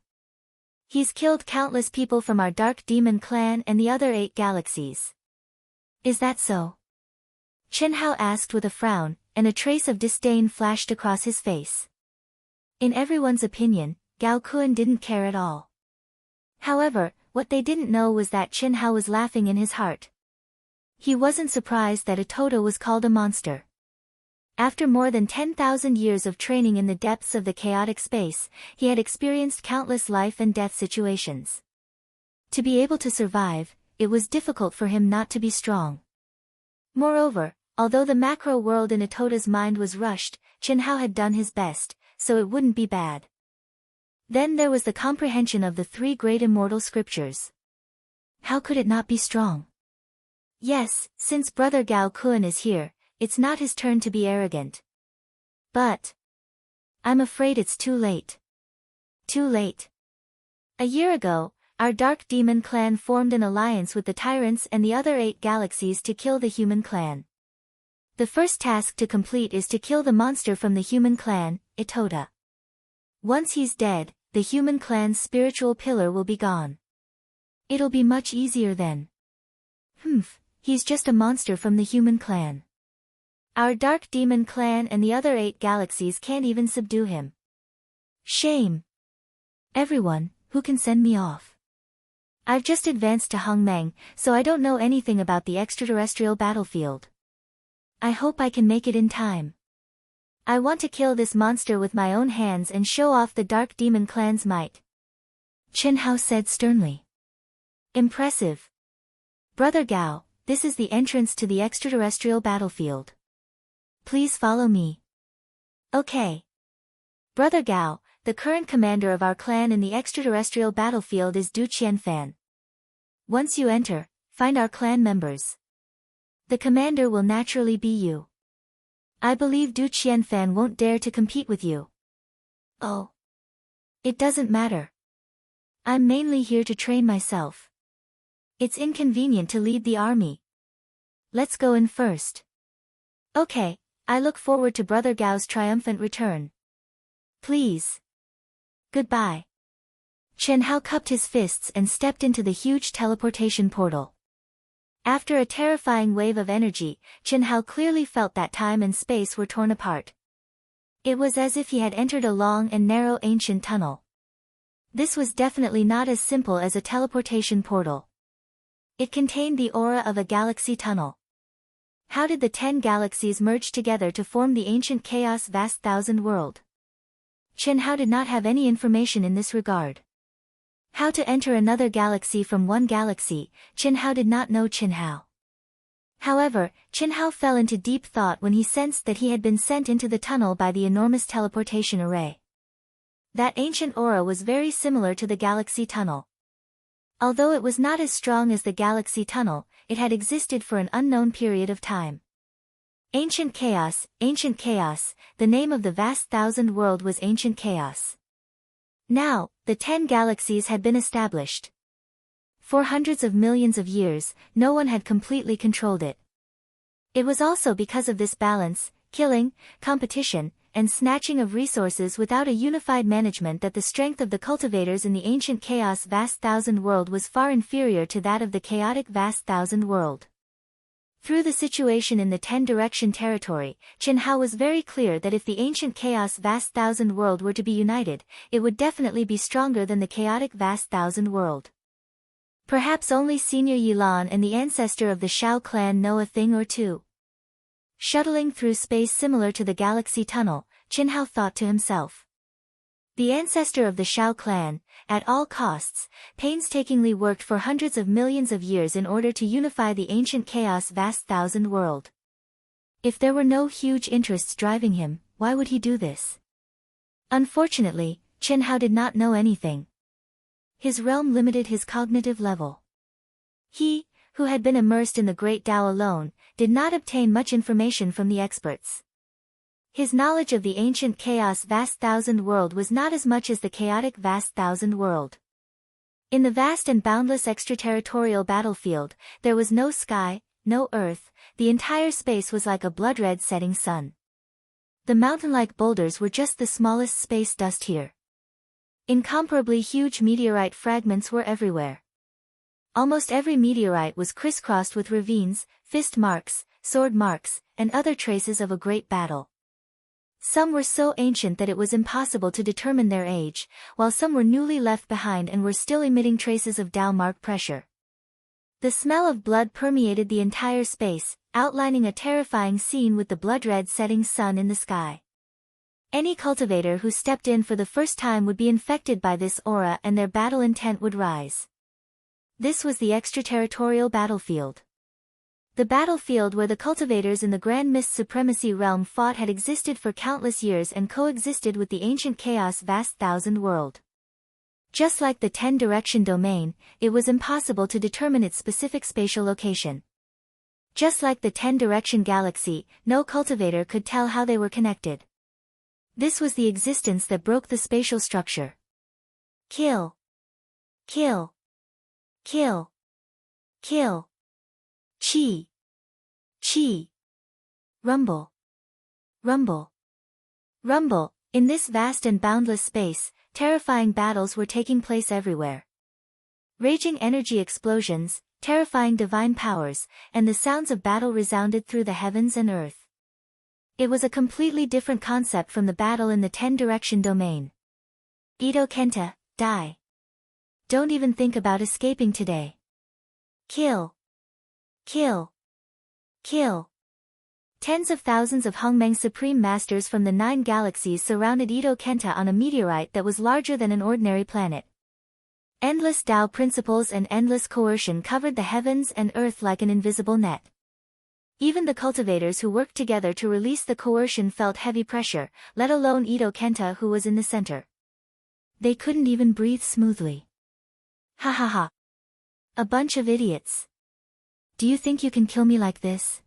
He's killed countless people from our Dark Demon clan and the other 8 galaxies. Is that so? Chen Hao asked with a frown, and a trace of disdain flashed across his face. In everyone's opinion, Gao Kun didn't care at all. However, what they didn't know was that Chen Hao was laughing in his heart. He wasn't surprised that Itota was called a monster. After more than 10,000 years of training in the depths of the chaotic space, he had experienced countless life and death situations. To be able to survive, it was difficult for him not to be strong. Moreover, although the macro world in Itota's mind was rushed, Chen Hao had done his best, so it wouldn't be bad. Then there was the comprehension of the 3 great immortal scriptures. How could it not be strong? Yes, since Brother Gao Kun is here, it's not his turn to be arrogant. But I'm afraid it's too late. Too late. A year ago, our Dark Demon clan formed an alliance with the Tyrants and the other 8 galaxies to kill the human clan. The first task to complete is to kill the monster from the human clan, Itota. Once he's dead, the human clan's spiritual pillar will be gone. It'll be much easier then. He's just a monster from the human clan. Our Dark Demon clan and the other 8 galaxies can't even subdue him. Shame. Everyone, who can send me off? I've just advanced to Hongmeng, so I don't know anything about the extraterrestrial battlefield. I hope I can make it in time. I want to kill this monster with my own hands and show off the Dark Demon clan's might. Chen Hao said sternly. Impressive. Brother Gao, this is the entrance to the extraterrestrial battlefield. Please follow me. Okay. Brother Gao, the current commander of our clan in the extraterrestrial battlefield is Du Qianfan. Once you enter, find our clan members. The commander will naturally be you. I believe Du Qianfan won't dare to compete with you. Oh. It doesn't matter. I'm mainly here to train myself. It's inconvenient to lead the army. Let's go in first. Okay, I look forward to Brother Gao's triumphant return. Please. Goodbye. Chen Hao cupped his fists and stepped into the huge teleportation portal. After a terrifying wave of energy, Chen Hao clearly felt that time and space were torn apart. It was as if he had entered a long and narrow ancient tunnel. This was definitely not as simple as a teleportation portal. It contained the aura of a galaxy tunnel. How did the 10 galaxies merge together to form the ancient chaos vast thousand world? Chen Hao did not have any information in this regard. How to enter another galaxy from one galaxy, Chen Hao did not know Chen Hao. However, Chen Hao fell into deep thought when he sensed that he had been sent into the tunnel by the enormous teleportation array. That ancient aura was very similar to the galaxy tunnel. Although it was not as strong as the galaxy tunnel, it had existed for an unknown period of time. Ancient chaos, the name of the vast thousand world was ancient chaos. Now, the 10 galaxies had been established. For hundreds of millions of years, no one had completely controlled it. It was also because of this balance, killing, competition, and snatching of resources without a unified management that the strength of the cultivators in the ancient chaos vast thousand world was far inferior to that of the chaotic vast thousand world. Through the situation in the 10-direction territory, Chen Hao was very clear that if the ancient chaos vast thousand world were to be united, it would definitely be stronger than the chaotic vast thousand world. Perhaps only Senior Yilan and the ancestor of the Shao clan know a thing or two. Shuttling through space similar to the galaxy tunnel, Chen Hao thought to himself. The ancestor of the Shao clan, at all costs, painstakingly worked for hundreds of millions of years in order to unify the ancient chaos vast thousand world. If there were no huge interests driving him, why would he do this? Unfortunately, Chen Hao did not know anything. His realm limited his cognitive level. He, who had been immersed in the Great Tao alone, did not obtain much information from the experts. His knowledge of the ancient chaos vast thousand world was not as much as the chaotic vast thousand world. In the vast and boundless extraterritorial battlefield, there was no sky, no earth, the entire space was like a blood-red setting sun. The mountain-like boulders were just the smallest space dust here. Incomparably huge meteorite fragments were everywhere. Almost every meteorite was crisscrossed with ravines, fist marks, sword marks, and other traces of a great battle. Some were so ancient that it was impossible to determine their age, while some were newly left behind and were still emitting traces of Tao mark pressure. The smell of blood permeated the entire space, outlining a terrifying scene with the blood-red setting sun in the sky. Any cultivator who stepped in for the first time would be infected by this aura and their battle intent would rise. This was the extraterritorial battlefield. The battlefield where the cultivators in the Grand Mist Supremacy realm fought had existed for countless years and coexisted with the ancient chaos vast thousand world. Just like the 10-direction domain, it was impossible to determine its specific spatial location. Just like the 10-direction galaxy, no cultivator could tell how they were connected. This was the existence that broke the spatial structure. Kill. Kill. Kill. Kill. Chi. Chi. Rumble. Rumble. Rumble. In this vast and boundless space, terrifying battles were taking place everywhere. Raging energy explosions, terrifying divine powers, and the sounds of battle resounded through the heavens and earth. It was a completely different concept from the battle in the 10-direction domain. Ito Kenta, die. Don't even think about escaping today. Kill. Kill. Kill. Tens of thousands of Hongmeng Supreme Masters from the 9 galaxies surrounded Ito Kenta on a meteorite that was larger than an ordinary planet. Endless Tao principles and endless coercion covered the heavens and earth like an invisible net. Even the cultivators who worked together to release the coercion felt heavy pressure, let alone Ito Kenta who was in the center. They couldn't even breathe smoothly. Ha ha ha. A bunch of idiots. Do you think you can kill me like this?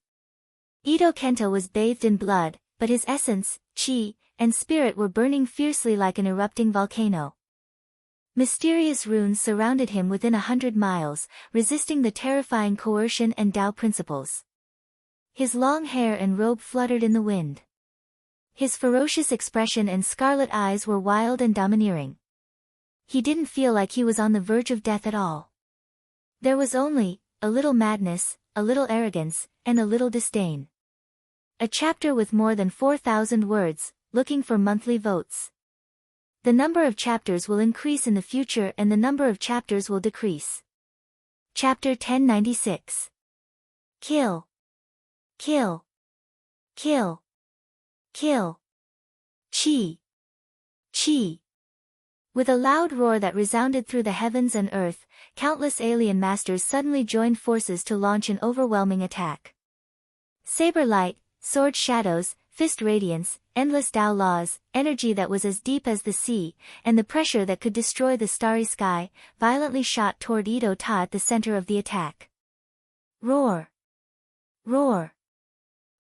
Ito Kenta was bathed in blood, but his essence, chi, and spirit were burning fiercely like an erupting volcano. Mysterious runes surrounded him within 100 miles, resisting the terrifying coercion and Tao principles. His long hair and robe fluttered in the wind. His ferocious expression and scarlet eyes were wild and domineering. He didn't feel like he was on the verge of death at all. There was only a little madness, a little arrogance, and a little disdain. A chapter with more than 4,000 words, looking for monthly votes. The number of chapters will increase in the future and the number of chapters will decrease. Chapter 1096. Kill. Kill. Kill. Kill. Chi. Chi. With a loud roar that resounded through the heavens and earth, countless alien masters suddenly joined forces to launch an overwhelming attack. Saber light, sword shadows, fist radiance, endless Tao laws, energy that was as deep as the sea, and the pressure that could destroy the starry sky, violently shot toward Ito Ta at the center of the attack. Roar. Roar.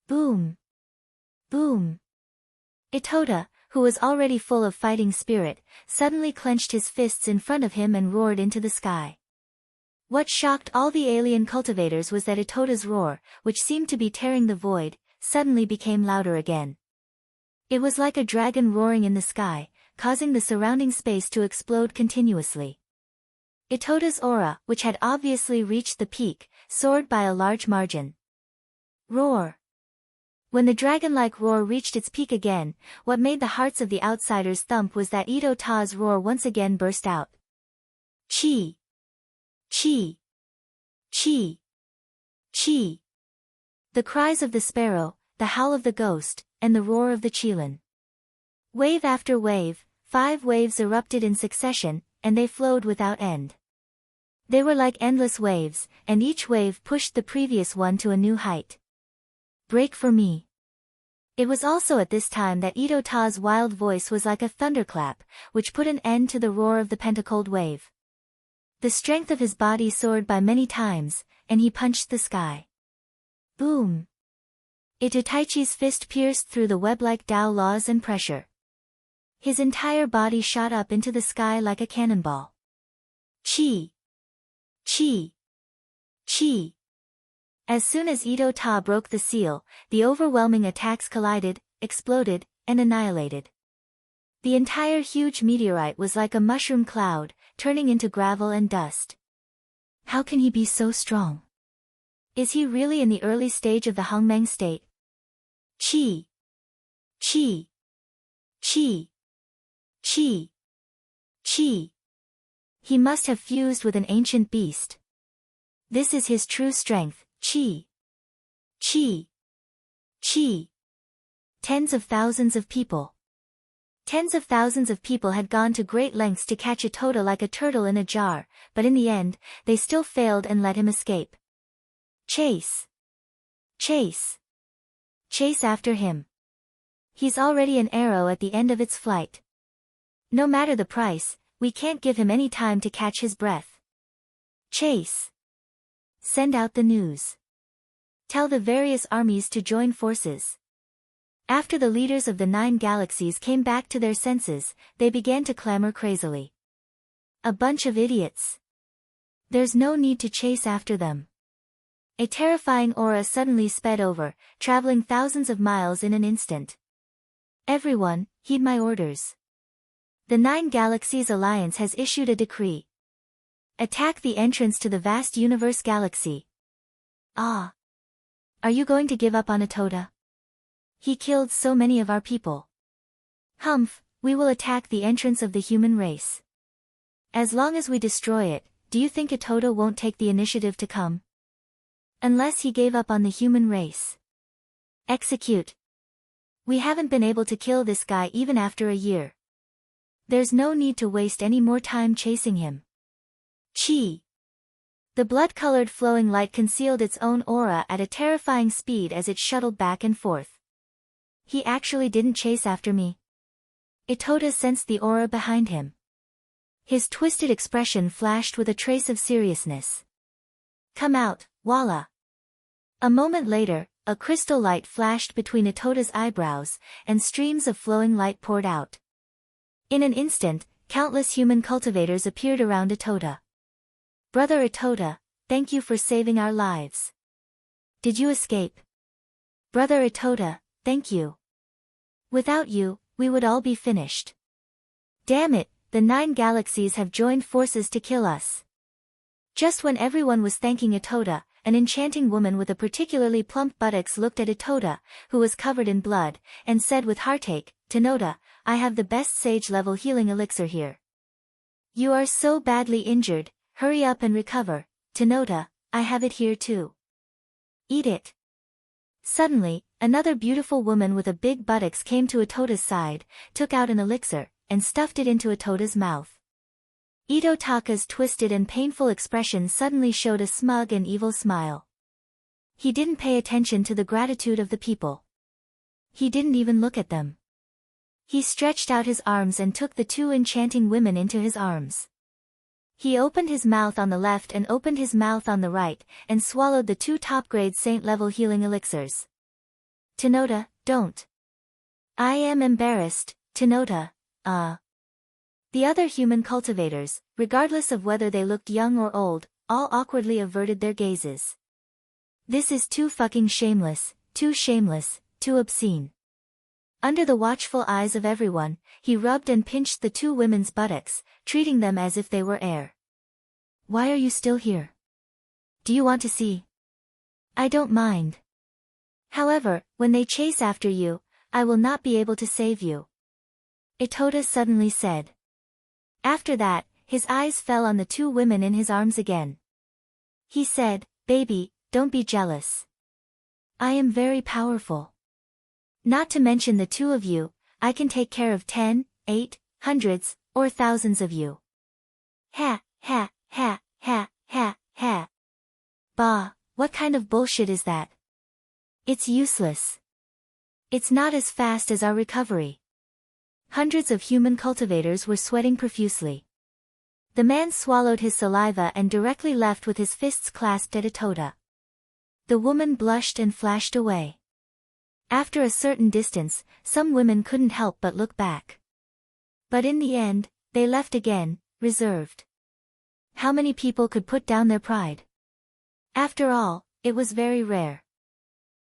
Boom. Boom. Itoda, who was already full of fighting spirit, suddenly clenched his fists in front of him and roared into the sky. What shocked all the alien cultivators was that Itoda's roar, which seemed to be tearing the void, suddenly became louder again. It was like a dragon roaring in the sky, causing the surrounding space to explode continuously. Itoda's aura, which had obviously reached the peak, soared by a large margin. Roar. When the dragon-like roar reached its peak again, what made the hearts of the outsiders thump was that Ito Ta's roar once again burst out. Chi. Chi. Chi. Chi. The cries of the sparrow, the howl of the ghost, and the roar of the qilin. Wave after wave, 5 waves erupted in succession, and they flowed without end. They were like endless waves, and each wave pushed the previous one to a new height. Break for me. It was also at this time that Ito Ta's wild voice was like a thunderclap, which put an end to the roar of the pentacled wave. The strength of his body soared by many times, and he punched the sky. Boom. Itotaichi's fist pierced through the web-like Tao laws and pressure. His entire body shot up into the sky like a cannonball. Chi. Chi. Chi. As soon as Ito Ta broke the seal, the overwhelming attacks collided, exploded, and annihilated. The entire huge meteorite was like a mushroom cloud, turning into gravel and dust. How can he be so strong? Is he really in the early stage of the Hongmeng state? Chi. Chi. Chi. Chi. Chi. He must have fused with an ancient beast. This is his true strength, Chi. Chi. Chi. Tens of thousands of people. Tens of thousands of people had gone to great lengths to catch Itoda like a turtle in a jar, but in the end, they still failed and let him escape. Chase. Chase. Chase after him. He's already an arrow at the end of its flight. No matter the price, we can't give him any time to catch his breath. Chase. Send out the news. Tell the various armies to join forces. After the leaders of the 9 galaxies came back to their senses, they began to clamor crazily. A bunch of idiots. There's no need to chase after them. A terrifying aura suddenly sped over, traveling thousands of miles in an instant. Everyone, heed my orders. The 9 Galaxies Alliance has issued a decree. Attack the entrance to the vast universe galaxy. Ah. Are you going to give up on Itoda? He killed so many of our people. Humph, we will attack the entrance of the human race. As long as we destroy it, do you think Itoda won't take the initiative to come? Unless he gave up on the human race. Execute. We haven't been able to kill this guy even after a year. There's no need to waste any more time chasing him. Chi. The blood-colored flowing light concealed its own aura at a terrifying speed as it shuttled back and forth. He actually didn't chase after me. Itoda sensed the aura behind him. His twisted expression flashed with a trace of seriousness. Come out, Walla. A moment later, a crystal light flashed between Itoda's eyebrows, and streams of flowing light poured out. In an instant, countless human cultivators appeared around Itoda. Brother Itoda, thank you for saving our lives. Did you escape? Brother Itoda, thank you. Without you, we would all be finished. Damn it, the 9 galaxies have joined forces to kill us. Just when everyone was thanking Itoda, an enchanting woman with a particularly plump buttocks looked at Itoda, who was covered in blood, and said with heartache, Tenoda, I have the best sage-level healing elixir here. You are so badly injured, hurry up and recover, Tenota, I have it here too. Eat it. Suddenly, another beautiful woman with a big buttocks came to Itota's side, took out an elixir, and stuffed it into Itota's mouth. Itotaka's twisted and painful expression suddenly showed a smug and evil smile. He didn't pay attention to the gratitude of the people. He didn't even look at them. He stretched out his arms and took the two enchanting women into his arms. He opened his mouth on the left and opened his mouth on the right, and swallowed the two top-grade saint-level healing elixirs. Tenota, don't. I am embarrassed, Tenota, The other human cultivators, regardless of whether they looked young or old, all awkwardly averted their gazes. This is too fucking shameless, too obscene. Under the watchful eyes of everyone, he rubbed and pinched the two women's buttocks, treating them as if they were air. Why are you still here? Do you want to see? I don't mind. However, when they chase after you, I will not be able to save you. Itota suddenly said. After that, his eyes fell on the two women in his arms again. He said, Baby, don't be jealous. I am very powerful. Not to mention the two of you, I can take care of 10, 8, hundreds, or thousands of you. Ha, ha, ha, ha, ha, ha. Bah, what kind of bullshit is that? It's useless. It's not as fast as our recovery. Hundreds of human cultivators were sweating profusely. The man swallowed his saliva and directly left with his fists clasped at Itota. The woman blushed and flashed away. After a certain distance, some women couldn't help but look back. But in the end, they left again, reserved. How many people could put down their pride? After all, it was very rare.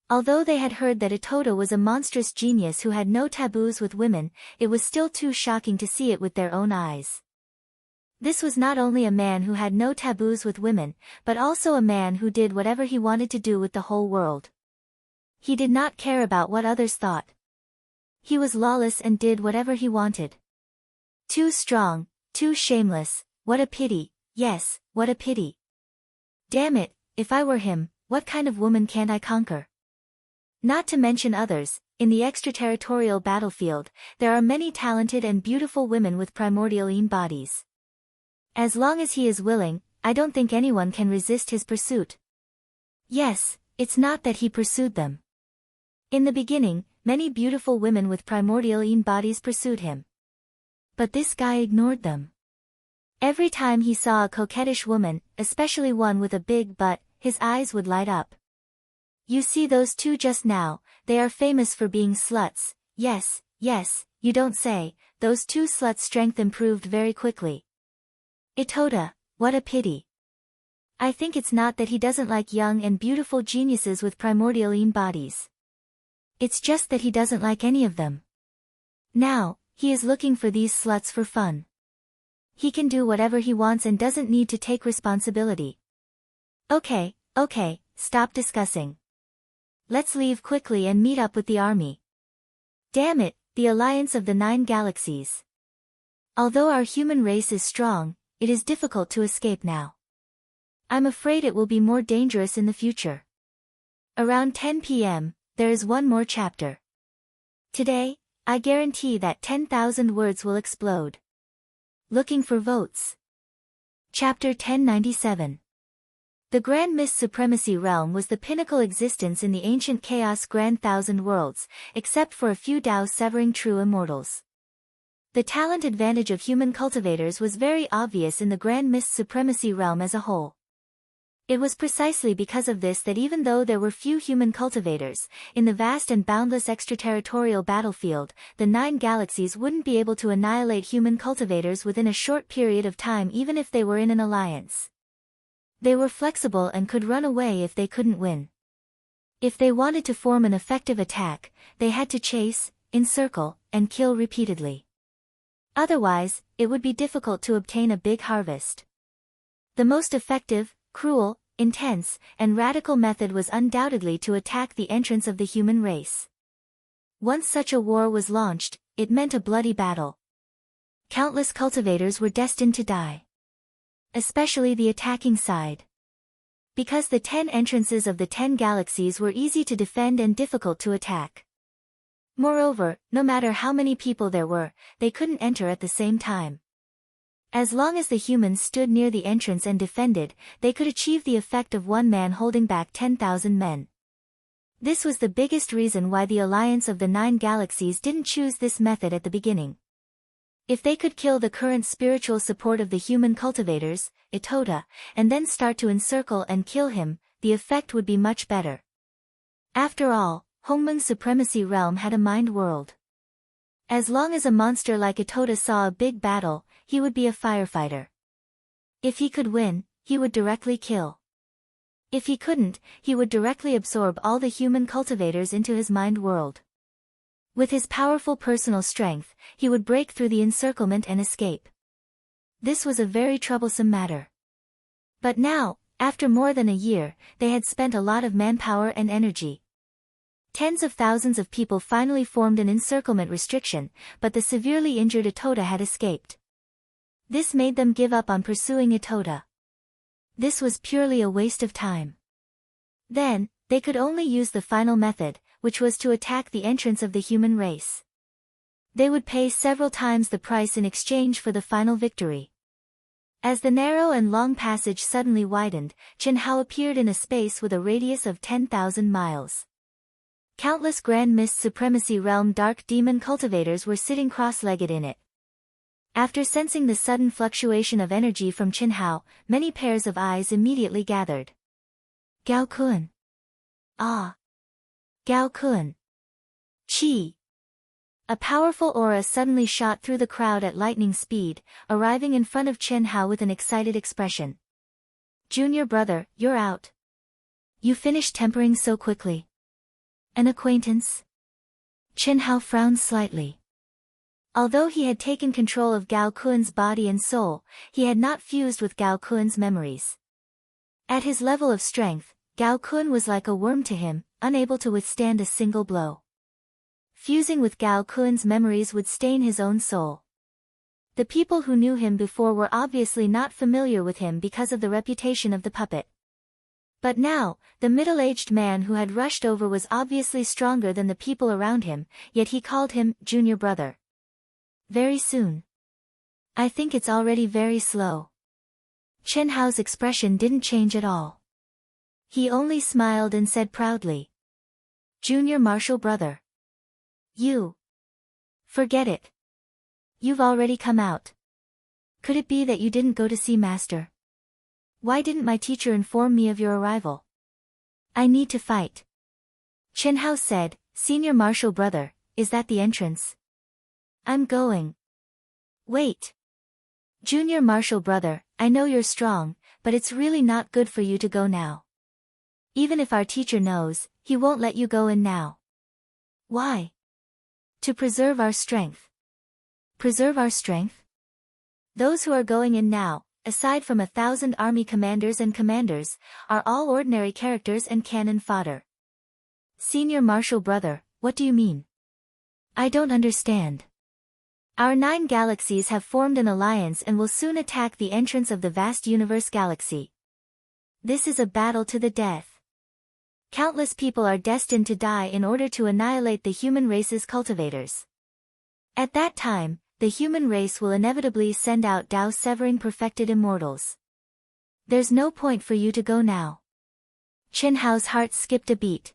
Although they had heard that Itota was a monstrous genius who had no taboos with women, it was still too shocking to see it with their own eyes. This was not only a man who had no taboos with women, but also a man who did whatever he wanted to do with the whole world. He did not care about what others thought. He was lawless and did whatever he wanted. Too strong, too shameless, what a pity, yes, what a pity. Damn it, if I were him, what kind of woman can't I conquer? Not to mention others, in the extraterritorial battlefield, there are many talented and beautiful women with primordial bodies. As long as he is willing, I don't think anyone can resist his pursuit. Yes, it's not that he pursued them. In the beginning, many beautiful women with primordial bodies pursued him. But this guy ignored them. Every time he saw a coquettish woman, especially one with a big butt, his eyes would light up. You see those two just now, they are famous for being sluts. Yes, you don't say, those two sluts' strength improved very quickly. Itota, what a pity. I think it's not that he doesn't like young and beautiful geniuses with primordial bodies. It's just that he doesn't like any of them. Now, he is looking for these sluts for fun. He can do whatever he wants and doesn't need to take responsibility. Okay, stop discussing. Let's leave quickly and meet up with the army. Damn it, the Alliance of the 9 Galaxies. Although our human race is strong, it is difficult to escape now. I'm afraid it will be more dangerous in the future. Around 10 p.m., there is one more chapter. Today, I guarantee that 10,000 words will explode. Looking for votes. Chapter 1097. The Grand Mist Supremacy Realm was the pinnacle existence in the ancient chaos Grand Thousand Worlds, except for a few Tao-severing true immortals. The talent advantage of human cultivators was very obvious in the Grand Mist Supremacy Realm as a whole. It was precisely because of this that even though there were few human cultivators, in the vast and boundless extraterritorial battlefield, the 9 galaxies wouldn't be able to annihilate human cultivators within a short period of time even if they were in an alliance. They were flexible and could run away if they couldn't win. If they wanted to form an effective attack, they had to chase, encircle, and kill repeatedly. Otherwise, it would be difficult to obtain a big harvest. The most effective, cruel, intense, and radical method was undoubtedly to attack the entrance of the human race. Once such a war was launched, it meant a bloody battle. Countless cultivators were destined to die. Especially the attacking side. Because the 10 entrances of the 10 galaxies were easy to defend and difficult to attack. Moreover, no matter how many people there were, they couldn't enter at the same time. As long as the humans stood near the entrance and defended, they could achieve the effect of one man holding back 10,000 men. This was the biggest reason why the Alliance of the 9 Galaxies didn't choose this method at the beginning. If they could kill the current spiritual support of the human cultivators, Itoda, and then start to encircle and kill him, the effect would be much better. After all, Hongmeng's supremacy realm had a mind world. As long as a monster like Itoda saw a big battle, he would be a firefighter. If he could win, he would directly kill. If he couldn't, he would directly absorb all the human cultivators into his mind world. With his powerful personal strength, he would break through the encirclement and escape. This was a very troublesome matter. But now, after more than a year, they had spent a lot of manpower and energy. Tens of thousands of people finally formed an encirclement restriction, but the severely injured Itoda had escaped. This made them give up on pursuing Itoda. This was purely a waste of time. Then, they could only use the final method, which was to attack the entrance of the human race. They would pay several times the price in exchange for the final victory. As the narrow and long passage suddenly widened, Chen Hao appeared in a space with a radius of 10,000 miles. Countless Grand Mist Supremacy Realm Dark Demon cultivators were sitting cross-legged in it. After sensing the sudden fluctuation of energy from Chen Hao, many pairs of eyes immediately gathered. Gao Kun. Ah. Gao Kun. Qi. A powerful aura suddenly shot through the crowd at lightning speed, arriving in front of Chen Hao with an excited expression. Junior brother, you're out. You finished tempering so quickly. An acquaintance? Chen Hao frowned slightly. Although he had taken control of Gao Kun's body and soul, he had not fused with Gao Kun's memories. At his level of strength, Gao Kun was like a worm to him, unable to withstand a single blow. Fusing with Gao Kun's memories would stain his own soul. The people who knew him before were obviously not familiar with him because of the reputation of the puppet. But now, the middle-aged man who had rushed over was obviously stronger than the people around him, yet he called him junior brother. Very soon. I think it's already very slow. Chen Hao's expression didn't change at all. He only smiled and said proudly. Junior martial brother. You. Forget it. You've already come out. Could it be that you didn't go to see Master? Why didn't my teacher inform me of your arrival? I need to fight. Chen Hao said, Senior martial brother, is that the entrance? I'm going. Wait. Junior martial brother, I know you're strong, but it's really not good for you to go now. Even if our teacher knows, he won't let you go in now. Why? To preserve our strength. Preserve our strength? Those who are going in now, aside from 1,000 army commanders and commanders, are all ordinary characters and cannon fodder. Senior martial brother, what do you mean? I don't understand. Our 9 galaxies have formed an alliance and will soon attack the entrance of the vast universe galaxy. This is a battle to the death. Countless people are destined to die in order to annihilate the human race's cultivators. At that time, the human race will inevitably send out Dao-severing perfected immortals. There's no point for you to go now. Chen Hao's heart skipped a beat.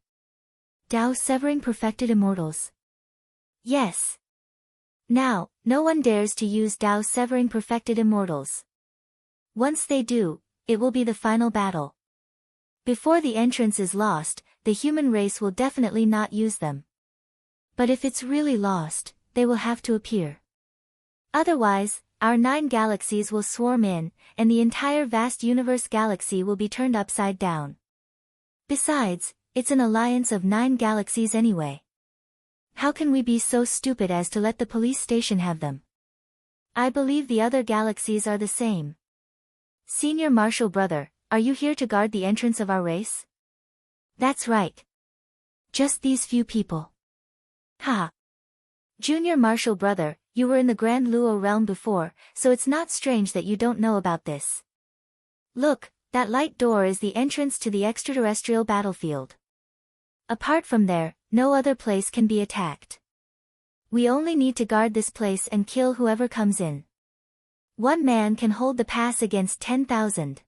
Dao-severing perfected immortals. Yes. Now, no one dares to use Dao-severing perfected immortals. Once they do, it will be the final battle. Before the entrance is lost, the human race will definitely not use them. But if it's really lost, they will have to appear. Otherwise, our 9 galaxies will swarm in, and the entire vast universe galaxy will be turned upside down. Besides, it's an alliance of 9 galaxies anyway. How can we be so stupid as to let the police station have them? I believe the other galaxies are the same. Senior martial brother, are you here to guard the entrance of our race? That's right. Just these few people. Ha! Junior martial brother, you were in the Grand Luo realm before, so it's not strange that you don't know about this. Look, That light door is the entrance to the extraterrestrial battlefield. Apart from there, no other place can be attacked. We only need to guard this place and kill whoever comes in. One man can hold the pass against 10,000.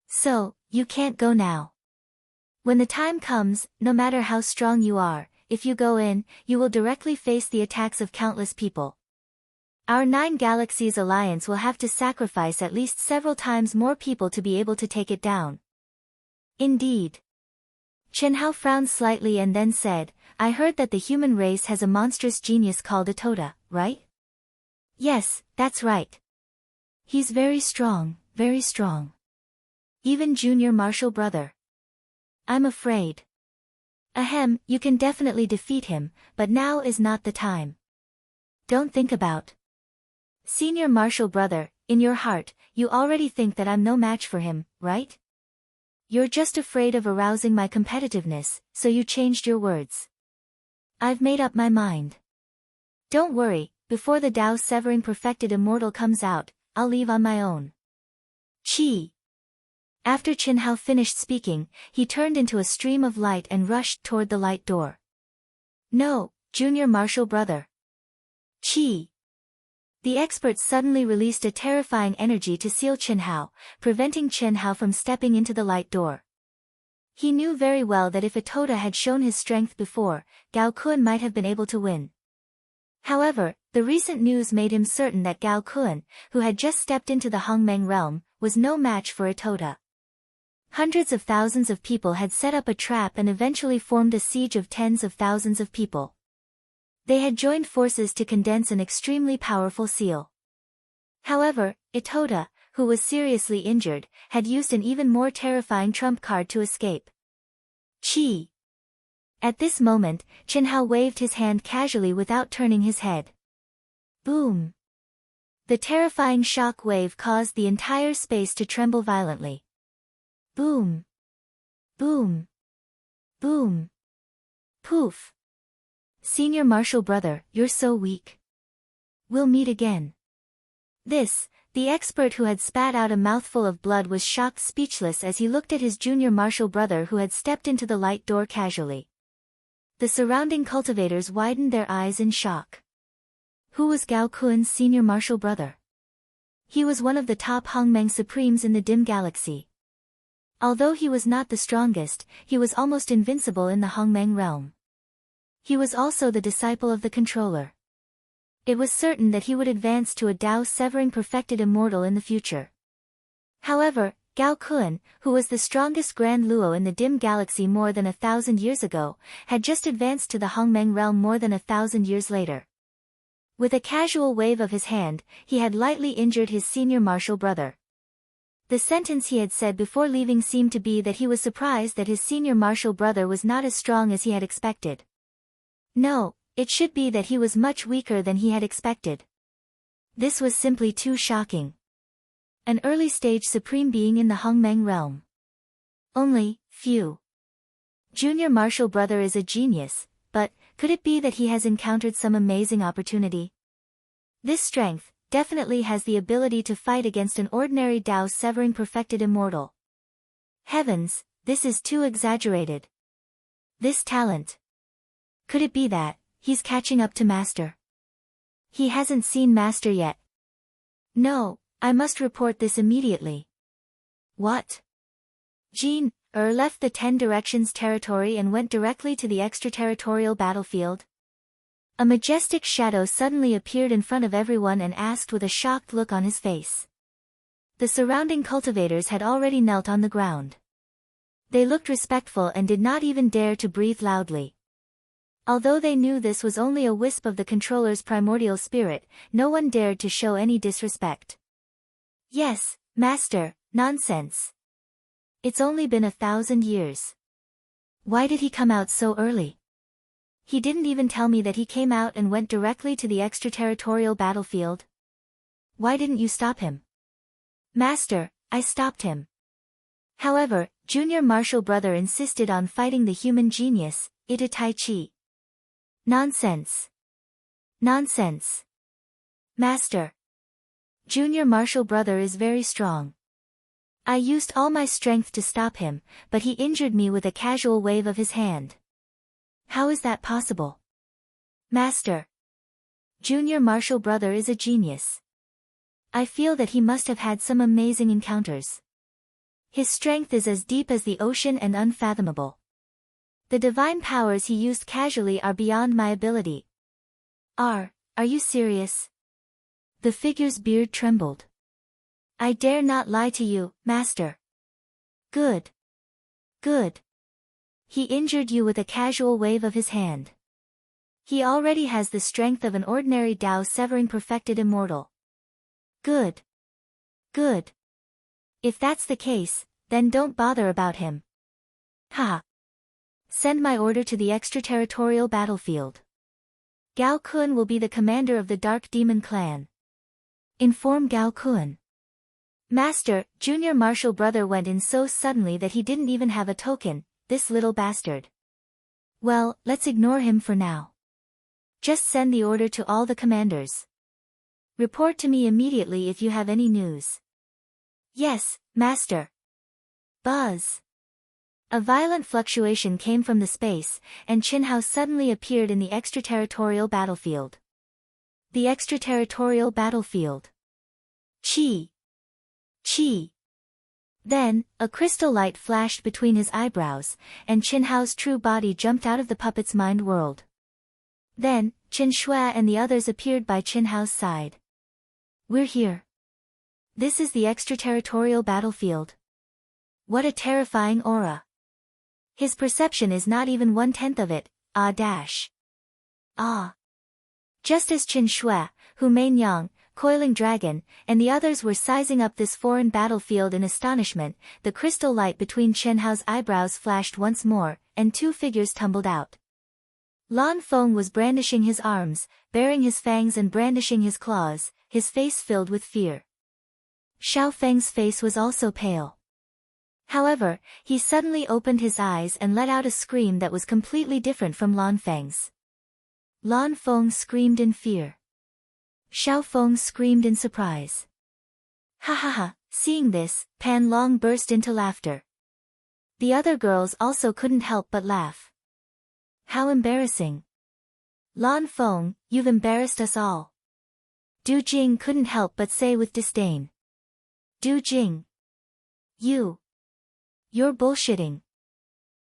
So, you can't go now. When the time comes, no matter how strong you are, if you go in, you will directly face the attacks of countless people. Our 9 Galaxies Alliance will have to sacrifice at least several times more people to be able to take it down. Indeed. Chen Hao frowned slightly and then said, I heard that the human race has a monstrous genius called a Toda, right? Yes, that's right. He's very strong, very strong. Even Junior Marshal Brother. I'm afraid. Ahem, you can definitely defeat him, but now is not the time. Don't think about. Senior Marshal Brother, in your heart, you already think that I'm no match for him, right? You're just afraid of arousing my competitiveness, so you changed your words. I've made up my mind. Don't worry, before the Tao Severing Perfected Immortal comes out, I'll leave on my own. Chi. After Chen Hao finished speaking, he turned into a stream of light and rushed toward the light door. No, Junior Marshal Brother. Chi. The experts suddenly released a terrifying energy to seal Chen Hao, preventing Chen Hao from stepping into the light door. He knew very well that if Itoda had shown his strength before, Gao Kun might have been able to win. However, the recent news made him certain that Gao Kun, who had just stepped into the Hongmeng realm, was no match for Itoda. Hundreds of thousands of people had set up a trap and eventually formed a siege of tens of thousands of people. They had joined forces to condense an extremely powerful seal. However, Itoda, who was seriously injured, had used an even more terrifying trump card to escape. Chi. At this moment, Chen Hao waved his hand casually without turning his head. Boom. The terrifying shock wave caused the entire space to tremble violently. Boom. Boom. Boom. Poof. Senior Marshal Brother, you're so weak. We'll meet again. The expert who had spat out a mouthful of blood was shocked speechless as he looked at his Junior Marshal Brother who had stepped into the light door casually. The surrounding cultivators widened their eyes in shock. Who was Gao Kun's Senior Marshal Brother? He was one of the top Hongmeng Supremes in the Dim Galaxy. Although he was not the strongest, he was almost invincible in the Hongmeng realm. He was also the disciple of the controller. It was certain that he would advance to a Tao Severing Perfected Immortal in the future. However, Gao Kun, who was the strongest Grand Luo in the Dim Galaxy more than 1,000 years ago, had just advanced to the Hongmeng realm more than 1,000 years later. With a casual wave of his hand, he had lightly injured his Senior Marshal Brother. The sentence he had said before leaving seemed to be that he was surprised that his Senior Marshal Brother was not as strong as he had expected. No, it should be that he was much weaker than he had expected. This was simply too shocking. An early-stage supreme being in the Hongmeng realm. Only, phew. Junior Marshal Brother is a genius, but, could it be that he has encountered some amazing opportunity? This strength definitely has the ability to fight against an ordinary Tao Severing Perfected Immortal. Heavens, this is too exaggerated. This talent. Could it be that he's catching up to Master? He hasn't seen Master yet. No, I must report this immediately. What? Jean left the 10 Directions territory and went directly to the extraterritorial battlefield. A majestic shadow suddenly appeared in front of everyone and asked with a shocked look on his face. The surrounding cultivators had already knelt on the ground. They looked respectful and did not even dare to breathe loudly. Although they knew this was only a wisp of the controller's primordial spirit, no one dared to show any disrespect. Yes, Master, nonsense. It's only been 1,000 years. Why did he come out so early? He didn't even tell me that he came out and went directly to the extraterritorial battlefield. Why didn't you stop him? Master, I stopped him. However, Junior Marshal Brother insisted on fighting the human genius, Ita Tai Chi. Nonsense. Nonsense. Master. Junior Marshal Brother is very strong. I used all my strength to stop him, but he injured me with a casual wave of his hand. How is that possible? Master. Junior Marshall brother is a genius. I feel that he must have had some amazing encounters. His strength is as deep as the ocean and unfathomable. The divine powers he used casually are beyond my ability. Are you serious? The figure's beard trembled. I dare not lie to you, master. Good. Good. He injured you with a casual wave of his hand. He already has the strength of an ordinary Tao-severing perfected immortal. Good. Good. If that's the case, then don't bother about him. Ha. Send my order to the extraterritorial battlefield. Gao Kun will be the commander of the Dark Demon clan. Inform Gao Kun. Master, Junior Marshall brother went in so suddenly that he didn't even have a token, this little bastard. Well, let's ignore him for now. Just send the order to all the commanders. Report to me immediately if you have any news. Yes, master. Buzz. A violent fluctuation came from the space, and Qin Hao suddenly appeared in the extraterritorial battlefield. The extraterritorial battlefield. Chi. Chi. Then, a crystal light flashed between his eyebrows, and Qin Hao's true body jumped out of the puppet's mind world. Then, Qin Shui and the others appeared by Qin Hao's side. We're here. This is the extraterritorial battlefield. What a terrifying aura. His perception is not even 1/10 of it, Ah. Just as Qin Shui, Hu Meinyang, Coiling Dragon, and the others were sizing up this foreign battlefield in astonishment, the crystal light between Qin Hao's eyebrows flashed once more, and two figures tumbled out. Lan Feng was brandishing his arms, baring his fangs and brandishing his claws, his face filled with fear. Xiao Feng's face was also pale. However, he suddenly opened his eyes and let out a scream that was completely different from Lan Feng's. Lan Feng screamed in fear. Xiao Feng screamed in surprise. Ha ha ha, seeing this, Pan Long burst into laughter. The other girls also couldn't help but laugh. How embarrassing. Lan Feng, you've embarrassed us all. Du Jing couldn't help but say with disdain. Du Jing. You're bullshitting.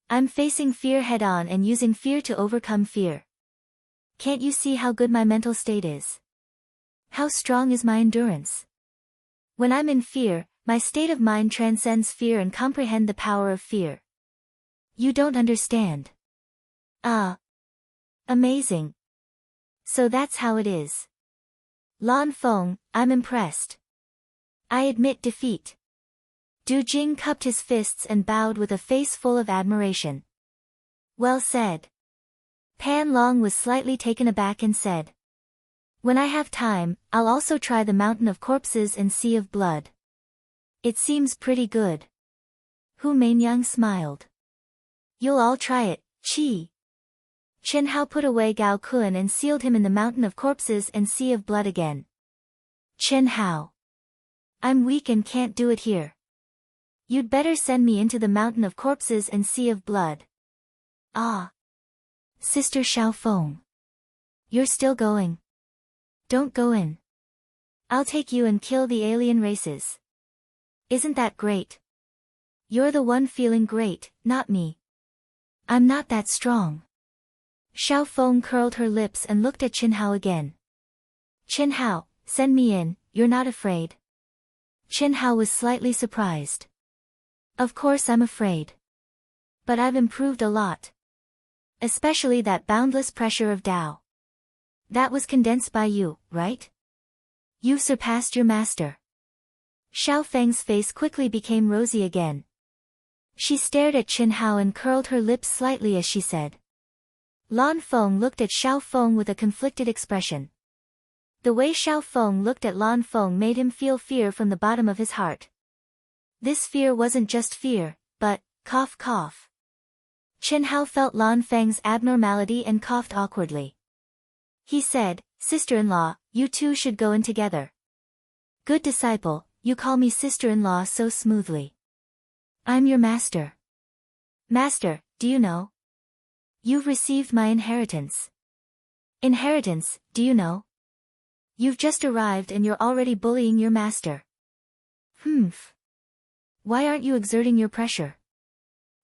I'm facing fear head-on and using fear to overcome fear. Can't you see how good my mental state is? How strong is my endurance? When I'm in fear, my state of mind transcends fear and comprehend the power of fear. You don't understand. Amazing. So that's how it is. Lan Feng, I'm impressed. I admit defeat. Du Jing cupped his fists and bowed with a face full of admiration. Well said. Pan Long was slightly taken aback and said. When I have time, I'll also try the Mountain of Corpses and Sea of Blood. It seems pretty good. Hu Meinyang smiled. You'll all try it, Qi. Qin Hao put away Gao Kun and sealed him in the Mountain of Corpses and Sea of Blood again. Qin Hao. I'm weak and can't do it here. You'd better send me into the Mountain of Corpses and Sea of Blood. Sister Xiao Feng. You're still going. Don't go in. I'll take you and kill the alien races. Isn't that great? You're the one feeling great, not me. I'm not that strong. Xiao Feng curled her lips and looked at Qin Hao again. Qin Hao, send me in, you're not afraid? Qin Hao was slightly surprised. Of course I'm afraid. But I've improved a lot. Especially that boundless pressure of Tao. That was condensed by you, right? You've surpassed your master. Xiao Feng's face quickly became rosy again. She stared at Qin Hao and curled her lips slightly as she said. Lan Feng looked at Xiao Feng with a conflicted expression. The way Xiao Feng looked at Lan Feng made him feel fear from the bottom of his heart. This fear wasn't just fear, but, cough cough. Qin Hao felt Lan Feng's abnormality and coughed awkwardly. He said, Sister-in-law, you two should go in together. Good disciple, you call me sister-in-law so smoothly. I'm your master. Master, do you know? You've received my inheritance. Inheritance, do you know? You've just arrived and you're already bullying your master. Humph. Why aren't you exerting your pressure?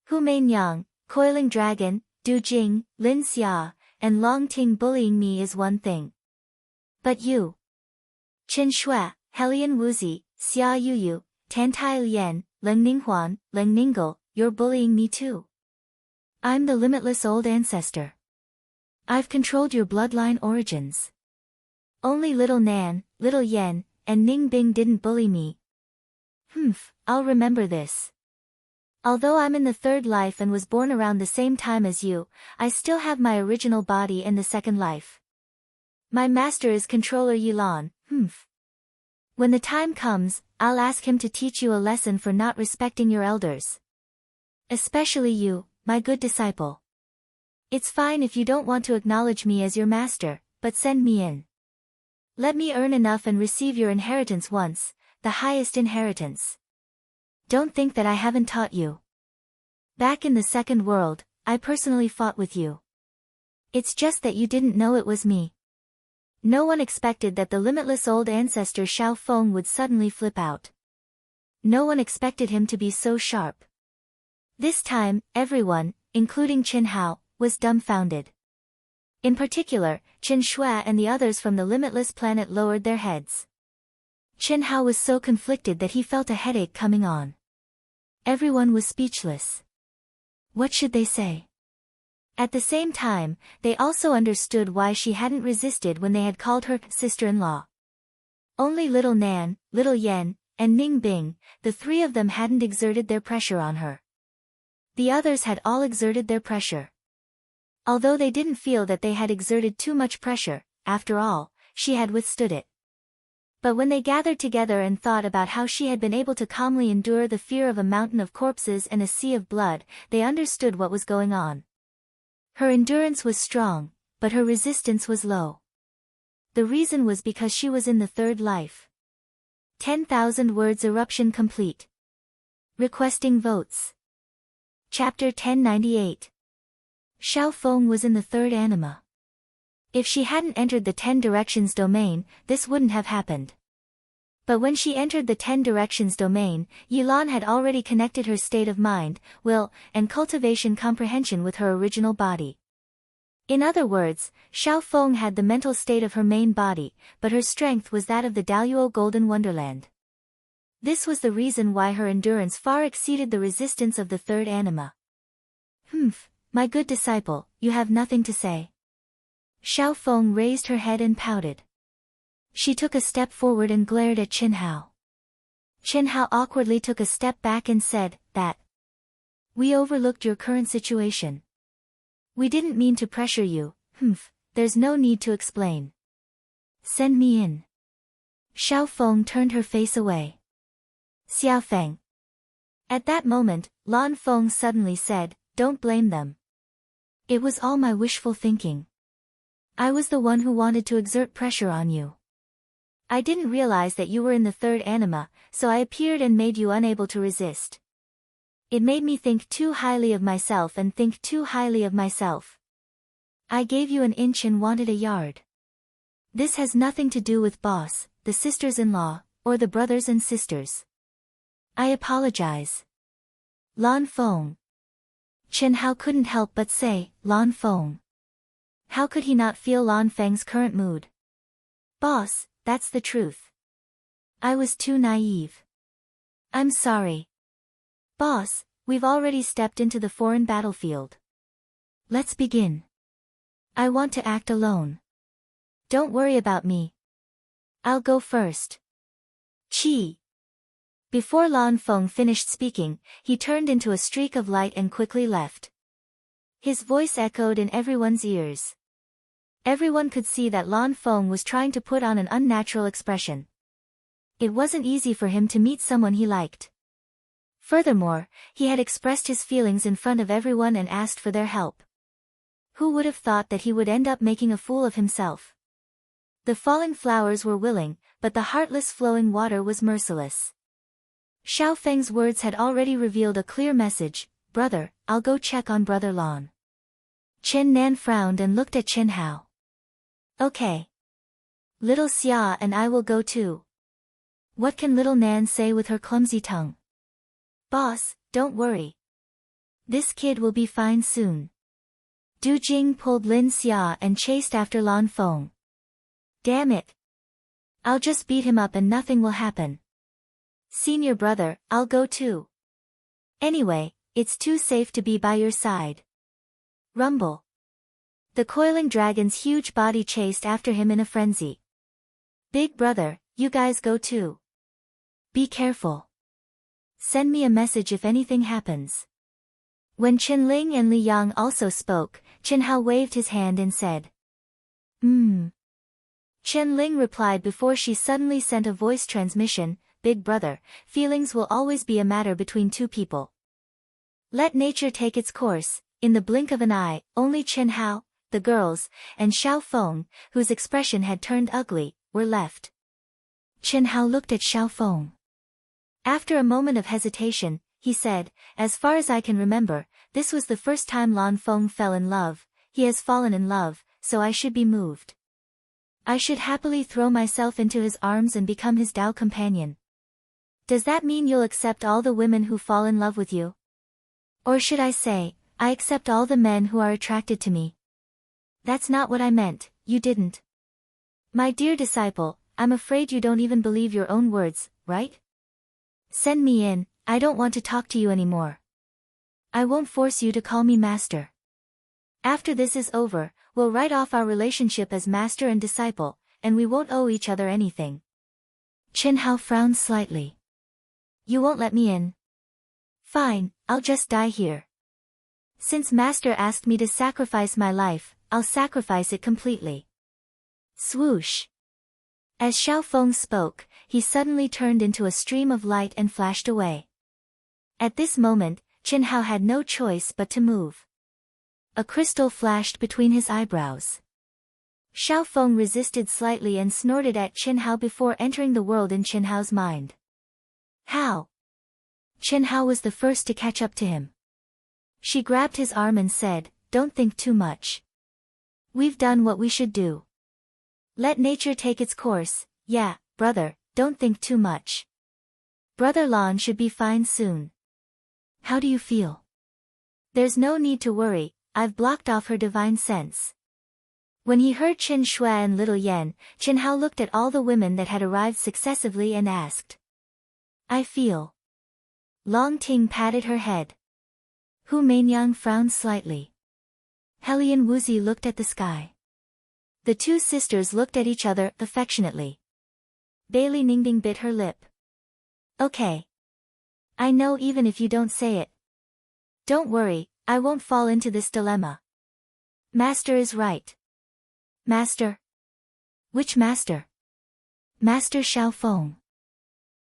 Hu Mainyang, Coiling Dragon, Du Jing, Lin Xia, and Long Ting bullying me is one thing. But you. Qin Shui, Helian Wuzi, Xia Yuyu, Tantai Lian, Leng Ninghuan, Leng Ningle, you're bullying me too. I'm the limitless old ancestor. I've controlled your bloodline origins. Only little Nan, little Yen, and Ning Bing didn't bully me. Humph, I'll remember this. Although I'm in the third life and was born around the same time as you, I still have my original body in the second life. My master is Controller Yilan, humph. When the time comes, I'll ask him to teach you a lesson for not respecting your elders. Especially you, my good disciple. It's fine if you don't want to acknowledge me as your master, but send me in. Let me earn enough and receive your inheritance once, the highest inheritance. Don't think that I haven't taught you. Back in the second world, I personally fought with you. It's just that you didn't know it was me. No one expected that the limitless old ancestor Xiao Feng would suddenly flip out. No one expected him to be so sharp. This time, everyone, including Qin Hao, was dumbfounded. In particular, Qin Shui and the others from the limitless planet lowered their heads. Qin Hao was so conflicted that he felt a headache coming on. Everyone was speechless. What should they say? At the same time, they also understood why she hadn't resisted when they had called her sister-in-law. Only little Nan, little Yen, and Ning Bing, the three of them hadn't exerted their pressure on her. The others had all exerted their pressure. Although they didn't feel that they had exerted too much pressure, after all, she had withstood it. But when they gathered together and thought about how she had been able to calmly endure the fear of a mountain of corpses and a sea of blood, they understood what was going on. Her endurance was strong, but her resistance was low. The reason was because she was in the third life. 10,000 words eruption complete. Requesting votes. Chapter 1098. Xiao Feng was in the third anima. If she hadn't entered the 10 directions domain, this wouldn't have happened. But when she entered the 10 directions domain, Yilan had already connected her state of mind, will, and cultivation comprehension with her original body. In other words, Xiao Feng had the mental state of her main body, but her strength was that of the Daluo Golden Wonderland. This was the reason why her endurance far exceeded the resistance of the third anima. Humph, my good disciple, you have nothing to say. Xiao Feng raised her head and pouted. She took a step forward and glared at Qin Hao. Qin Hao awkwardly took a step back and said, "That. We overlooked your current situation. We didn't mean to pressure you, humph, there's no need to explain. Send me in." Xiao Feng turned her face away. Xiao Feng. At that moment, Lan Feng suddenly said, "Don't blame them. It was all my wishful thinking. I was the one who wanted to exert pressure on you. I didn't realize that you were in the third anima, so I appeared and made you unable to resist. It made me think too highly of myself and think too highly of myself. I gave you an inch and wanted a yard. This has nothing to do with boss, the sisters-in-law, or the brothers and sisters. I apologize." Lan Feng. Qin Hao couldn't help but say, "Lan Feng." How could he not feel Lan Feng's current mood? "Boss, that's the truth. I was too naive. I'm sorry. Boss, we've already stepped into the foreign battlefield. Let's begin. I want to act alone. Don't worry about me. I'll go first." Chi. Before Lan Feng finished speaking, he turned into a streak of light and quickly left. His voice echoed in everyone's ears. Everyone could see that Lan Feng was trying to put on an unnatural expression. It wasn't easy for him to meet someone he liked. Furthermore, he had expressed his feelings in front of everyone and asked for their help. Who would have thought that he would end up making a fool of himself? The falling flowers were willing, but the heartless flowing water was merciless. Xiao Feng's words had already revealed a clear message. Brother, I'll go check on Brother Lan. Chen Nan frowned and looked at Chen Hao. Okay. Little Xia and I will go too. What can little Nan say with her clumsy tongue? Boss, don't worry. This kid will be fine soon. Du Jing pulled Lin Xia and chased after Lan Feng. Damn it. I'll just beat him up and nothing will happen. Senior brother, I'll go too. Anyway, it's too safe to be by your side. Rumble. The coiling dragon's huge body chased after him in a frenzy. Big brother, you guys go too. Be careful. Send me a message if anything happens. When Qin Ling and Li Yang also spoke, Qin Hao waved his hand and said, Chen Ling replied before she suddenly sent a voice transmission, Big brother, feelings will always be a matter between two people. Let nature take its course. In the blink of an eye, only Chen Hao, the girls, and Xiao Feng, whose expression had turned ugly, were left. Chen Hao looked at Xiao Feng. After a moment of hesitation, he said, as far as I can remember, this was the first time Lan Feng fell in love. He has fallen in love, so I should be moved. I should happily throw myself into his arms and become his Dao companion. Does that mean you'll accept all the women who fall in love with you? Or should I say, I accept all the men who are attracted to me? That's not what I meant, you didn't. My dear disciple, I'm afraid you don't even believe your own words, right? Send me in, I don't want to talk to you anymore. I won't force you to call me master. After this is over, we'll write off our relationship as master and disciple, and we won't owe each other anything. Chen Hao frowned slightly. You won't let me in? Fine, I'll just die here. Since master asked me to sacrifice my life, I'll sacrifice it completely. Swoosh. As Xiao Feng spoke, he suddenly turned into a stream of light and flashed away. At this moment, Chen Hao had no choice but to move. A crystal flashed between his eyebrows. Xiao Feng resisted slightly and snorted at Chen Hao before entering the world in Chen Hao's mind. How? Chen Hao was the first to catch up to him. She grabbed his arm and said, Don't think too much. We've done what we should do. Let nature take its course. Yeah, brother, don't think too much. Brother Lan should be fine soon. How do you feel? There's no need to worry, I've blocked off her divine sense. When he heard Qin Shui and Little Yan, Chen Hao looked at all the women that had arrived successively and asked. I feel. Long Ting patted her head. Hu Meinyang frowned slightly. Helian Wuzi looked at the sky. The two sisters looked at each other affectionately. Bailey Ningding bit her lip. Okay. I know even if you don't say it. Don't worry, I won't fall into this dilemma. Master is right. Master? Which master? Master Xiao Feng.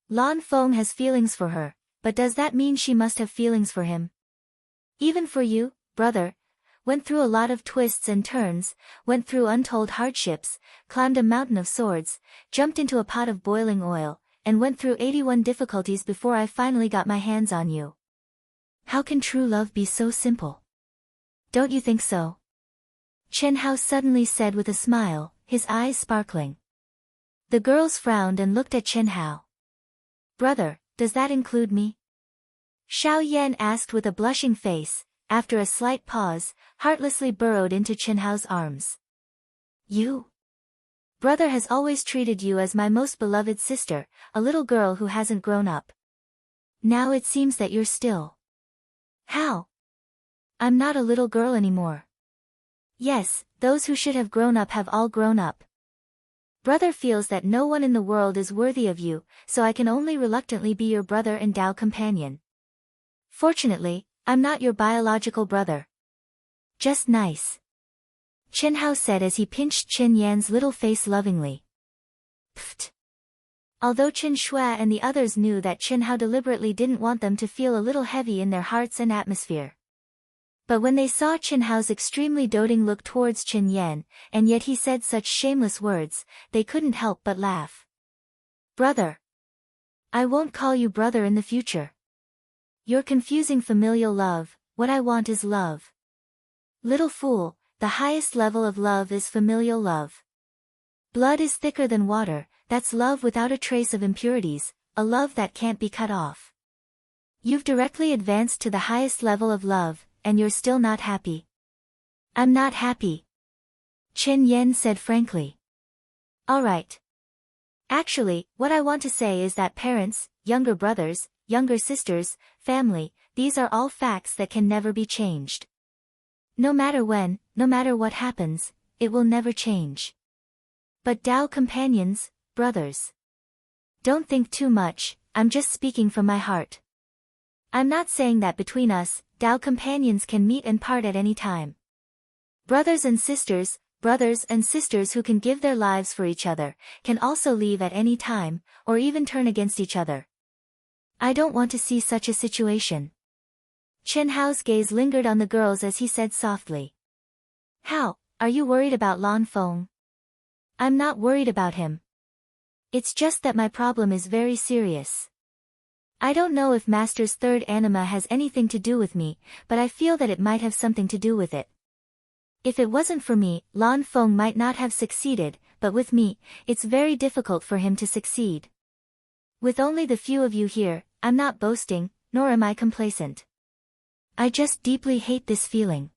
Lan Feng has feelings for her, but does that mean she must have feelings for him? Even for you, brother. Went through a lot of twists and turns, went through untold hardships, climbed a mountain of swords, jumped into a pot of boiling oil, and went through 81 difficulties before I finally got my hands on you. How can true love be so simple? Don't you think so? Chen Hao suddenly said with a smile, his eyes sparkling. The girls frowned and looked at Chen Hao. Brother, does that include me? Xiao Yan asked with a blushing face, after a slight pause, heartlessly burrowed into Chen Hao's arms. You? Brother has always treated you as my most beloved sister, a little girl who hasn't grown up. Now it seems that you're still. How? I'm not a little girl anymore. Yes, those who should have grown up have all grown up. Brother feels that no one in the world is worthy of you, so I can only reluctantly be your brother and Dao companion. Fortunately, I'm not your biological brother. Just nice. Chen Hao said as he pinched Chen Yan's little face lovingly. Pfft. Although Qin Shui and the others knew that Chen Hao deliberately didn't want them to feel a little heavy in their hearts and atmosphere. But when they saw Chen Hao's extremely doting look towards Chen Yan, and yet he said such shameless words, they couldn't help but laugh. Brother. I won't call you brother in the future. You're confusing familial love. What I want is love. Little fool, the highest level of love is familial love. Blood is thicker than water, that's love without a trace of impurities, a love that can't be cut off. You've directly advanced to the highest level of love, and you're still not happy. I'm not happy, Chen Yan said frankly. All right. Actually, what I want to say is that parents, younger brothers, younger sisters, family, these are all facts that can never be changed. No matter when, no matter what happens, it will never change. But Tao companions, brothers. Don't think too much, I'm just speaking from my heart. I'm not saying that between us, Tao companions can meet and part at any time. Brothers and sisters who can give their lives for each other, can also leave at any time, or even turn against each other. I don't want to see such a situation. Chen Hao's gaze lingered on the girls as he said softly. How, are you worried about Lan Feng? I'm not worried about him. It's just that my problem is very serious. I don't know if Master's third anima has anything to do with me, but I feel that it might have something to do with it. If it wasn't for me, Lan Feng might not have succeeded, but with me, it's very difficult for him to succeed. With only the few of you here, I'm not boasting, nor am I complacent. I just deeply hate this feeling.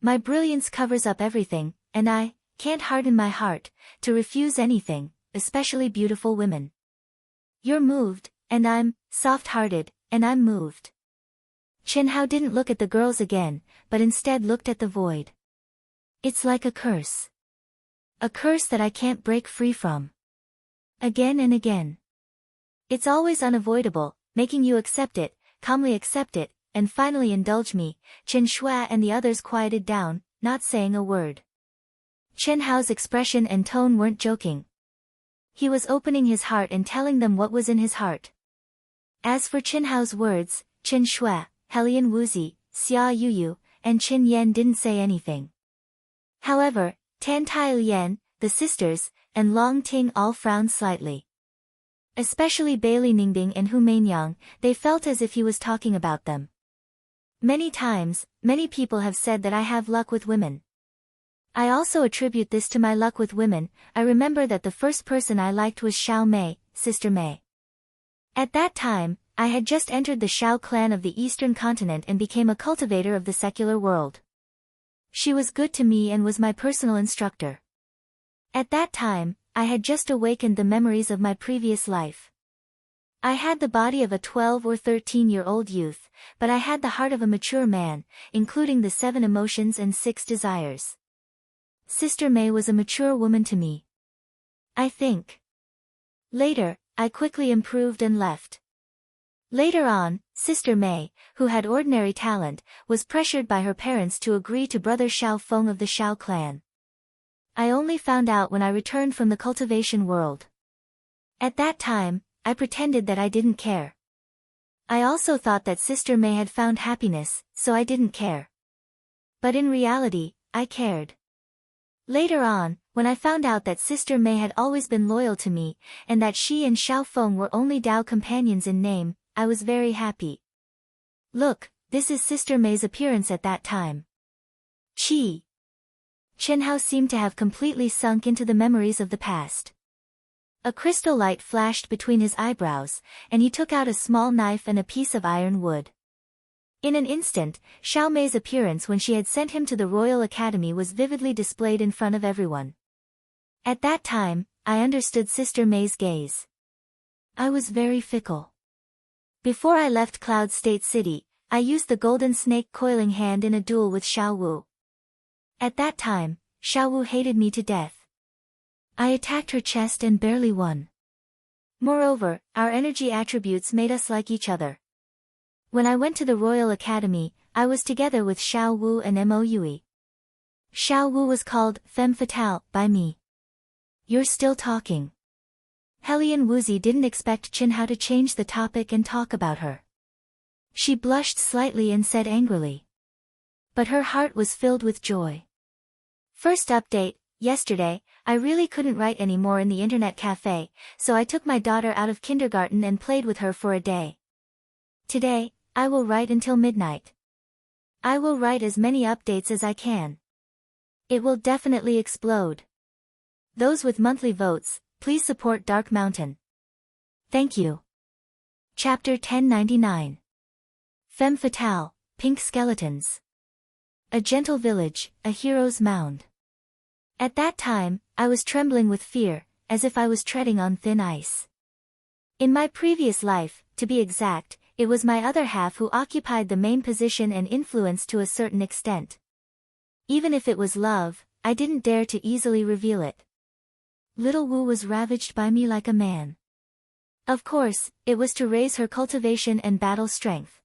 My brilliance covers up everything, and I can't harden my heart to refuse anything, especially beautiful women. You're moved, and I'm soft-hearted, and I'm moved. Chen Hao didn't look at the girls again, but instead looked at the void. It's like a curse. A curse that I can't break free from. Again and again. It's always unavoidable, making you accept it, calmly accept it, and finally indulge me. Chen Shui and the others quieted down, not saying a word. Chen Hao's expression and tone weren't joking. He was opening his heart and telling them what was in his heart. As for Chen Hao's words, Chen Shui, Helian Wuzi, Xia Yuyu, and Qin Yan didn't say anything. However, Tan Tai Lian, the sisters, and Long Ting all frowned slightly. Especially Bailey Ningbing and Hu Mainyang, they felt as if he was talking about them. Many times, many people have said that I have luck with women. I also attribute this to my luck with women. I remember that the first person I liked was Xiao Mei, Sister Mei. At that time, I had just entered the Shao clan of the Eastern continent and became a cultivator of the secular world. She was good to me and was my personal instructor. At that time, I had just awakened the memories of my previous life. I had the body of a 12 or 13-year-old youth, but I had the heart of a mature man, including the 7 emotions and 6 desires. Sister Mei was a mature woman to me. I think. Later, I quickly improved and left. Later on, Sister Mei, who had ordinary talent, was pressured by her parents to agree to Brother Xiao Feng of the Xiao clan. I only found out when I returned from the cultivation world. At that time, I pretended that I didn't care. I also thought that Sister Mei had found happiness, so I didn't care. But in reality, I cared. Later on, when I found out that Sister Mei had always been loyal to me, and that she and Xiao Feng were only Tao companions in name, I was very happy. Look, this is Sister Mei's appearance at that time. Chi. Chen Hao seemed to have completely sunk into the memories of the past. A crystal light flashed between his eyebrows, and he took out a small knife and a piece of iron wood. In an instant, Xiao Mei's appearance when she had sent him to the Royal Academy was vividly displayed in front of everyone. At that time, I understood Sister Mei's gaze. I was very fickle. Before I left Cloud State City, I used the golden snake coiling hand in a duel with Xiao Wu. At that time, Xiao Wu hated me to death. I attacked her chest and barely won. Moreover, our energy attributes made us like each other. When I went to the Royal Academy, I was together with Xiao Wu and Mo Yui. Xiao Wu was called femme fatale by me. You're still talking. Helian Wuzi didn't expect Qin Hao to change the topic and talk about her. She blushed slightly and said angrily. But her heart was filled with joy. First update, yesterday, I really couldn't write anymore in the internet cafe, so I took my daughter out of kindergarten and played with her for a day. Today, I will write until midnight. I will write as many updates as I can. It will definitely explode. Those with monthly votes, please support Dark Mountain. Thank you. Chapter 1099. Femme Fatale, Pink Skeletons. A gentle village, a hero's mound. At that time, I was trembling with fear, as if I was treading on thin ice. In my previous life, to be exact, it was my other half who occupied the main position and influence to a certain extent. Even if it was love, I didn't dare to easily reveal it. Little Wu was ravaged by me like a man. Of course, it was to raise her cultivation and battle strength.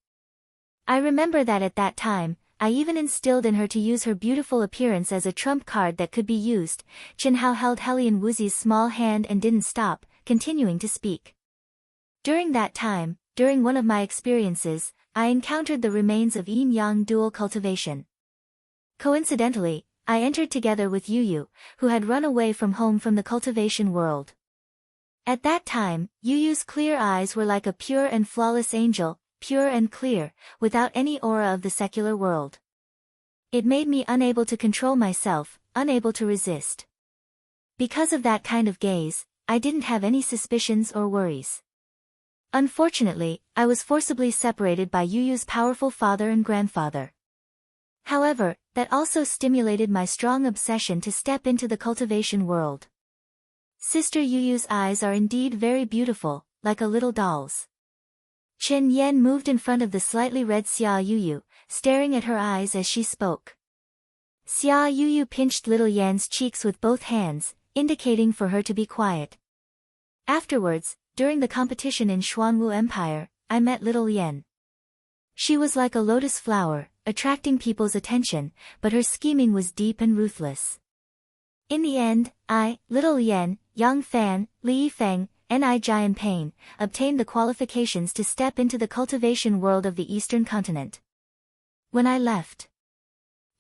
I remember that at that time, I even instilled in her to use her beautiful appearance as a trump card that could be used. Chen Hao held Helian Wuzi's small hand and didn't stop, continuing to speak. During that time, during one of my experiences, I encountered the remains of yin-yang dual cultivation. Coincidentally, I entered together with Yu, who had run away from home from the cultivation world. At that time, Yu's clear eyes were like a pure and flawless angel, pure and clear, without any aura of the secular world. It made me unable to control myself, unable to resist. Because of that kind of gaze, I didn't have any suspicions or worries. Unfortunately, I was forcibly separated by Yu's powerful father and grandfather. However, that also stimulated my strong obsession to step into the cultivation world. Sister Yu's eyes are indeed very beautiful, like a little doll's. Chen Yan moved in front of the slightly red Xia Yu, staring at her eyes as she spoke. Xia Yu pinched little Yan's cheeks with both hands, indicating for her to be quiet. Afterwards, during the competition in Xuanwu Empire, I met little Yan. She was like a lotus flower, attracting people's attention, but her scheming was deep and ruthless. In the end, I, little Yan, Yang Fan, Li Feng, and I Jian Pain, obtained the qualifications to step into the cultivation world of the Eastern continent. When I left,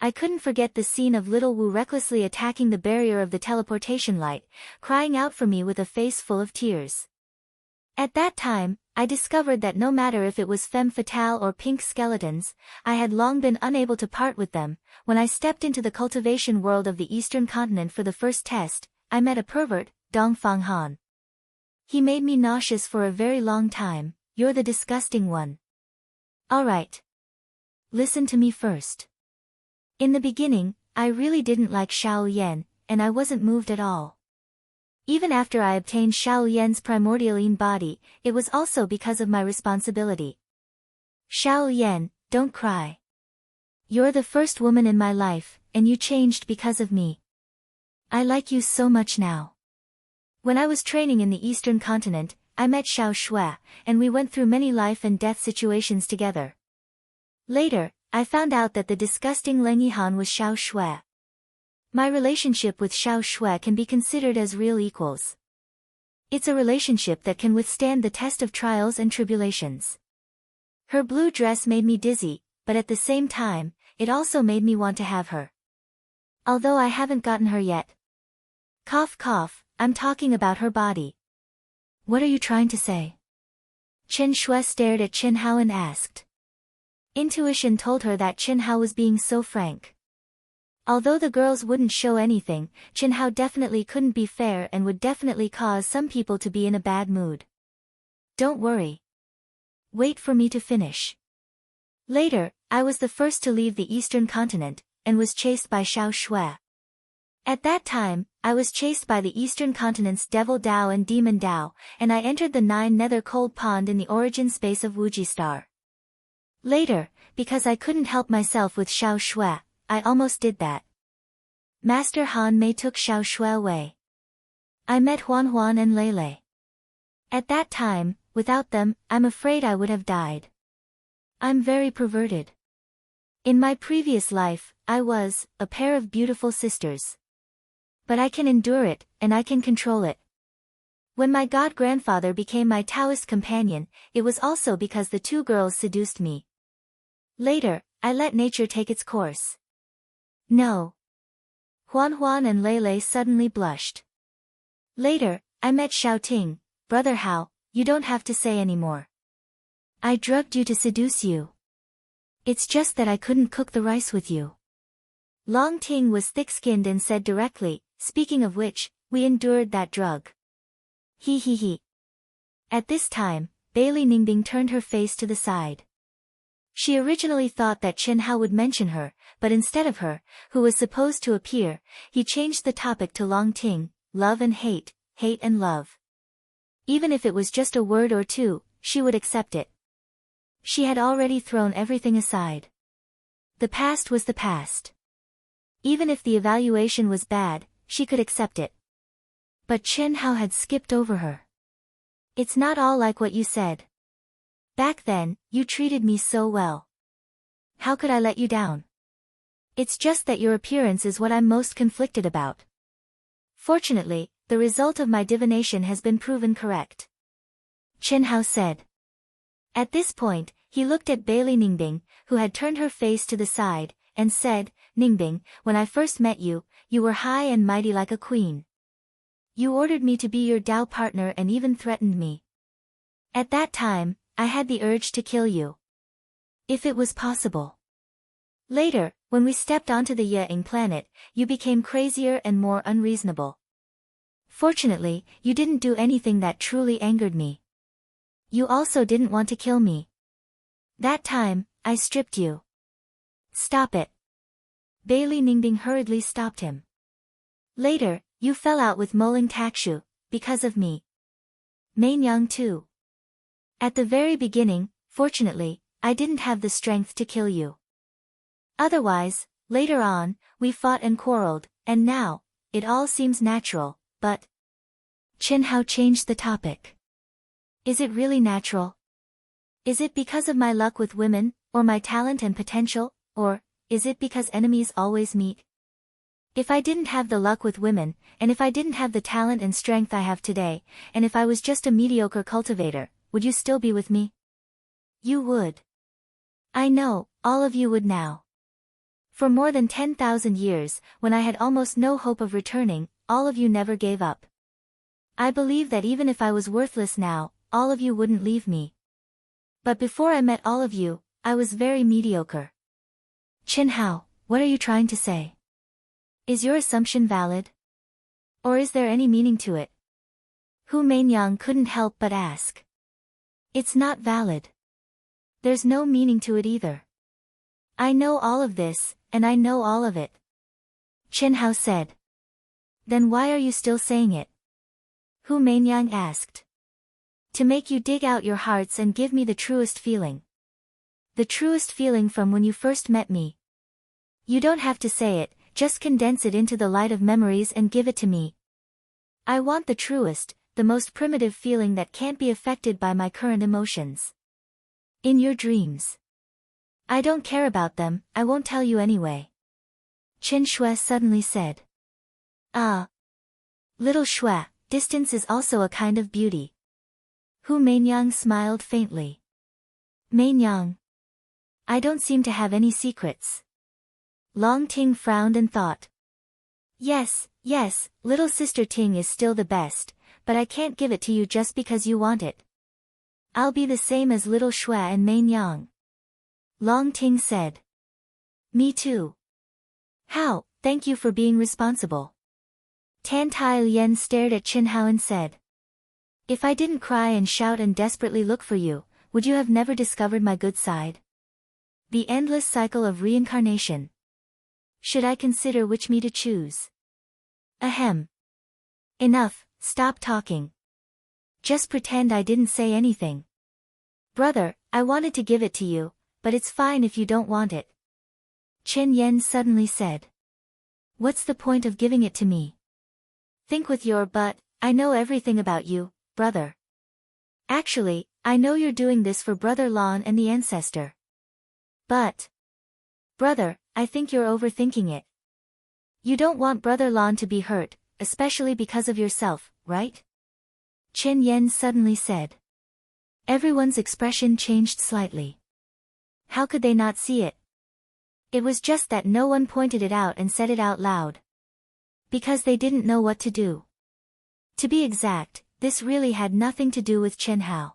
I couldn't forget the scene of little Wu recklessly attacking the barrier of the teleportation light, crying out for me with a face full of tears. At that time, I discovered that no matter if it was femme fatale or pink skeletons, I had long been unable to part with them. When I stepped into the cultivation world of the Eastern continent for the first test, I met a pervert, Dongfang Han. He made me nauseous for a very long time. You're the disgusting one. Alright. Listen to me first. In the beginning, I really didn't like Xiao Yan, and I wasn't moved at all. Even after I obtained Xiao Yan's primordial yin body, it was also because of my responsibility. Xiao Yan, don't cry. You're the first woman in my life, and you changed because of me. I like you so much now. When I was training in the Eastern continent, I met Xiao Shui, and we went through many life and death situations together. Later, I found out that the disgusting Leng Yihan was Xiao Shui. My relationship with Xiao Shui can be considered as real equals. It's a relationship that can withstand the test of trials and tribulations. Her blue dress made me dizzy, but at the same time, it also made me want to have her. Although I haven't gotten her yet. Cough cough, I'm talking about her body. What are you trying to say? Chen Shui stared at Chen Hao and asked. Intuition told her that Chen Hao was being so frank. Although the girls wouldn't show anything, Chen Hao definitely couldn't be fair and would definitely cause some people to be in a bad mood. Don't worry. Wait for me to finish. Later, I was the first to leave the Eastern continent, and was chased by Xiao Shui. At that time, I was chased by the Eastern continent's Devil Dao and Demon Dao, and I entered the 9 Nether Cold Pond in the origin space of Wuji Star. Later, because I couldn't help myself with Xiao Shui, I almost did that. Master Han Mei took Xiao Shui away. I met Huan Huan and Lei Lei. At that time, without them, I'm afraid I would have died. I'm very perverted. In my previous life, I was a pair of beautiful sisters. But I can endure it, and I can control it. When my god-grandfather became my Taoist companion, it was also because the 2 girls seduced me. Later, I let nature take its course. No. Huan Huan and Lei Lei suddenly blushed. Later, I met Xiao Ting. Brother Hao, you don't have to say anymore. I drugged you to seduce you. It's just that I couldn't cook the rice with you. Long Ting was thick-skinned and said directly, speaking of which, we endured that drug. He he he. At this time, Bailey Ningbing turned her face to the side. She originally thought that Chen Hao would mention her, but instead of her, who was supposed to appear, he changed the topic to Long Ting, love and hate, hate and love. Even if it was just a word or two, she would accept it. She had already thrown everything aside. The past was the past. Even if the evaluation was bad, she could accept it. But Chen Hao had skipped over her. It's not all like what you said. Back then, you treated me so well. How could I let you down? It's just that your appearance is what I'm most conflicted about. Fortunately, the result of my divination has been proven correct. Chen Hao said. At this point, he looked at Bailey Ningbing, who had turned her face to the side, and said, Ningbing, when I first met you, you were high and mighty like a queen. You ordered me to be your Dao partner and even threatened me. At that time, I had the urge to kill you. If it was possible. Later, when we stepped onto the Ye-ing planet, you became crazier and more unreasonable. Fortunately, you didn't do anything that truly angered me. You also didn't want to kill me. That time, I stripped you. Stop it. Bailey Ningbing hurriedly stopped him. Later, you fell out with Moling Takshu, because of me. Mainyang too. At the very beginning, fortunately, I didn't have the strength to kill you. Otherwise, later on, we fought and quarreled, and now, it all seems natural, but... Chen Hao changed the topic. Is it really natural? Is it because of my luck with women, or my talent and potential, or, is it because enemies always meet? If I didn't have the luck with women, and if I didn't have the talent and strength I have today, and if I was just a mediocre cultivator, would you still be with me? You would. I know, all of you would now. For more than 10,000 years, when I had almost no hope of returning, all of you never gave up. I believe that even if I was worthless now, all of you wouldn't leave me. But before I met all of you, I was very mediocre. Chen Hao, what are you trying to say? Is your assumption valid? Or is there any meaning to it? Hu Mainyang couldn't help but ask. It's not valid. There's no meaning to it either. I know all of this, and I know all of it. Chen Hao said. Then why are you still saying it? Hu Mainyang asked. To make you dig out your hearts and give me the truest feeling. The truest feeling from when you first met me. You don't have to say it, just condense it into the light of memories and give it to me. I want the truest, the most primitive feeling that can't be affected by my current emotions. In your dreams. I don't care about them, I won't tell you anyway. Chen Shui suddenly said. Ah. Little Shui, distance is also a kind of beauty. Hu Mainyang smiled faintly. Mainyang. I don't seem to have any secrets. Long Ting frowned and thought. Yes, little sister Ting is still the best, but I can't give it to you just because you want it. I'll be the same as little Shui and Mainyang. Long Ting said. Me too. How, thank you for being responsible. Tan Tai Lien stared at Chen Hao and said. If I didn't cry and shout and desperately look for you, would you have never discovered my good side? The endless cycle of reincarnation. Should I consider which me to choose? Ahem. Enough, stop talking. Just pretend I didn't say anything. Brother, I wanted to give it to you, but it's fine if you don't want it. Chen Yen suddenly said. What's the point of giving it to me? Think with your butt, I know everything about you, brother. Actually, I know you're doing this for Brother Lon and the ancestor. But... Brother, I think you're overthinking it. You don't want Brother Lon to be hurt, especially because of yourself, right? Chen Yen suddenly said. Everyone's expression changed slightly. How could they not see it? It was just that no one pointed it out and said it out loud. Because they didn't know what to do. To be exact, this really had nothing to do with Chen Hao.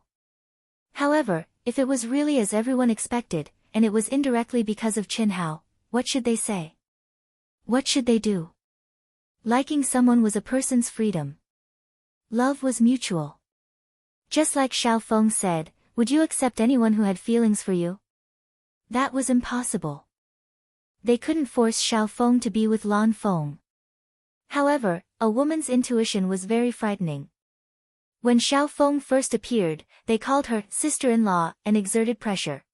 However, if it was really as everyone expected, and it was indirectly because of Chen Hao, what should they say? What should they do? Liking someone was a person's freedom. Love was mutual. Just like Xiao Feng said, would you accept anyone who had feelings for you? That was impossible. They couldn't force Xiao Feng to be with Lan Feng. However, a woman's intuition was very frightening. When Xiao Feng first appeared, they called her sister-in-law and exerted pressure.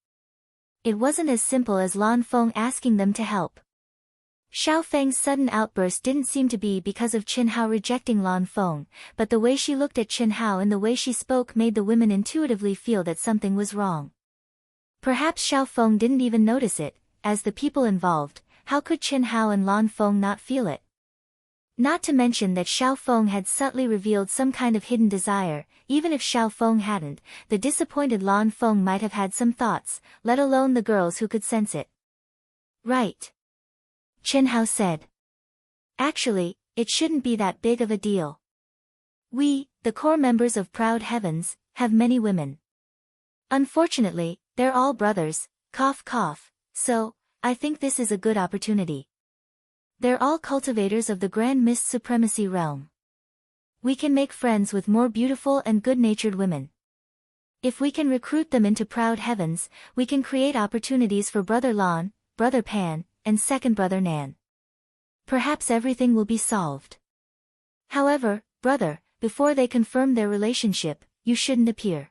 It wasn't as simple as Lan Feng asking them to help. Xiao Feng's sudden outburst didn't seem to be because of Chen Hao rejecting Lan Feng, but the way she looked at Chen Hao and the way she spoke made the women intuitively feel that something was wrong. Perhaps Xiao Feng didn't even notice it. As the people involved, how could Chen Hao and Lan Feng not feel it? Not to mention that Xiao Feng had subtly revealed some kind of hidden desire. Even if Xiao Feng hadn't, the disappointed Lan Feng might have had some thoughts, let alone the girls who could sense it. Right. Chen Hao said. Actually, it shouldn't be that big of a deal. We, the core members of Proud Heavens, have many women. Unfortunately, they're all brothers, cough cough, so, I think this is a good opportunity. They're all cultivators of the Grand Mist Supremacy realm. We can make friends with more beautiful and good-natured women. If we can recruit them into Proud Heavens, we can create opportunities for Brother Lan, Brother Pan, and second Brother Nan. Perhaps everything will be solved. However, brother, before they confirm their relationship, you shouldn't appear.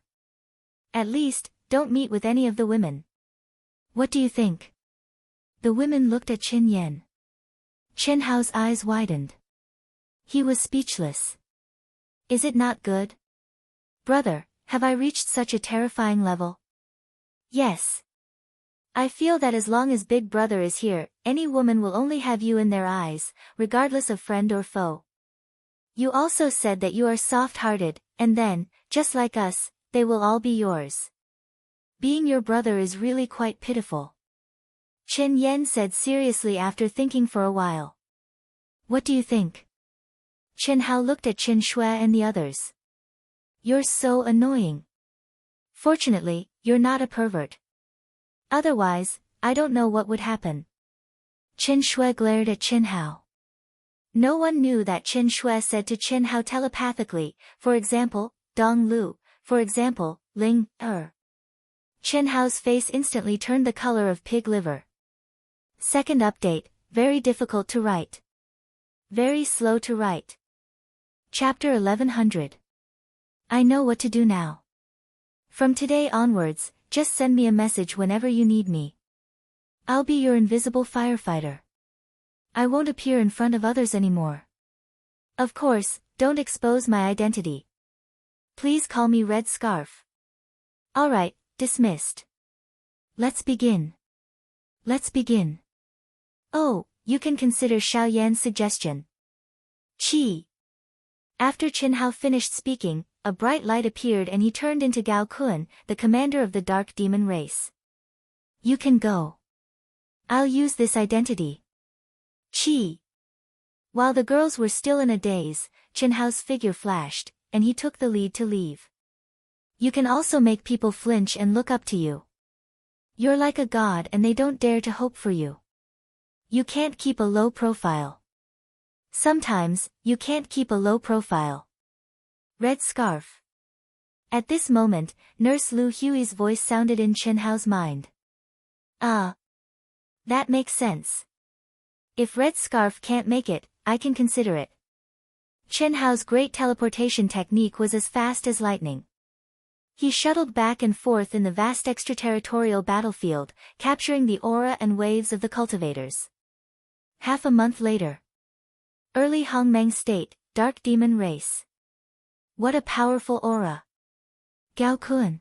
At least, don't meet with any of the women. What do you think? The women looked at Qin Yan. Chen Hao's eyes widened. He was speechless. Is it not good? Brother, have I reached such a terrifying level? Yes. I feel that as long as Big Brother is here, any woman will only have you in their eyes, regardless of friend or foe. You also said that you are soft-hearted, and then, just like us, they will all be yours. Being your brother is really quite pitiful. Chen Yan said seriously after thinking for a while. What do you think? Chen Hao looked at Chen Shui and the others. You're so annoying. Fortunately, you're not a pervert. Otherwise, I don't know what would happen. Chen Shui glared at Chen Hao. No one knew that Chen Shui said to Chen Hao telepathically, for example, Dong Lu, for example, Ling, Chen Hao's face instantly turned the color of pig liver. Second update, very difficult to write. Very slow to write. Chapter 1100. I know what to do now. From today onwards, just send me a message whenever you need me. I'll be your invisible firefighter. I won't appear in front of others anymore. Of course, don't expose my identity. Please call me Red Scarf. Alright, dismissed. Let's begin. Let's begin. Oh, you can consider Xiao Yan's suggestion. Qi. After Chen Hao finished speaking, a bright light appeared and he turned into Gao Kun, the commander of the Dark Demon race. You can go. I'll use this identity. Qi. While the girls were still in a daze, Chen Hao's figure flashed, and he took the lead to leave. You can also make people flinch and look up to you. You're like a god and they don't dare to hope for you. You can't keep a low profile. Sometimes, you can't keep a low profile. Red Scarf. At this moment, Nurse Lu Hui's voice sounded in Chen Hao's mind. Ah. That makes sense. If Red Scarf can't make it, I can consider it. Chen Hao's great teleportation technique was as fast as lightning. He shuttled back and forth in the vast extraterritorial battlefield, capturing the aura and waves of the cultivators. Half a month later. Early Hongmeng State, Dark Demon Race. What a powerful aura. Gao Kun.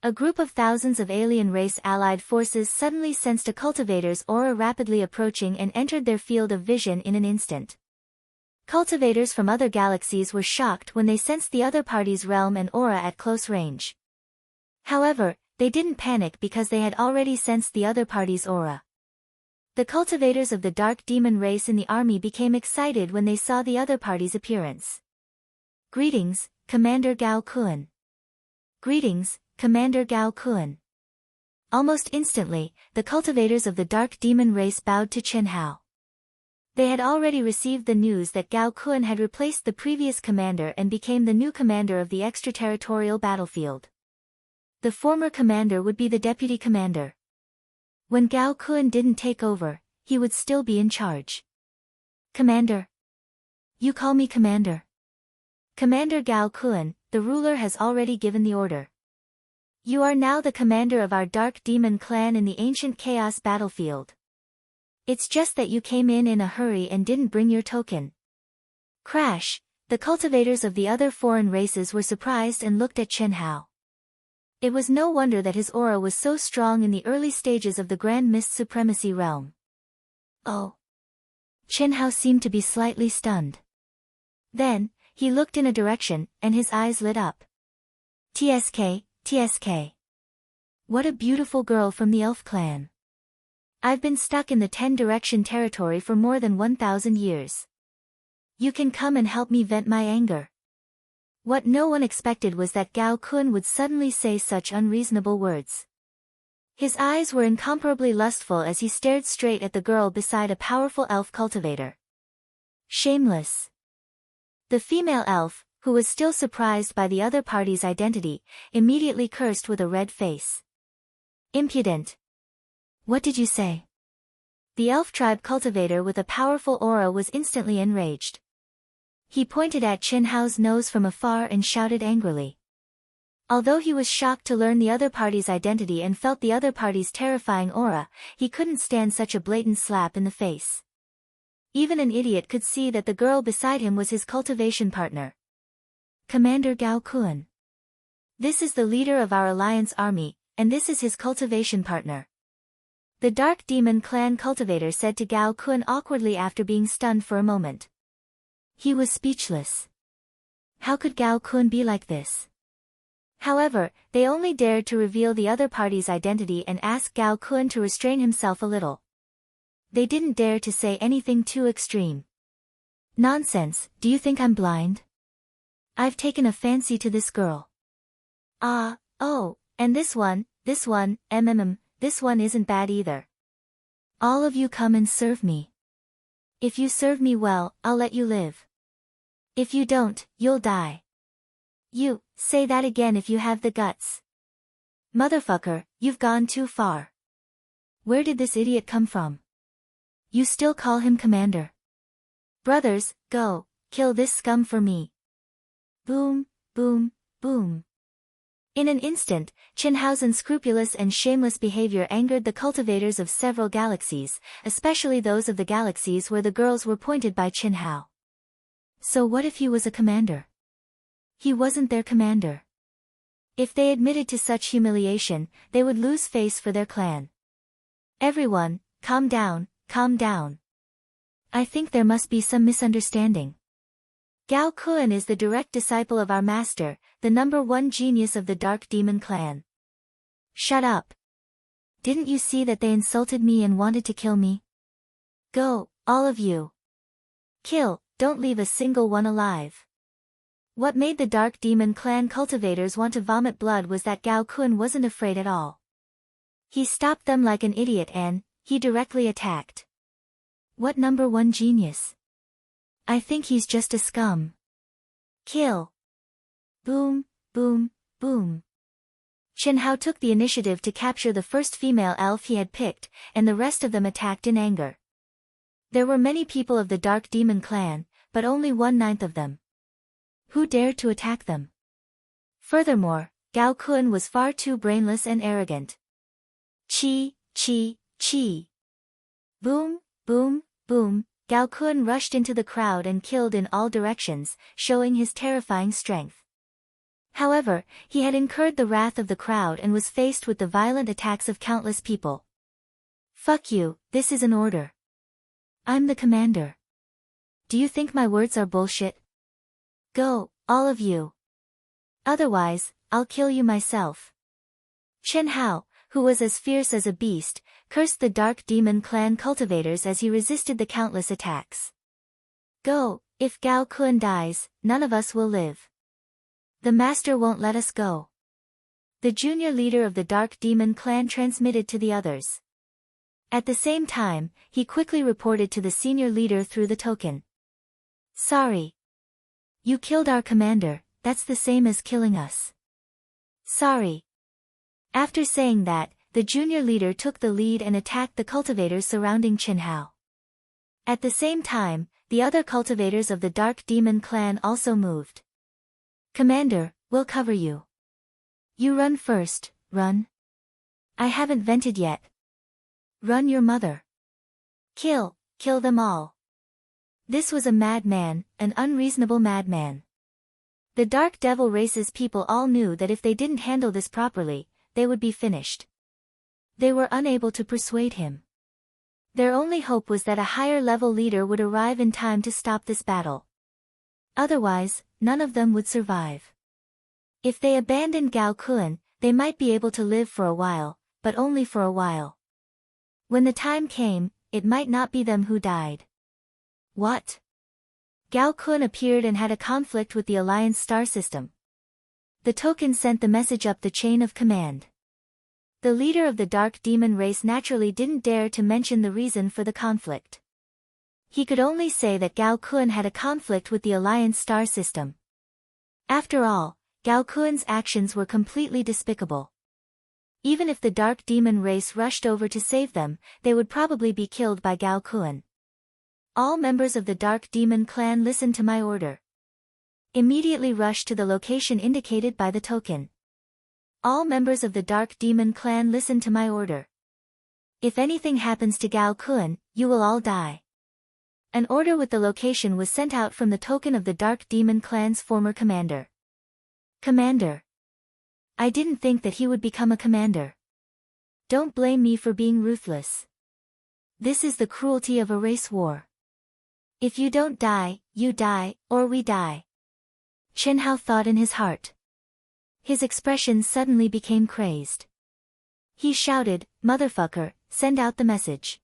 A group of thousands of alien race allied forces suddenly sensed a cultivator's aura rapidly approaching and entered their field of vision in an instant. Cultivators from other galaxies were shocked when they sensed the other party's realm and aura at close range. However, they didn't panic because they had already sensed the other party's aura. The cultivators of the dark demon race in the army became excited when they saw the other party's appearance. "Greetings, Commander Gao Kun." "Greetings, Commander Gao Kun." Almost instantly, the cultivators of the dark demon race bowed to Chen Hao. They had already received the news that Gao Kun had replaced the previous commander and became the new commander of the extraterritorial battlefield. The former commander would be the deputy commander. When Gao Kun didn't take over, he would still be in charge. "Commander." "You call me commander." "Commander Gao Kun, the ruler has already given the order. You are now the commander of our dark demon clan in the ancient chaos battlefield. It's just that you came in a hurry and didn't bring your token." Crash! The cultivators of the other foreign races were surprised and looked at Chen Hao. It was no wonder that his aura was so strong in the early stages of the Grand Mist Supremacy realm. "Oh." Chen Hao seemed to be slightly stunned. Then, he looked in a direction, and his eyes lit up. "TSK, TSK. What a beautiful girl from the elf clan. I've been stuck in the 10-direction territory for more than 1,000 years. You can come and help me vent my anger." What no one expected was that Gao Kun would suddenly say such unreasonable words. His eyes were incomparably lustful as he stared straight at the girl beside a powerful elf cultivator. Shameless. The female elf, who was still surprised by the other party's identity, immediately cursed with a red face. "Impudent. What did you say?" The elf tribe cultivator with a powerful aura was instantly enraged. He pointed at Chen Hao's nose from afar and shouted angrily. Although he was shocked to learn the other party's identity and felt the other party's terrifying aura, he couldn't stand such a blatant slap in the face. Even an idiot could see that the girl beside him was his cultivation partner. "Commander Gao Kun. This is the leader of our alliance army, and this is his cultivation partner." The dark demon clan cultivator said to Gao Kun awkwardly after being stunned for a moment. He was speechless. How could Gao Kun be like this? However, they only dared to reveal the other party's identity and ask Gao Kun to restrain himself a little. They didn't dare to say anything too extreme. "Nonsense, do you think I'm blind? I've taken a fancy to this girl." Oh, and this one, this one isn't bad either. All of you come and serve me. If you serve me well, I'll let you live. If you don't, you'll die. You, say that again if you have the guts. Motherfucker, you've gone too far. Where did this idiot come from? You still call him commander? Brothers, go, kill this scum for me. Boom, boom, boom. In an instant, Chen Hao's unscrupulous and shameless behavior angered the cultivators of several galaxies, especially those of the galaxies where the girls were pointed by Chen Hao. So what if he was a commander? He wasn't their commander. If they admitted to such humiliation, they would lose face for their clan. Everyone, calm down, calm down. I think there must be some misunderstanding. Gao Kun is the direct disciple of our master, the #1 genius of the Dark Demon clan. Shut up. Didn't you see that they insulted me and wanted to kill me? Go, all of you. Kill, don't leave a single one alive. What made the Dark Demon clan cultivators want to vomit blood was that Gao Kun wasn't afraid at all. He stopped them like an idiot and, he directly attacked. What #1 genius? I think he's just a scum. Kill. Boom, boom, boom. Chen Hao took the initiative to capture the first female elf he had picked, and the rest of them attacked in anger. There were many people of the Dark Demon clan, but only 1/9 of them. Who dared to attack them? Furthermore, Gao Kun was far too brainless and arrogant. Chi, chi, chi. Boom, boom, boom. Gao Kun rushed into the crowd and killed in all directions, showing his terrifying strength. However, he had incurred the wrath of the crowd and was faced with the violent attacks of countless people. Fuck you, this is an order. I'm the commander. Do you think my words are bullshit? Go, all of you. Otherwise, I'll kill you myself. Chen Hao, who was as fierce as a beast, cursed the Dark Demon Clan cultivators as he resisted the countless attacks. Go, if Gao Kun dies, none of us will live. The master won't let us go. The junior leader of the Dark Demon Clan transmitted to the others. At the same time, he quickly reported to the senior leader through the token. Sorry. You killed our commander, that's the same as killing us. Sorry. After saying that, the junior leader took the lead and attacked the cultivators surrounding Qin Hao. At the same time, the other cultivators of the Dark Demon Clan also moved. Commander, we'll cover you. You run first, run. I haven't vented yet. Run your mother. Kill them all. This was a madman, an unreasonable madman. The Dark Devil Race's people all knew that if they didn't handle this properly, they would be finished. They were unable to persuade him. Their only hope was that a higher-level leader would arrive in time to stop this battle. Otherwise, none of them would survive. If they abandoned Gao Kun, they might be able to live for a while, but only for a while. When the time came, it might not be them who died. What? Gao Kun appeared and had a conflict with the Alliance star system. The token sent the message up the chain of command. The leader of the Dark Demon race naturally didn't dare to mention the reason for the conflict. He could only say that Gao Kun had a conflict with the Alliance star system. After all, Gao Kun's actions were completely despicable. Even if the Dark Demon race rushed over to save them, they would probably be killed by Gao Kun. All members of the Dark Demon Clan listened to my order. Immediately rush to the location indicated by the token. All members of the Dark Demon Clan listen to my order. If anything happens to Gao Kun, you will all die. An order with the location was sent out from the token of the Dark Demon Clan's former commander. Commander. I didn't think that he would become a commander. Don't blame me for being ruthless. This is the cruelty of a race war. If you don't die, you die, or we die. Qin Hao thought in his heart. His expression suddenly became crazed. He shouted, "Motherfucker, send out the message.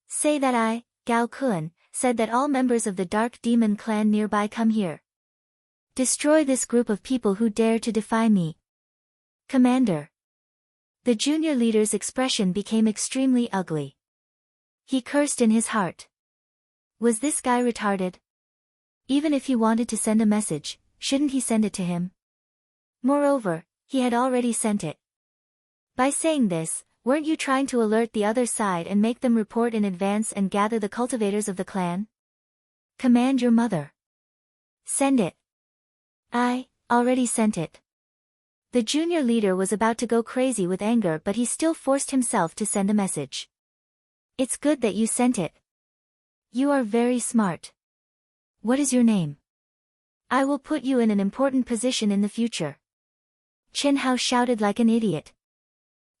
Say that I, Gao Kun, said that all members of the Dark Demon Clan nearby come here. Destroy this group of people who dare to defy me. Commander." The junior leader's expression became extremely ugly. He cursed in his heart. Was this guy retarded? Even if he wanted to send a message, shouldn't he send it to him? Moreover, he had already sent it. By saying this, weren't you trying to alert the other side and make them report in advance and gather the cultivators of the clan? Command your mother. Send it. I already sent it. The junior leader was about to go crazy with anger, but he still forced himself to send a message. It's good that you sent it. You are very smart. What is your name? I will put you in an important position in the future. Qin Hao shouted like an idiot.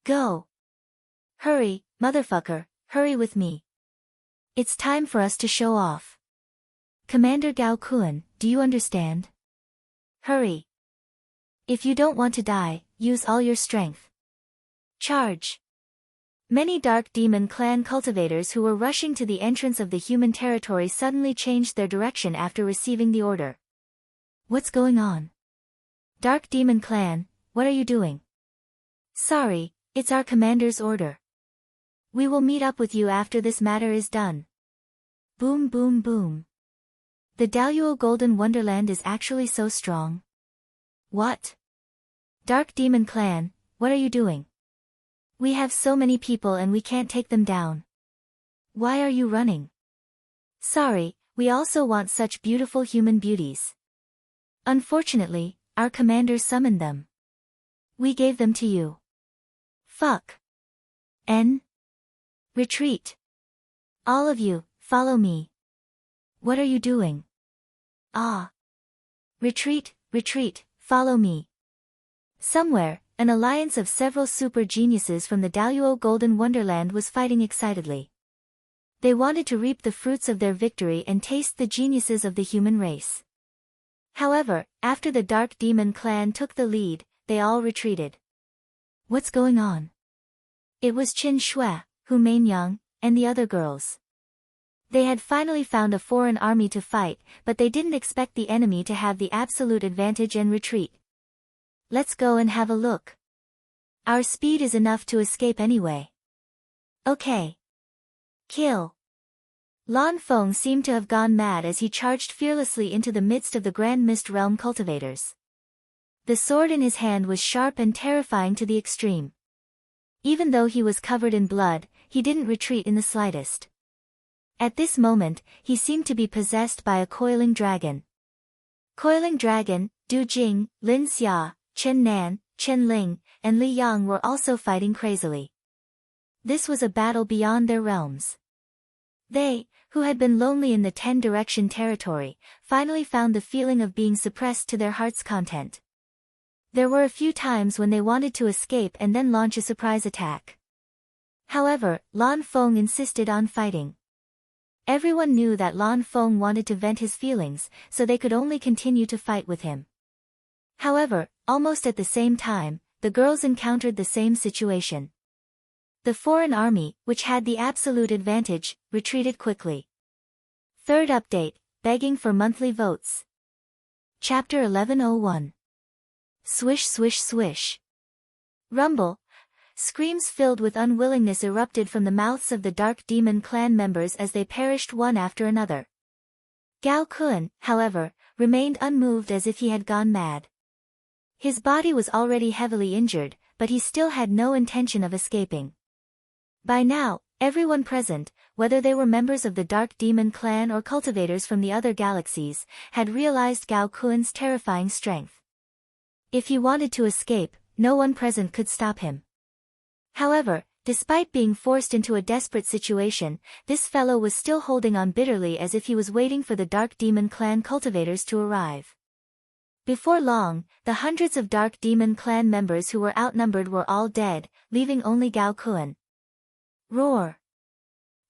Go. Hurry, motherfucker, hurry with me. It's time for us to show off. Commander Gao Kun, do you understand? Hurry. If you don't want to die, use all your strength. Charge. Many Dark Demon Clan cultivators who were rushing to the entrance of the human territory suddenly changed their direction after receiving the order. What's going on? Dark Demon Clan, what are you doing? Sorry, it's our commander's order. We will meet up with you after this matter is done. Boom boom boom. The Daluo Golden Wonderland is actually so strong. What? Dark Demon Clan, what are you doing? We have so many people and we can't take them down. Why are you running? Sorry, we also want such beautiful human beauties. Unfortunately, our commander summoned them. We gave them to you. Fuck. Retreat. All of you, follow me. What are you doing? Ah. Retreat, retreat, follow me. Somewhere, an alliance of several super geniuses from the Daluo Golden Wonderland was fighting excitedly. They wanted to reap the fruits of their victory and taste the geniuses of the human race. However, after the Dark Demon Clan took the lead, they all retreated. What's going on? It was Qin Shui, Hu Mainyang, and the other girls. They had finally found a foreign army to fight, but they didn't expect the enemy to have the absolute advantage and retreat. Let's go and have a look. Our speed is enough to escape anyway. Okay. Kill. Lan Feng seemed to have gone mad as he charged fearlessly into the midst of the Grand Mist Realm cultivators. The sword in his hand was sharp and terrifying to the extreme. Even though he was covered in blood, he didn't retreat in the slightest. At this moment, he seemed to be possessed by a coiling dragon. Coiling dragon, Du Jing, Lin Xia, Chen Nan, Chen Ling, and Li Yang were also fighting crazily. This was a battle beyond their realms. They, who had been lonely in the 10-direction territory, finally found the feeling of being suppressed to their heart's content. There were a few times when they wanted to escape and then launch a surprise attack. However, Lan Feng insisted on fighting. Everyone knew that Lan Feng wanted to vent his feelings, so they could only continue to fight with him. However, almost at the same time, the girls encountered the same situation. The foreign army, which had the absolute advantage, retreated quickly. Third update, begging for monthly votes. Chapter 1101. Swish swish swish. Rumble. Screams filled with unwillingness erupted from the mouths of the Dark Demon clan members as they perished one after another. Gao Kun, however, remained unmoved as if he had gone mad. His body was already heavily injured, but he still had no intention of escaping. By now, everyone present, whether they were members of the Dark Demon clan or cultivators from the other galaxies, had realized Gao Kun's terrifying strength. If he wanted to escape, no one present could stop him. However, despite being forced into a desperate situation, this fellow was still holding on bitterly as if he was waiting for the Dark Demon clan cultivators to arrive. Before long, the hundreds of Dark Demon clan members who were outnumbered were all dead, leaving only Gao Kun. Roar!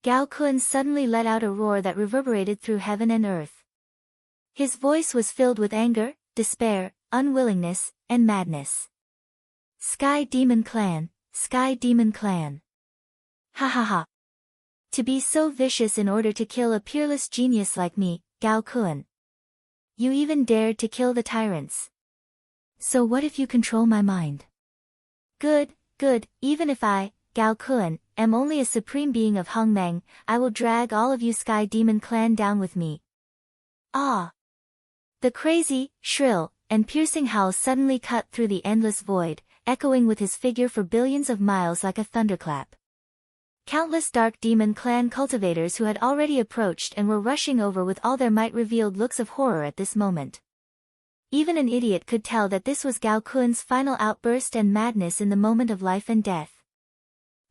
Gao Kun suddenly let out a roar that reverberated through heaven and earth. His voice was filled with anger, despair, unwillingness, and madness. Sky Demon Clan, Sky Demon Clan. Ha ha ha. To be so vicious in order to kill a peerless genius like me, Gao Kun. You even dared to kill the tyrants. So what if you control my mind? Good, good, even if I, Gao Kun, am only a supreme being of Hongmeng, I will drag all of you Sky Demon Clan down with me. Ah! The crazy, shrill, and piercing howl suddenly cut through the endless void, echoing with his figure for billions of miles like a thunderclap. Countless Dark Demon clan cultivators who had already approached and were rushing over with all their might revealed looks of horror at this moment. Even an idiot could tell that this was Gao Kun's final outburst and madness in the moment of life and death.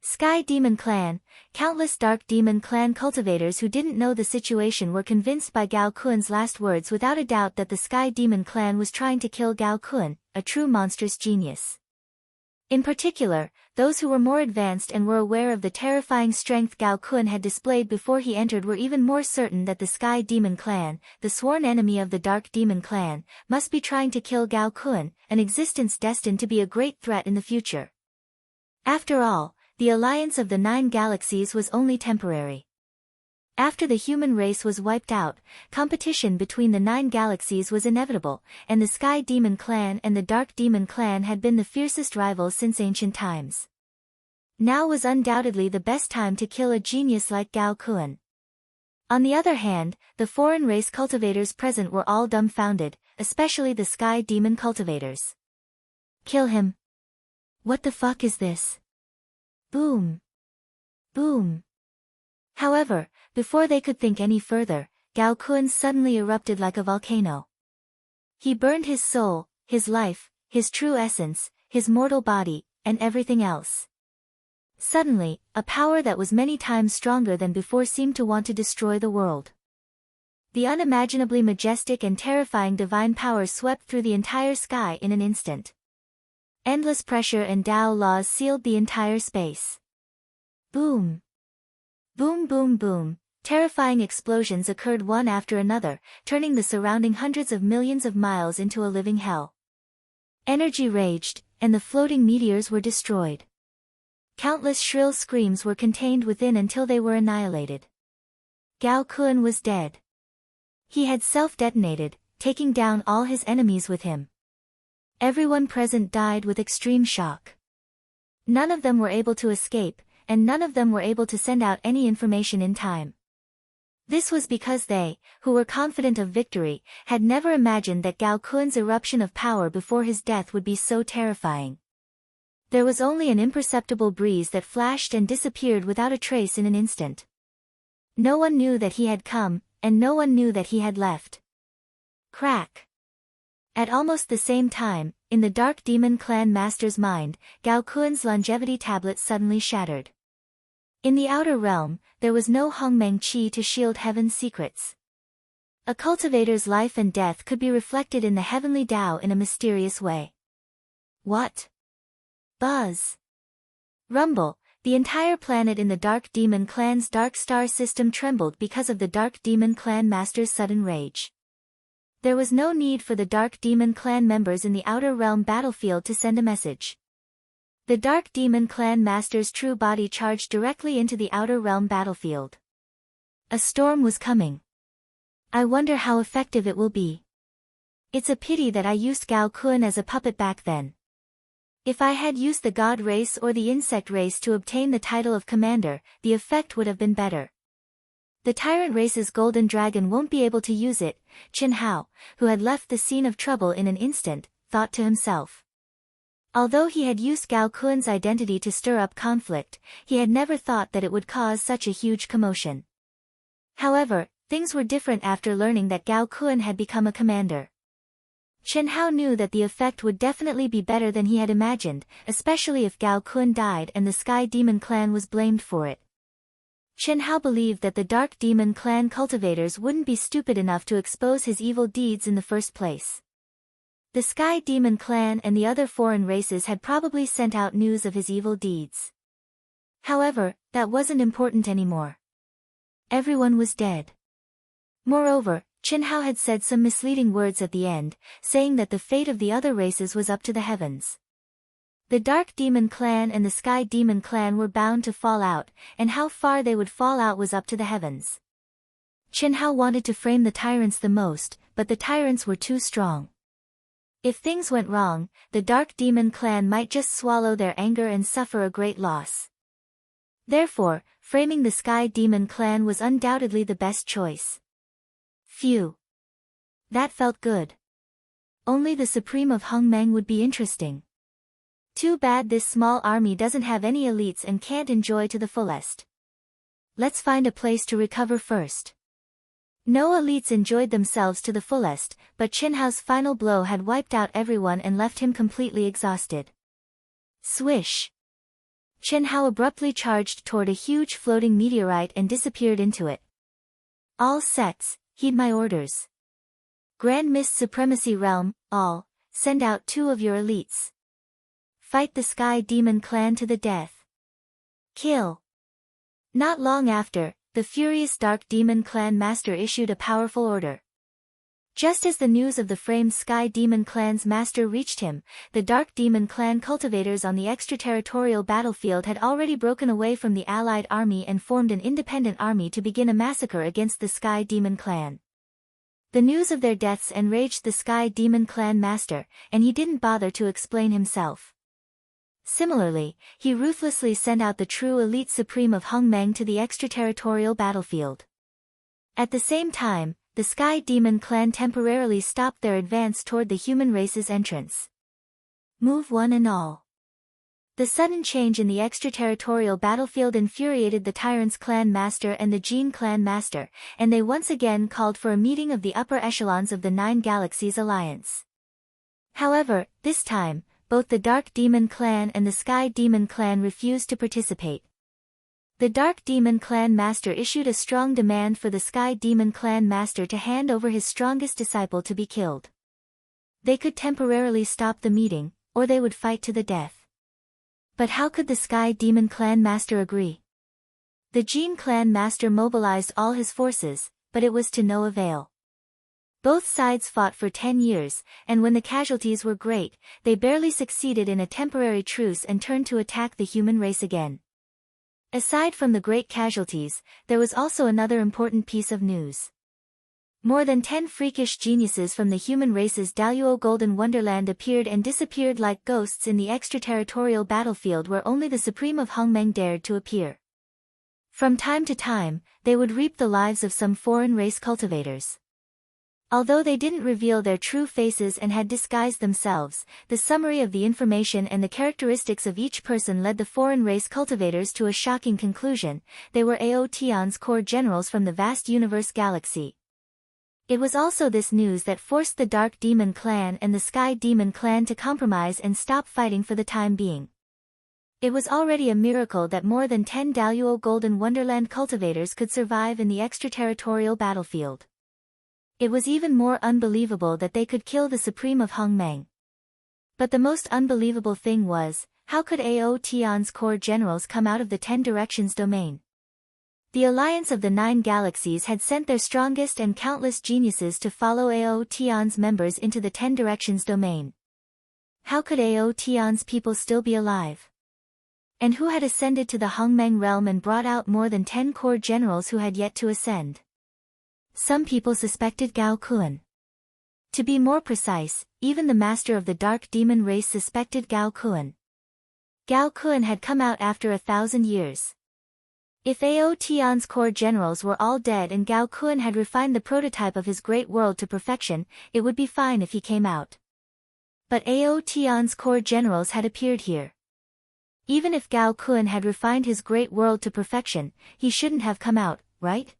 Sky Demon Clan, countless Dark Demon clan cultivators who didn't know the situation were convinced by Gao Kun's last words without a doubt that the Sky Demon clan was trying to kill Gao Kun, a true monstrous genius. In particular, those who were more advanced and were aware of the terrifying strength Gao Kun had displayed before he entered were even more certain that the Sky Demon clan, the sworn enemy of the Dark Demon clan, must be trying to kill Gao Kun, an existence destined to be a great threat in the future. After all, the alliance of the 9 galaxies was only temporary. After the human race was wiped out, competition between the 9 galaxies was inevitable, and the Sky Demon clan and the Dark Demon clan had been the fiercest rivals since ancient times. Now was undoubtedly the best time to kill a genius like Gao Kun. On the other hand, the foreign race cultivators present were all dumbfounded, especially the Sky Demon cultivators. Kill him. What the fuck is this? Boom. Boom. However, before they could think any further, Gao Kun suddenly erupted like a volcano. He burned his soul, his life, his true essence, his mortal body, and everything else. Suddenly, a power that was many times stronger than before seemed to want to destroy the world. The unimaginably majestic and terrifying divine power swept through the entire sky in an instant. Endless pressure and Tao laws sealed the entire space. Boom. Boom boom boom, terrifying explosions occurred one after another, turning the surrounding hundreds of millions of miles into a living hell. Energy raged, and the floating meteors were destroyed. Countless shrill screams were contained within until they were annihilated. Gao Kun was dead. He had self-detonated, taking down all his enemies with him. Everyone present died with extreme shock. None of them were able to escape, and none of them were able to send out any information in time. This was because they, who were confident of victory, had never imagined that Gao Kun's eruption of power before his death would be so terrifying. There was only an imperceptible breeze that flashed and disappeared without a trace in an instant. No one knew that he had come, and no one knew that he had left. Crack. At almost the same time, in the Dark Demon Clan Master's mind, Gao Kun's longevity tablet suddenly shattered. In the outer realm, there was no Hongmeng Qi to shield heaven's secrets. A cultivator's life and death could be reflected in the heavenly Tao in a mysterious way. What? Buzz. Rumble. The entire planet in the Dark Demon Clan's Dark Star system trembled because of the Dark Demon Clan Master's sudden rage. There was no need for the Dark Demon Clan members in the Outer Realm battlefield to send a message. The Dark Demon Clan Master's true body charged directly into the Outer Realm battlefield. A storm was coming. I wonder how effective it will be. It's a pity that I used Gao Kun as a puppet back then. If I had used the God race or the insect race to obtain the title of commander, the effect would have been better. The tyrant race's golden dragon won't be able to use it, Chen Hao, who had left the scene of trouble in an instant, thought to himself. Although he had used Gao Kun's identity to stir up conflict, he had never thought that it would cause such a huge commotion. However, things were different after learning that Gao Kun had become a commander. Chen Hao knew that the effect would definitely be better than he had imagined, especially if Gao Kun died and the Sky Demon Clan was blamed for it. Chen Hao believed that the Dark Demon Clan cultivators wouldn't be stupid enough to expose his evil deeds in the first place. The Sky Demon Clan and the other foreign races had probably sent out news of his evil deeds. However, that wasn't important anymore. Everyone was dead. Moreover, Chen Hao had said some misleading words at the end, saying that the fate of the other races was up to the heavens. The Dark Demon Clan and the Sky Demon Clan were bound to fall out, and how far they would fall out was up to the heavens. Chen Hao wanted to frame the tyrants the most, but the tyrants were too strong. If things went wrong, the Dark Demon Clan might just swallow their anger and suffer a great loss. Therefore, framing the Sky Demon Clan was undoubtedly the best choice. Phew. That felt good. Only the Supreme of Hongmeng would be interesting. Too bad this small army doesn't have any elites and can't enjoy to the fullest. Let's find a place to recover first. No elites enjoyed themselves to the fullest, but Chen Hao's final blow had wiped out everyone and left him completely exhausted. Swish! Chen Hao abruptly charged toward a huge floating meteorite and disappeared into it. All sets, heed my orders. Grand Mist Supremacy Realm, all, send out 2 of your elites. Fight the Sky Demon Clan to the death. Kill. Not long after, the furious Dark Demon Clan Master issued a powerful order. Just as the news of the framed Sky Demon Clan's master reached him, the Dark Demon Clan cultivators on the extraterritorial battlefield had already broken away from the allied army and formed an independent army to begin a massacre against the Sky Demon Clan. The news of their deaths enraged the Sky Demon Clan master, and he didn't bother to explain himself. Similarly, he ruthlessly sent out the true elite supreme of Hongmeng to the extraterritorial battlefield. At the same time, the Sky Demon Clan temporarily stopped their advance toward the human race's entrance. Move one and all. The sudden change in the extraterritorial battlefield infuriated the Tyrant's clan master and the Jin clan master, and they once again called for a meeting of the upper echelons of the 9 Galaxies Alliance. However, this time, both the Dark Demon Clan and the Sky Demon Clan refused to participate. The Dark Demon Clan Master issued a strong demand for the Sky Demon Clan Master to hand over his strongest disciple to be killed. They could temporarily stop the meeting, or they would fight to the death. But how could the Sky Demon Clan Master agree? The Jin Clan Master mobilized all his forces, but it was to no avail. Both sides fought for 10 years, and when the casualties were great, they barely succeeded in a temporary truce and turned to attack the human race again. Aside from the great casualties, there was also another important piece of news. More than 10 freakish geniuses from the human race's Daluo Golden Wonderland appeared and disappeared like ghosts in the extraterritorial battlefield where only the Supreme of Hongmeng dared to appear. From time to time, they would reap the lives of some foreign race cultivators. Although they didn't reveal their true faces and had disguised themselves, the summary of the information and the characteristics of each person led the foreign race cultivators to a shocking conclusion: they were Aotion's core generals from the vast universe galaxy. It was also this news that forced the Dark Demon Clan and the Sky Demon Clan to compromise and stop fighting for the time being. It was already a miracle that more than 10 Daluo Golden Wonderland cultivators could survive in the extraterritorial battlefield. It was even more unbelievable that they could kill the Supreme of Hongmeng. But the most unbelievable thing was, how could Aotion's core generals come out of the 10 Directions domain? The Alliance of the 9 Galaxies had sent their strongest and countless geniuses to follow Aotion's members into the 10 Directions domain. How could Aotion's people still be alive? And who had ascended to the Hongmeng realm and brought out more than 10 core generals who had yet to ascend? Some people suspected Gao Kun. To be more precise, even the master of the Dark Demon race suspected Gao Kun. Gao Kun had come out after 1,000 years. If Aotion's core generals were all dead and Gao Kun had refined the prototype of his great world to perfection, it would be fine if he came out. But Aotion's core generals had appeared here. Even if Gao Kun had refined his great world to perfection, he shouldn't have come out, right?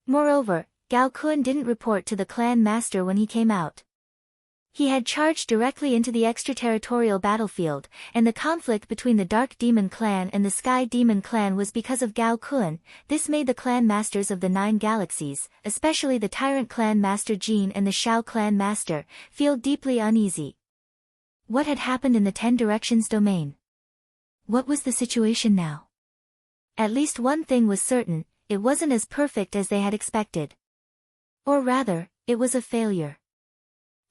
Moreover, Gao Kun didn't report to the clan master when he came out. He had charged directly into the extraterritorial battlefield, and the conflict between the Dark Demon Clan and the Sky Demon Clan was because of Gao Kun. This made the clan masters of the 9 galaxies, especially the Tyrant Clan Master Jin and the Shao Clan Master, feel deeply uneasy. What had happened in the 10 Directions domain? What was the situation now? At least one thing was certain: it wasn't as perfect as they had expected. Or rather, it was a failure.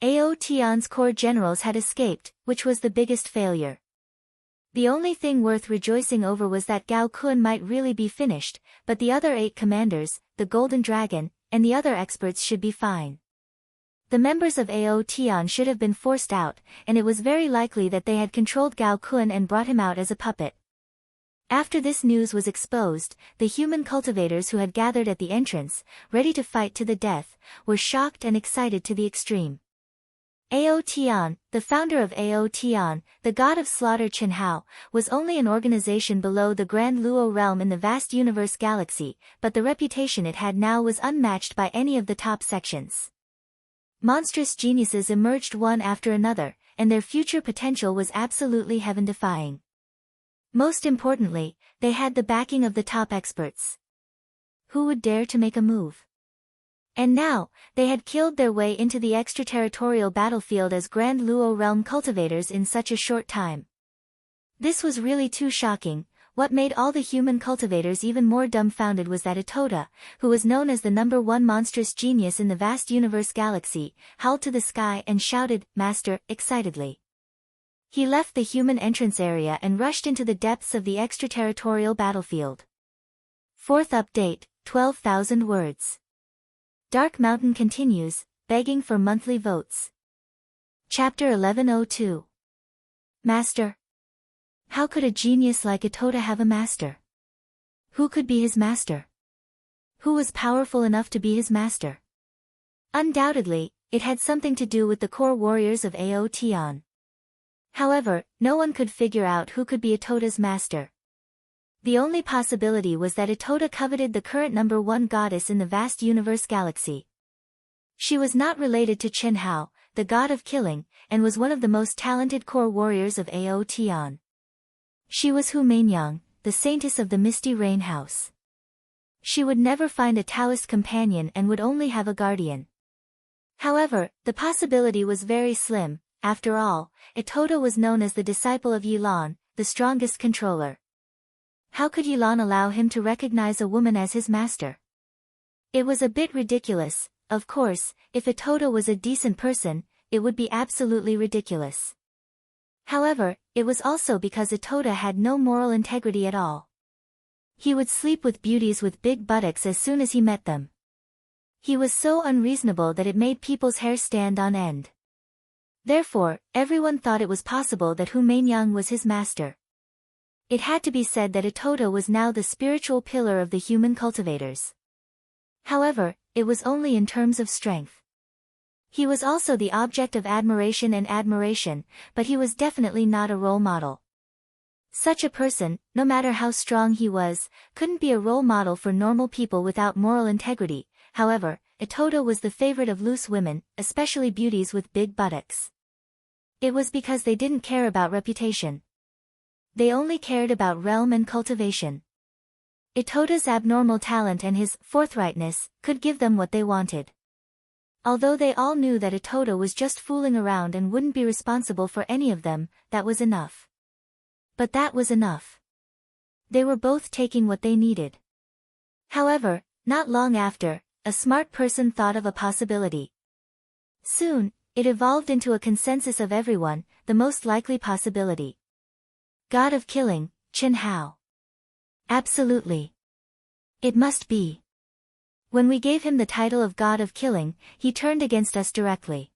Aotion's core generals had escaped, which was the biggest failure. The only thing worth rejoicing over was that Gao Kun might really be finished, but the other 8 commanders, the Golden Dragon, and the other experts should be fine. The members of Aotion should have been forced out, and it was very likely that they had controlled Gao Kun and brought him out as a puppet. After this news was exposed, the human cultivators who had gathered at the entrance, ready to fight to the death, were shocked and excited to the extreme. Aotion, the founder of Aotion, the god of slaughter Chenhao, was only an organization below the Grand Luo realm in the vast universe galaxy, but the reputation it had now was unmatched by any of the top sections. Monstrous geniuses emerged one after another, and their future potential was absolutely heaven-defying. Most importantly, they had the backing of the top experts. Who would dare to make a move? And now, they had killed their way into the extraterritorial battlefield as Grand Luo realm cultivators in such a short time. This was really too shocking. What made all the human cultivators even more dumbfounded was that Itoda, who was known as the #1 monstrous genius in the vast universe galaxy, howled to the sky and shouted, "Master," excitedly. He left the human entrance area and rushed into the depths of the extraterritorial battlefield. 4th update, 12,000 words. Dark Mountain continues, begging for monthly votes. Chapter 1102. Master. How could a genius like Itoda have a master? Who could be his master? Who was powerful enough to be his master? Undoubtedly, it had something to do with the core warriors of Aotion. However, no one could figure out who could be Itoda's master. The only possibility was that Itoda coveted the current #1 goddess in the vast universe galaxy. She was not related to Chenhao, the god of killing, and was one of the most talented core warriors of Aotion. She was Hu Mainyang, the saintess of the Misty Rain House. She would never find a Taoist companion and would only have a guardian. However, the possibility was very slim. After all, Itoda was known as the disciple of Yilan, the strongest controller. How could Yilan allow him to recognize a woman as his master? It was a bit ridiculous. of course, if Itoda was a decent person, it would be absolutely ridiculous. However, it was also because Itoda had no moral integrity at all. He would sleep with beauties with big buttocks as soon as he met them. He was so unreasonable that it made people's hair stand on end. Therefore, everyone thought it was possible that Humaingyang was his master. It had to be said that Itoda was now the spiritual pillar of the human cultivators. However, it was only in terms of strength. He was also the object of admiration, but he was definitely not a role model. Such a person, no matter how strong he was, couldn't be a role model for normal people without moral integrity. However, Itoda was the favorite of loose women, especially beauties with big buttocks. It was because they didn't care about reputation. They only cared about realm and cultivation. Itoda's abnormal talent and his forthrightness could give them what they wanted. Although they all knew that Itoda was just fooling around and wouldn't be responsible for any of them, that was enough. But that was enough. They were both taking what they needed. However, not long after, a smart person thought of a possibility. Soon, it evolved into a consensus of everyone, the most likely possibility. God of killing, Qin Hao. Absolutely. It must be. When we gave him the title of God of Killing, he turned against us directly.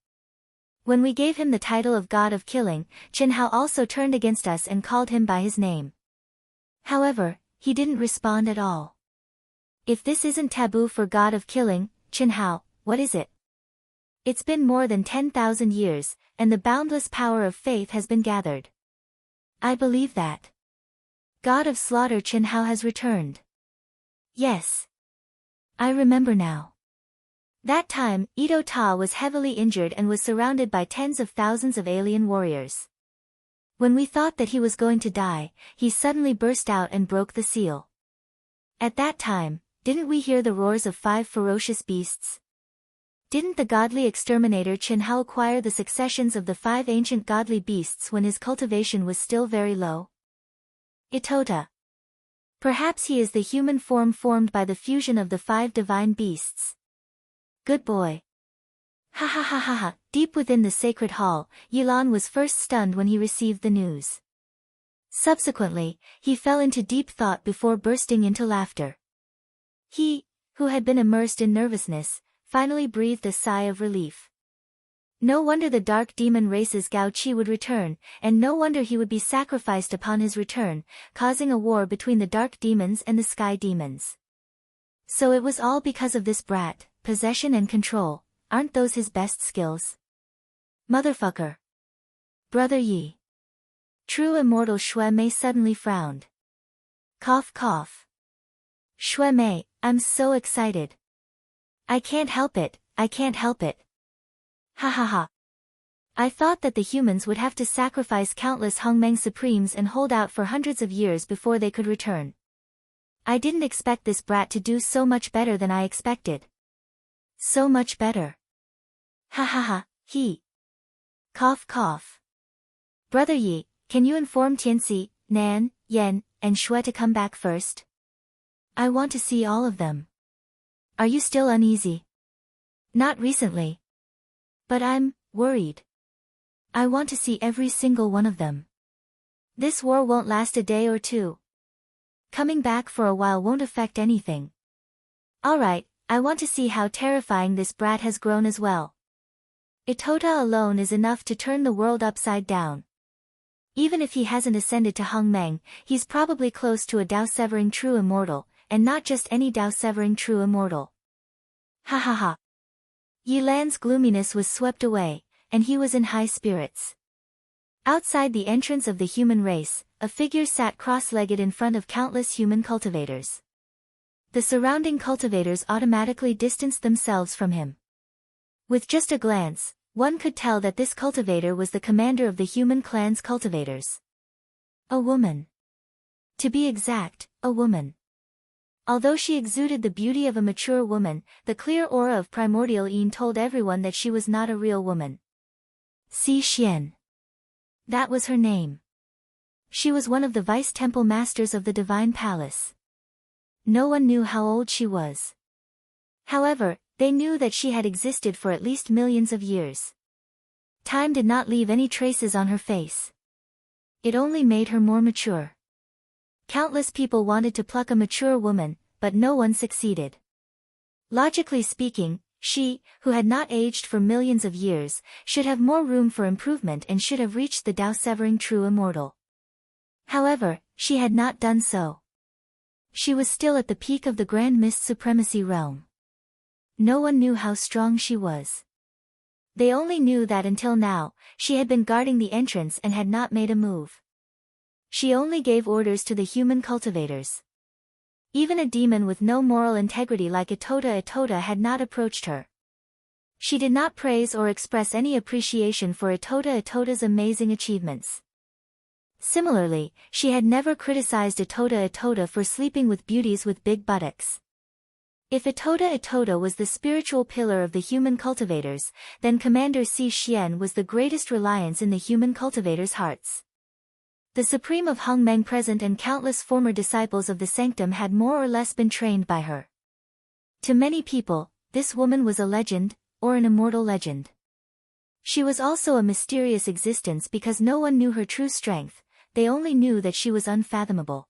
When we gave him the title of God of Killing, Qin Hao also turned against us and called him by his name. However, he didn't respond at all. If this isn't taboo for God of Killing, Qin Hao, what is it? It's been more than 10,000 years, and the boundless power of faith has been gathered. I believe that. God of Slaughter Qin Hao has returned. Yes. I remember now. That time, Ito Ta was heavily injured and was surrounded by tens of thousands of alien warriors. When we thought that he was going to die, he suddenly burst out and broke the seal. At that time, didn't we hear the roars of 5 ferocious beasts? Didn't the godly exterminator Qin Hao acquire the successions of the 5 ancient godly beasts when his cultivation was still very low? Itoda. Perhaps he is the human form formed by the fusion of the 5 divine beasts. Good boy. Ha ha ha ha ha. Deep within the sacred hall, Yilan was first stunned when he received the news. Subsequently, he fell into deep thought before bursting into laughter. He, who had been immersed in nervousness, finally breathed a sigh of relief. No wonder the dark demon race's Gao Qi would return, and no wonder he would be sacrificed upon his return, causing a war between the dark demons and the sky demons. So it was all because of this brat, possession and control, aren't those his best skills? Motherfucker. Brother Yi. True immortal Xue Mei suddenly frowned. Cough cough. Xue Mei, I'm so excited. I can't help it, I can't help it. Ha ha ha. I thought that the humans would have to sacrifice countless Hongmeng Supremes and hold out for hundreds of years before they could return. I didn't expect this brat to do so much better than I expected. So much better. Ha ha ha, he. Cough cough. Brother Yi, can you inform Tianxi, Nan, Yen, and Xue to come back first? I want to see all of them. Are you still uneasy? Not recently. But I'm worried. I want to see every single one of them. This war won't last a day or two. Coming back for a while won't affect anything. Alright, I want to see how terrifying this brat has grown as well. Itoda alone is enough to turn the world upside down. Even if he hasn't ascended to Hongmeng, he's probably close to a Dao-severing true immortal, and not just any Dao-severing true immortal. Ha ha ha. Yilan's gloominess was swept away, and he was in high spirits. Outside the entrance of the human race, a figure sat cross-legged in front of countless human cultivators. The surrounding cultivators automatically distanced themselves from him. With just a glance, one could tell that this cultivator was the commander of the human clan's cultivators. A woman. To be exact, a woman. Although she exuded the beauty of a mature woman, the clear aura of primordial Yin told everyone that she was not a real woman. Si Xian. That was her name. She was one of the vice-temple masters of the Divine Palace. No one knew how old she was. However, They knew that she had existed for at least millions of years. Time did not leave any traces on her face. It only made her more mature. Countless people wanted to pluck a mature woman, but no one succeeded. Logically speaking, she, who had not aged for millions of years, should have more room for improvement and should have reached the Tao-severing true immortal. However, she had not done so. She was still at the peak of the Grand Mist Supremacy realm. No one knew how strong she was. They only knew that until now, she had been guarding the entrance and had not made a move. She only gave orders to the human cultivators. Even a demon with no moral integrity like Itoda had not approached her. She did not praise or express any appreciation for Itoda's amazing achievements. Similarly, she had never criticized Itoda for sleeping with beauties with big buttocks. If Itoda was the spiritual pillar of the human cultivators, then Commander Si Xian was the greatest reliance in the human cultivators' hearts. The Supreme of Hongmeng present and countless former disciples of the sanctum had more or less been trained by her. To many people, this woman was a legend, or an immortal legend. She was also a mysterious existence because no one knew her true strength, they only knew that she was unfathomable.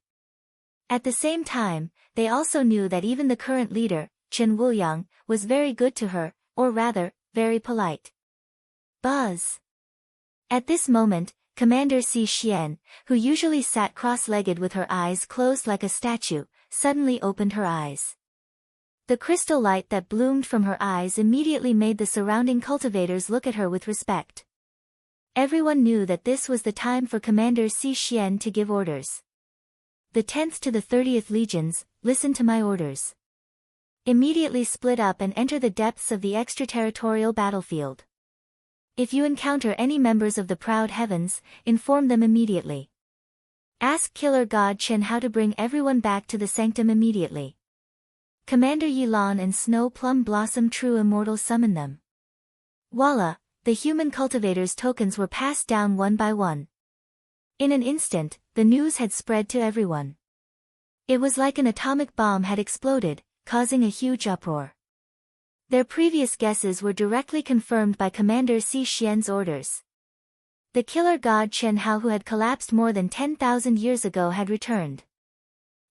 At the same time, they also knew that even the current leader, Chen Wuliang, was very good to her, or rather, very polite. Buzz. At this moment, Commander Si Xian, who usually sat cross-legged with her eyes closed like a statue, suddenly opened her eyes. The crystal light that bloomed from her eyes immediately made the surrounding cultivators look at her with respect. Everyone knew that this was the time for Commander Si Xian to give orders. The 10th to the 30th legions, listen to my orders. Immediately split up and enter the depths of the extraterritorial battlefield. If you encounter any members of the proud heavens, inform them immediately. Ask Killer God Chen how to bring everyone back to the sanctum immediately. Commander Yilan and Snow Plum Blossom True Immortal summon them. Voila, the human cultivators' tokens were passed down one by one. In an instant, the news had spread to everyone. It was like an atomic bomb had exploded, causing a huge uproar. Their previous guesses were directly confirmed by Commander Si Xian's orders. The killer god Chen Hao, who had collapsed more than 10,000 years ago, had returned.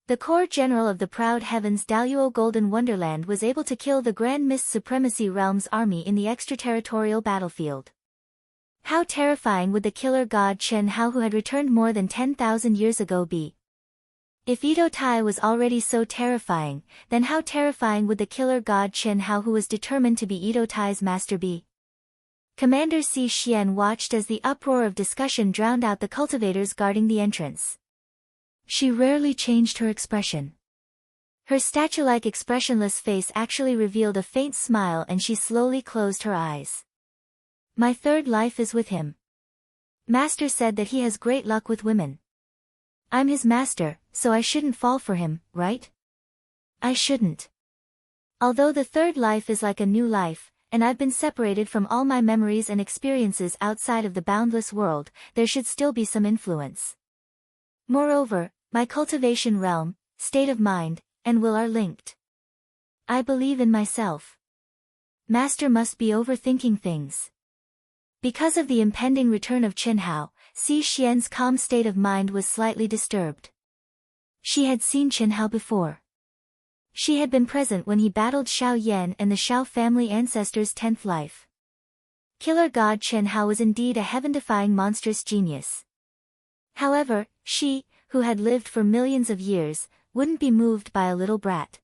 The core general of the proud heavens Daluo Golden Wonderland was able to kill the Grand Mist Supremacy Realm's army in the extraterritorial battlefield. How terrifying would the killer god Chen Hao, who had returned more than 10,000 years ago, be? If Ito Tai was already so terrifying, then how terrifying would the killer god Chen Hao, who was determined to be Ito Tai's master, be? Commander Si Xian watched as the uproar of discussion drowned out the cultivators guarding the entrance. She rarely changed her expression. Her statue-like expressionless face actually revealed a faint smile, and she slowly closed her eyes. My third life is with him. Master said that he has great luck with women. I'm his master, so I shouldn't fall for him, right? I shouldn't. Although the third life is like a new life, and I've been separated from all my memories and experiences outside of the boundless world, there should still be some influence. Moreover, my cultivation realm, state of mind, and will are linked. I believe in myself. Master must be overthinking things. Because of the impending return of Chen Hao, Si Xian's calm state of mind was slightly disturbed. She had seen Chen Hao before. She had been present when he battled Xiao Yan and the Xiao family ancestors' 10th life. Killer god Chen Hao was indeed a heaven-defying monstrous genius. However, she, who had lived for millions of years, wouldn't be moved by a little brat.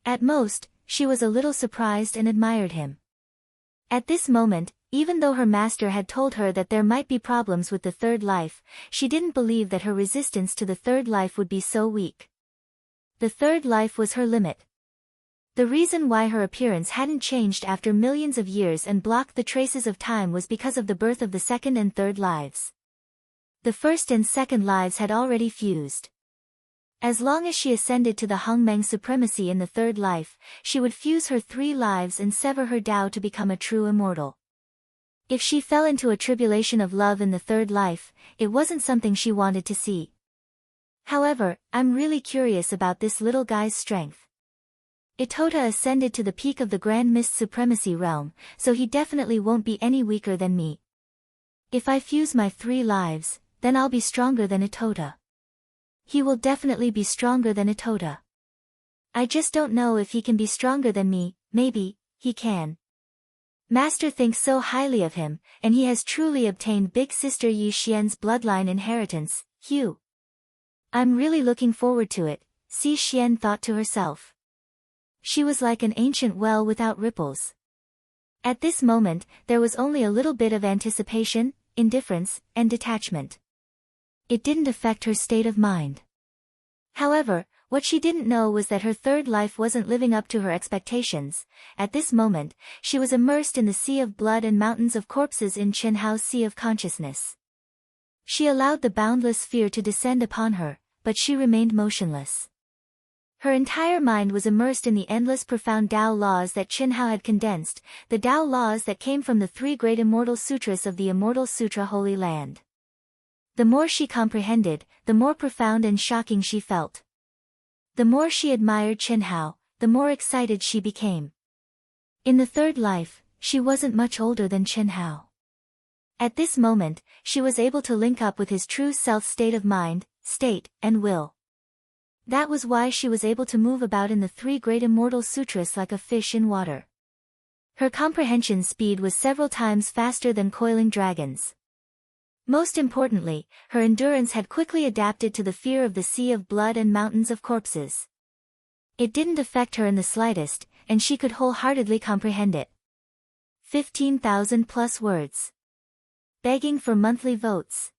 At most, she was a little surprised and admired him. At this moment, even though her master had told her that there might be problems with the third life, she didn't believe that her resistance to the third life would be so weak. The third life was her limit. The reason why her appearance hadn't changed after millions of years and blocked the traces of time was because of the birth of the second and third lives. The first and second lives had already fused. As long as she ascended to the Hongmeng supremacy in the third life, she would fuse her 3 lives and sever her Tao to become a true immortal. If she fell into a tribulation of love in the third life, it wasn't something she wanted to see. However, I'm really curious about this little guy's strength. Itota ascended to the peak of the Grand Mist Supremacy realm, so he definitely won't be any weaker than me. If I fuse my 3 lives, then I'll be stronger than Itota. He will definitely be stronger than Itota. I just don't know if he can be stronger than me. Maybe he can. Master thinks so highly of him, and he has truly obtained Big Sister Yi Xian's bloodline inheritance. Phew. I'm really looking forward to it, Si Xian thought to herself. She was like an ancient well without ripples. At this moment, there was only a little bit of anticipation, indifference, and detachment. It didn't affect her state of mind. However, what she didn't know was that her third life wasn't living up to her expectations. At this moment, she was immersed in the sea of blood and mountains of corpses in Chenhao's sea of consciousness. She allowed the boundless fear to descend upon her, but she remained motionless. Her entire mind was immersed in the endless profound Tao laws that Chenhao had condensed, the Tao laws that came from the 3 great immortal sutras of the Immortal Sutra Holy Land. The more she comprehended, the more profound and shocking she felt. The more she admired Chenhao, the more excited she became. In the third life, she wasn't much older than Chenhao. At this moment, she was able to link up with his true self state of mind, state, and will. That was why she was able to move about in the 3 great immortal sutras like a fish in water. Her comprehension speed was several times faster than coiling dragons. Most importantly, her endurance had quickly adapted to the fear of the sea of blood and mountains of corpses. It didn't affect her in the slightest, and she could wholeheartedly comprehend it. 15,000 plus words. Begging for monthly votes.